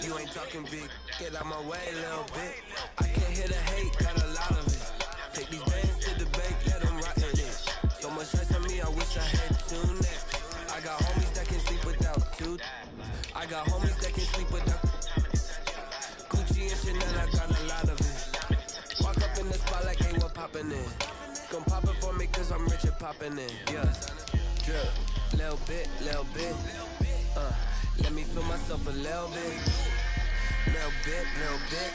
You ain't talking big. Get out my way a little bit. I can't hear the hate, got a lot of it. Take these bands to the bank, let them rock in it. So much stress on me, I wish I had 2 next. I got homies that can sleep without 2. I got homies that can sleep without Gucci and Chanel, I got a lot of it. Walk up in the spot like ain't what poppin' in. Gon' pop it for me cause I'm rich and poppin' in. Yeah, drip, little bit. Let me feel myself a little bit. Little bit.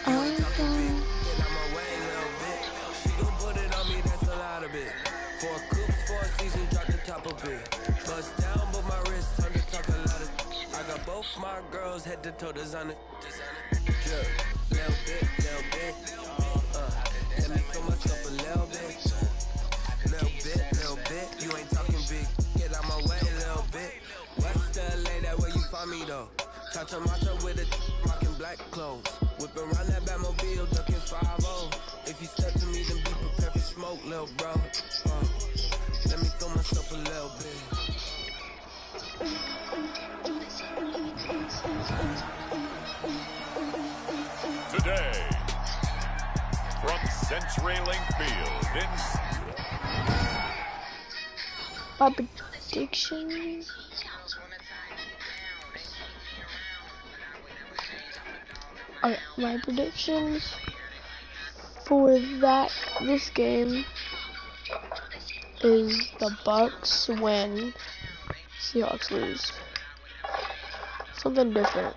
You ain't talking big. Get out my way, little bit. She gon' put it on me, that's a lot of it. 4 coops, 4 seasons, drop the top of it. Bust down, but my wrist turn to talk a lot of. I got both my girls head to toe designer. Drip, little bit. Let me feel myself a little bit. Little bit. You ain't talking big. Get out my way, little bit. West LA, that where you find me though. Touch a matcha with a rockin' black clothes. Whip around that Batmobile, ducking 5-0. If you step to me, then be prepared for smoke, little bro. Let me throw myself a little bit. Today, from CenturyLink Field in My predictions. Okay, my predictions for this game is the Bucks win, Seahawks lose. Something different.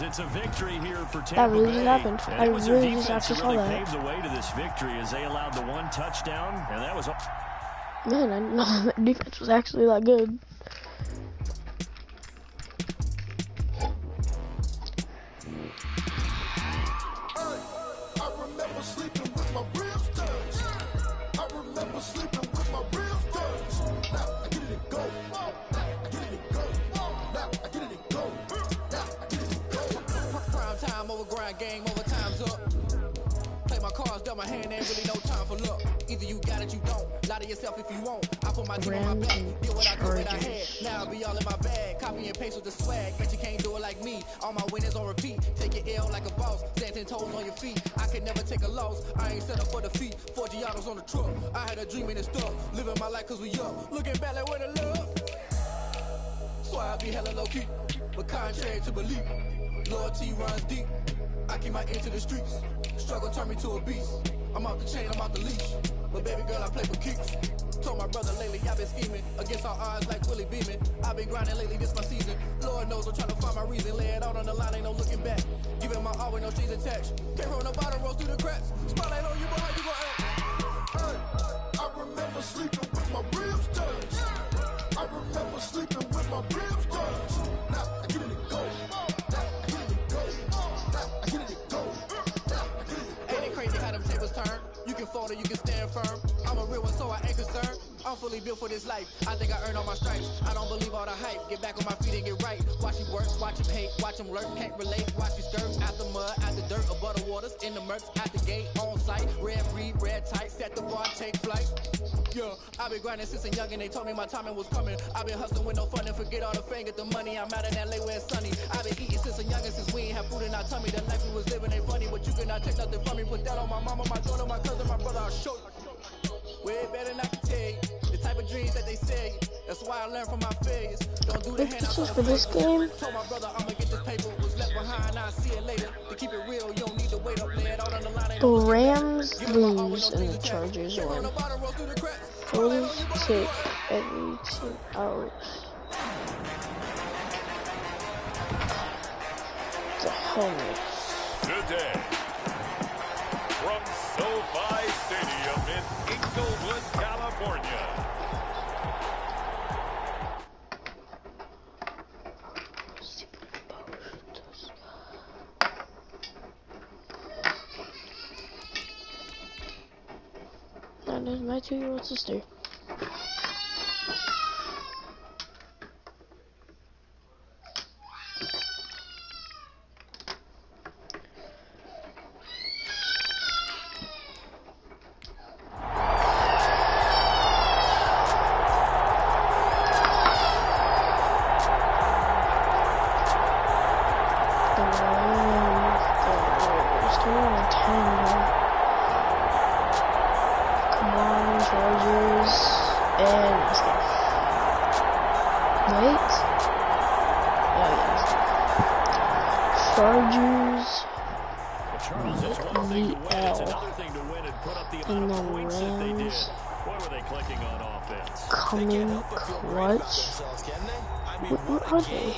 It's a victory here for Tampa That really Bay. just happened. I really just actually saw that. Paved the way to this victory as they allowed the 1 touchdown, and that was all. Man, I didn't know that defense was actually that good. Game over, time's up. Play my cards, dealt my hand, ain't really no time for luck. Either you got it, you don't. Lie to yourself if you won't. I put my team on my back, did what I do what I had. Now I'll be all in my bag, copy and paste with the swag. Bet you can't do it like me. All my winners on repeat. Take your L like a boss, stand 10 toes on your feet. I can never take a loss. I ain't set up for defeat. 4 Giottos on the truck. I had a dream and stuff. Living my life cause we up. Looking back like where the love. So I be hella low key, but contrary to belief, loyalty runs deep. I keep my ear to the streets. Struggle turn me to a beast. I'm out the chain, I'm out the leash. But baby girl, I play for kicks. Told my brother lately, I've been scheming against all odds like Willie Beeman. I've been grinding lately, this my season. Lord knows I'm trying to find my reason. Lay it out on the line, ain't no looking back. Giving my all with no strings attached. Came from the bottom, rose through the cracks. Spotlight on you, boy, how you gon' act? Hey, I remember sleeping with my ribs touched. I remember sleeping with my ribs touched. Now I get it go. You can fall or you can stand firm. I'm a real one, so I ain't concerned. I'm fully built for this life. I think I earned all my stripes. I don't believe all the hype. Get back on my feet and get right. Watch him work, watch him hate, watch him lurk, can't relate. Watch me skirt out the mud, out the dirt, above the water. orders in the mercs at the gate on site. Red breed, red tight, set the bar, take flight. Yeah, I been grinding since a young and they told me my timing was coming. I been hustling with no fun and forget all the fame, get the money. I'm out in LA where it's sunny. I been eating since a young and since we ain't have food in our tummy. The life we was living ain't funny, but you cannot take nothing from me. Put that on my mama, my daughter, my cousin, my brother, I'll show you. Way better not to tell you the type of dreams that they say. That's why I learned from my failures. Don't do the handouts for this game. Told my brother I'ma get this paper. Was left behind, I'll see it later. To keep it real, you don't need to wait up, lay it out on the line. The Rams lose and the Chargers win. Always take every team out. The helmet. Today, from SoFi Stadium in Inglewood, California. That is my 2-year-old sister. Chargers and wait. Oh yes. Chargers. Charles, it's one thing to win, it's another thing to win and put up the amount of points that they did. Boy, were they clicking on offense. Coming clutch. What are they?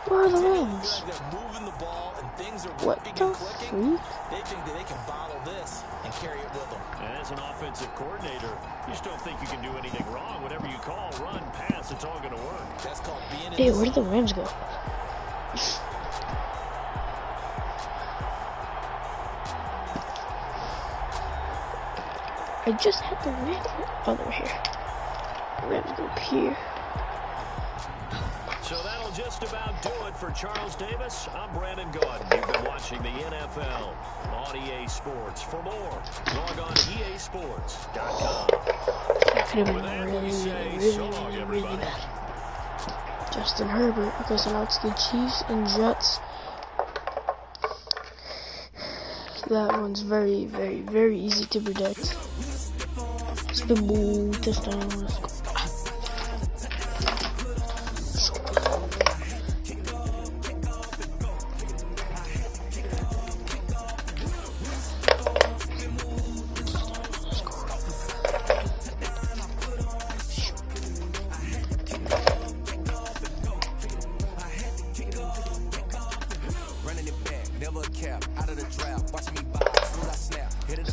Where are the Rams? What the freak? They think that they can bottle this and carry it with them. And as an offensive coordinator, you just don't think you can do anything wrong. Whatever you call, run, pass, it's all going to work. That's called being in. Hey, where did the Rams go? I just had the Rams. Oh, they're here. The Rams go up here. So that'll just about do it for Charles Davis. I'm Brandon Gaudin. You've been watching the NFL on EA Sports. For more, log on to EASports.com. That could have been really bad. Justin Herbert. Okay, so now it's the Chiefs and Jets. That one's very, very, very easy to predict. Spin ball, touchdown.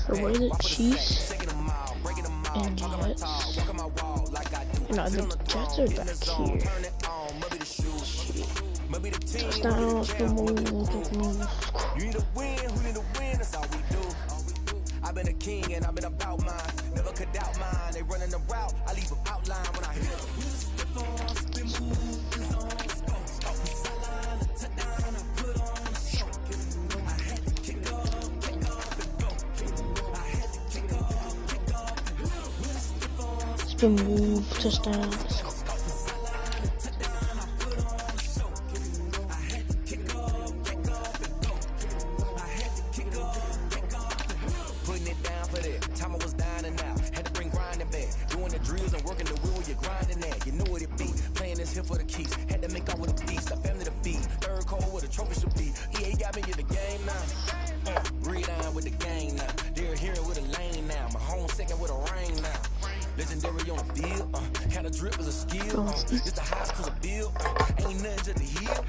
The way the Chiefs and Jets, no, the Jets are back here. Touchdown, spin ball. You need a win, who need a win, that's all we do. I've been a king and I've been about mine. Never could doubt mine. They running the route, I leave them outline when I hit them. Spin move, touchdown. Putting it down for that. Time I was dying and out. Had to bring grinding back. Doing the drills and working the wheel, you're grinding that. You know what it be. Playing this here for the keys. Had to make out with a beast. A family to feed. Third cold where the trophy should be. EA got me in the game now. Breathe on with the game now. They're here with a lane now. My home second with a rain now. Legendary on the field, kind of drip is a skill, it's the highest cause a bill, ain't nothing to the heel.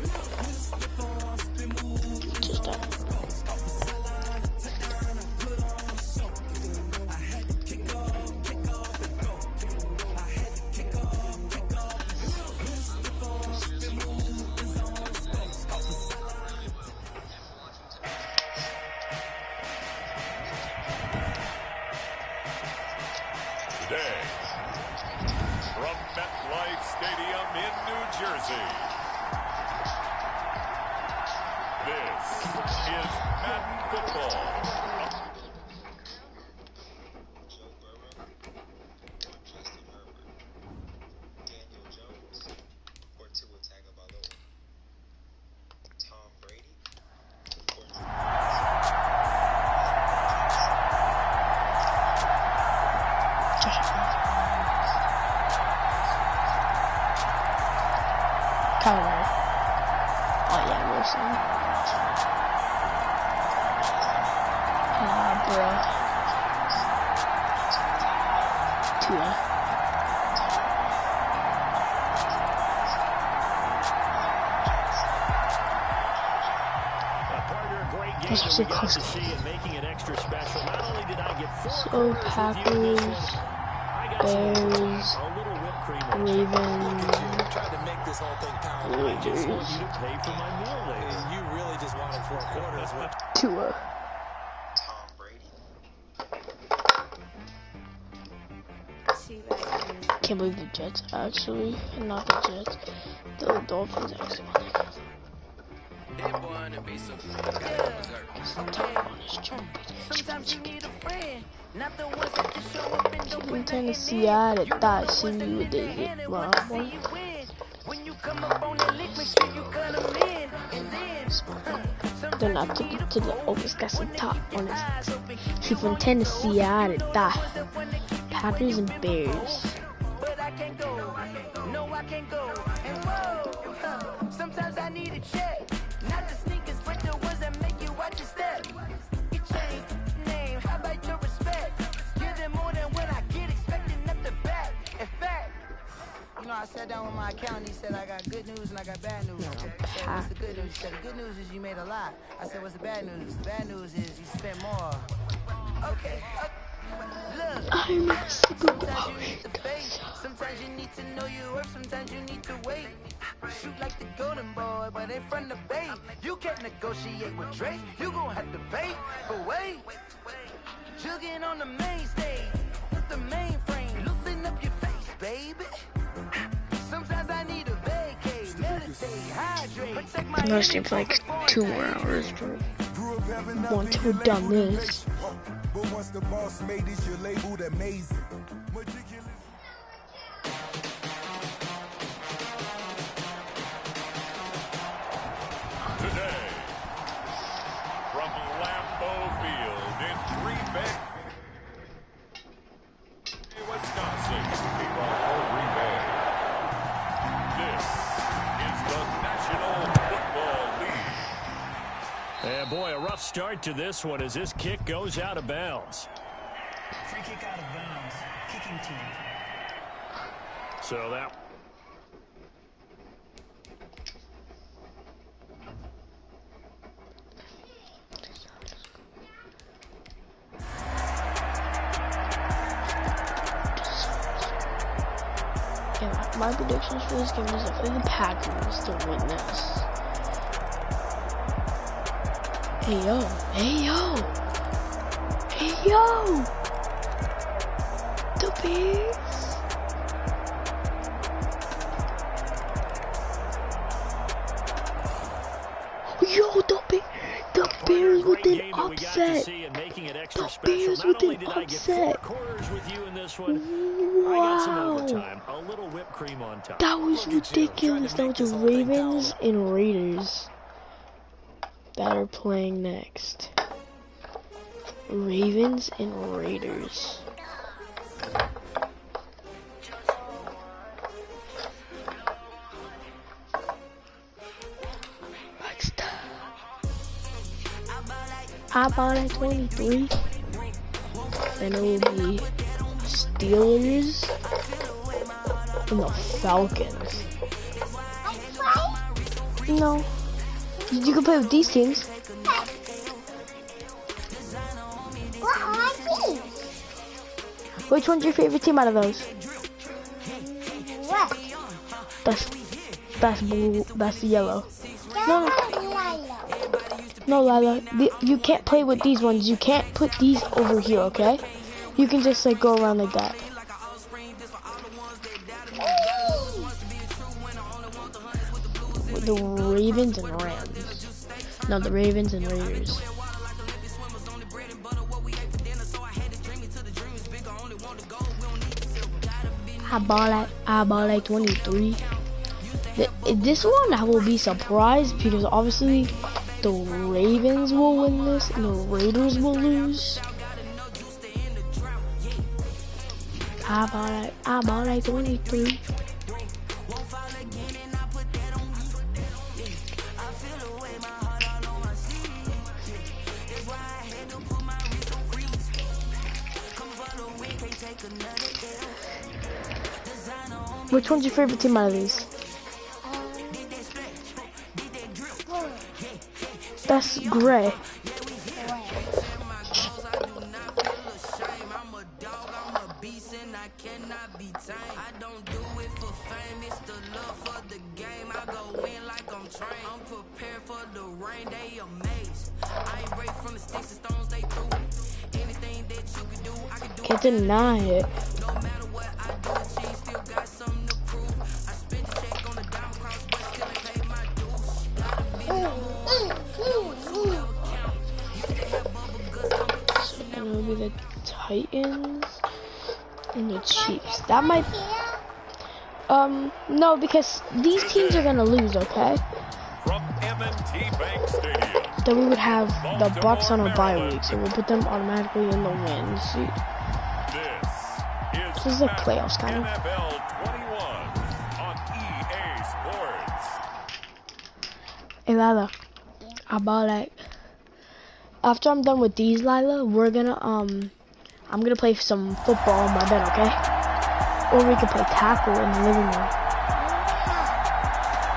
Today, from MetLife Stadium in New Jersey, this Kyler. Oh yeah, Wilson. Bro. Tua. This was a close game. So Packers, Bears, Ravens, Raiders. You really just wanted 4 quarters. Tua. Can't believe the Jets actually, not the Jets, the Dolphins actually. Sometimes you need a friend, not the ones that just show up and don't In Tennessee, I had a thought she knew what they did. Wow. When you come up on that lick, make sure you cut them in, and then then I took it to the Opus, got some top on it. She from Tennessee, I had a thought. Packers and Bears. But I can't go, no I can't go, and whoa, sometimes I need a check, not the sneakers, but the ones that make you watch your step. You change name, how about your respect? Give them more than what I get, expecting at the back. In fact, you know, I sat down with my accountant, he said I got good news and I got bad news. I said, what's the good news? He said, the good news is you made a lot. I said, what's the bad news? The bad news is you spent more. Okay. Look, sometimes you need to fake, sometimes you need to know your worth, sometimes you need to wait. Shoot like the golden boy, but in front of bait. You can't negotiate with Drake, you gon' have to pay. But wait, jugging on the main stage, with the mainframe, loosen up your face, baby. Sometimes I need a vacate, meditate, hydrate, protect my I'm gonna stay for like 2 more hours, bro. Once we're done this. But once the boss made it, you're labeled amazing. Today, from Lambeau Field in Green Bay, Wisconsin, Green Bay. This is the National Football League. And boy, a rough start to this one as this kick goes out of bounds. Free kick out of bounds. Kicking team. So that... Yeah, my predictions for this game is definitely the Packers to win this. Hey yo, hey yo, hey yo, the Bears. Yo, the Bears with an upset. The Bears with an upset. Wow. That was ridiculous. That was the Ravens and Raiders that are playing next. Ravens and Raiders. I bought at 23. And it will be Steelers and the Falcons. No. You can play with these teams. What are my teams? Which one's your favorite team out of those? What? That's blue. That's yellow. No, no, Lila. You can't play with these ones. You can't put these over here, okay? You can just like go around like that. The Ravens and Rams. No, the Ravens and Raiders. I bought like 23. This one I will be surprised because obviously the Ravens will win this and the Raiders will lose. I ball like 23. Which one's your favorite team out of these? That's gray. Can't deny it. And it'll be the Titans and the Chiefs. That might no, because these teams are gonna lose, okay? From M&T Bank Stadium. Then we would have the Bucks on a bye week, so we'll put them automatically in the win seed. This is like playoffs kind of. NFL 21 on EA Sports. Hey Lila, how about like after I'm done with these, Lila, we're gonna I'm gonna play some football in my bed, okay? Or we could play tackle in the living room.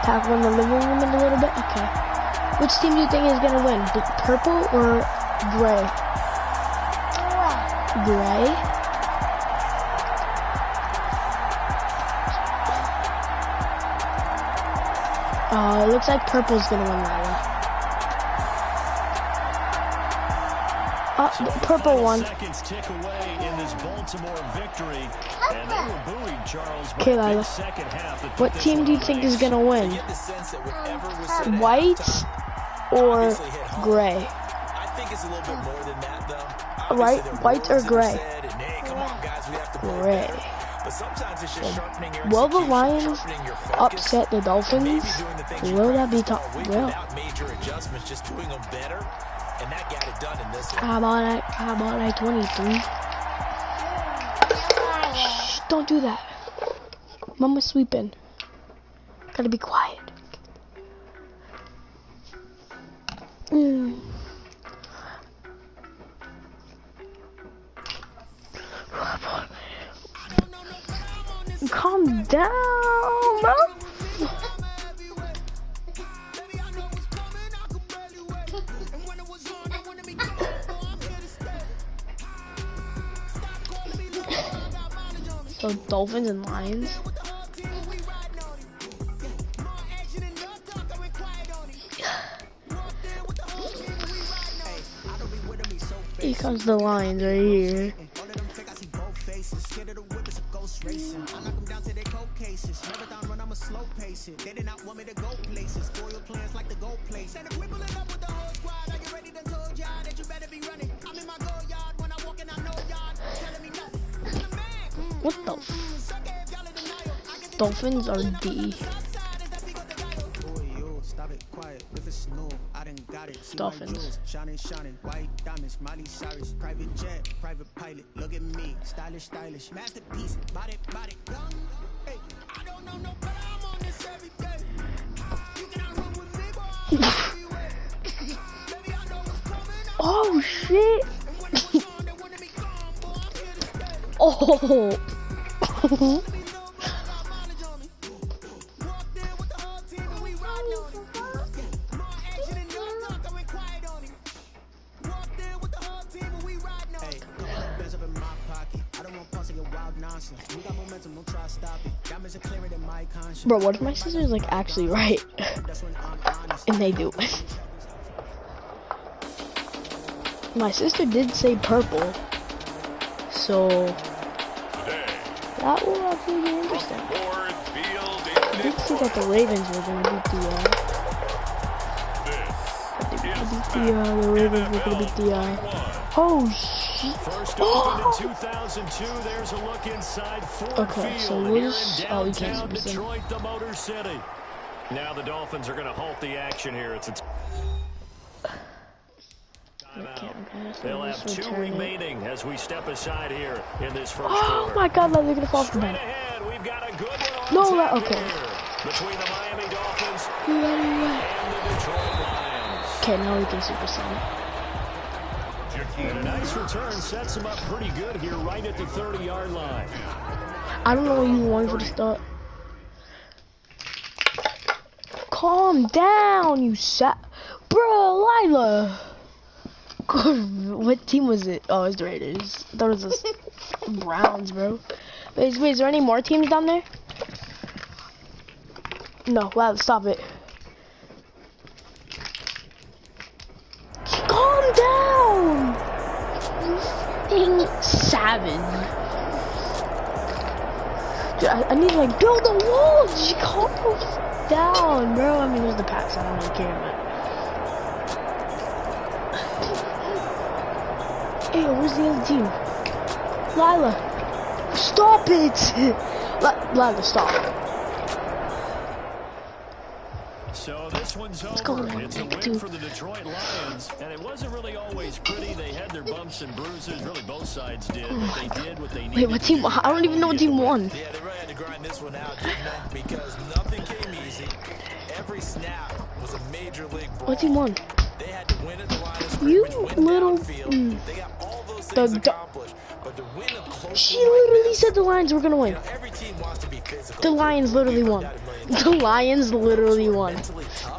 Tackle in the living room in a little bit, okay? Which team do you think is gonna win? Purple or gray? Gray. It looks like purple's gonna win, Lila. So purple won. Seconds tick away in this Baltimore victory, and they were buoyed, Charles, by Okay, a big Lila. second half that What put team this do you one think away. is gonna win? White or gray? I think it's a little bit more than that, though. Right? White or gray? Come on, guys, we have to play Gray. better. But sometimes it's just sharpening your Will the execution, Lions sharpening your focus, upset the Dolphins? maybe doing the things you Will that be practiced all week will? without major adjustments, just doing them better, and that got it done in this one. How about like 23? Shh, don't do that. Mama's sweeping. Gotta be quiet. Calm down, bro. So Dolphins and Lions. Here comes the Lions right here. They did not want me to go places. Spoil plans like the gold place. And if we pull it up with the whole squad, are you ready to told y'all that you better be running? I'm in my go yard when I walk in, I know y'all telling me nothing. I'm the man. What the Dolphins are D. Stop it, quiet. If it's snow, I done got it. Dolphins. Shining, white diamonds, Miley Cyrus, private jet, private pilot. Look at me, stylish, masterpiece, body, young. Hey, I don't know no better. I'm on this every day. You cannot run with me, boy. Baby, I know what's coming. Oh shit! Oh. Bro, what if my sister's like actually right? And they do. My sister did say purple. So that will actually be interesting. I did see that the Ravens were going to beat the Ravens were going to beat the oh shit. First opened in 2002. There's a look inside Ford Okay, so Field we'll here just in we can't downtown see Detroit, the Motor City. Now the Dolphins are going to halt the action here. It's They'll have 2 remaining as we step aside here in this first Oh quarter. my God, they're gonna fall off the bench. Ahead, we've got a good one No, on tap okay. here between the Miami Dolphins and the Detroit Lions. Okay, now we can super send it. And a nice return sets them up pretty good here right at the 30-yard line. I don't know what you want for the start. Calm down, you Bro, Lila. What team was it? Oh, it was the Raiders. I thought it was the Browns, bro. Wait, is there any more teams down there? No, wow, stop it. Calm down! You savage. Dude, I need to like build a wall. Just calm down, bro. I mean, it was the Pats. I don't really care, but. Hey, where's the other team? Lila, stop it! Lila, stop. So this one's over. It's a win for the Detroit Lions, and it wasn't really always pretty. They had their bumps and bruises. Really, both sides did, but they did what they needed. Wait, what team? I don't even know what team won. Yeah, they really had to grind this one out, didn't they? Because nothing came easy. Every snap was a major league brawl. What team won? They had to win at the line of You scrimmage, win little. downfield. They got all those things accomplished, but to win a close She one like literally this, said the Lions were gonna win. every team wants to be physical. The Lions literally won. The Lions literally won.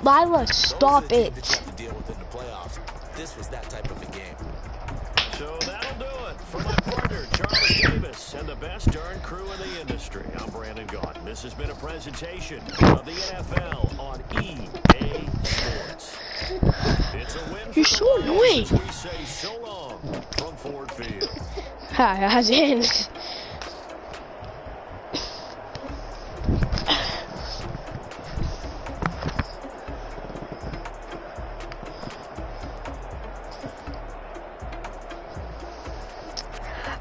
Lila, stop it. To deal with in the playoffs. This was that type of a game. So that'll do it for my partner, Charles Davis, and the best darn crew in the industry. I'm Brandon Gaudin. This has been a presentation of the NFL on EA Sports. It's a win. You're so annoying. We say so long from Ford Field. Hi, how's it ends?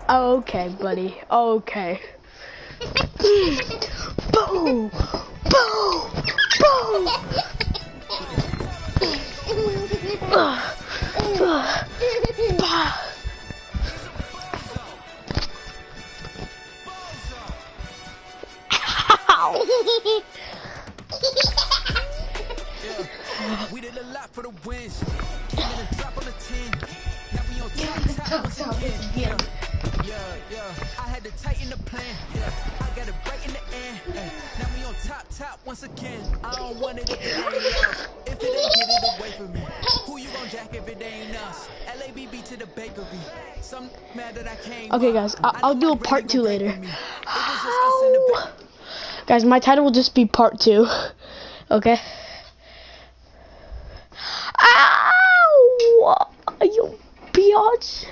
Okay, buddy. Okay. Boom! Boom! Boom! We did a lot for the wins. Came in a drop on the 10. Now we on top once again. Yeah. I had to tighten the plan. Yeah, I got it right in the end. Now we on top once again. I don't want it if it ain't us. If it ain't, get it away from me. Who you gon' jack if it ain't us? LABB to the bakery. Some mad that I came. Okay, guys, I'll do a part 2 later. Guys, my title will just be part 2. Okay. Ow! You biatch.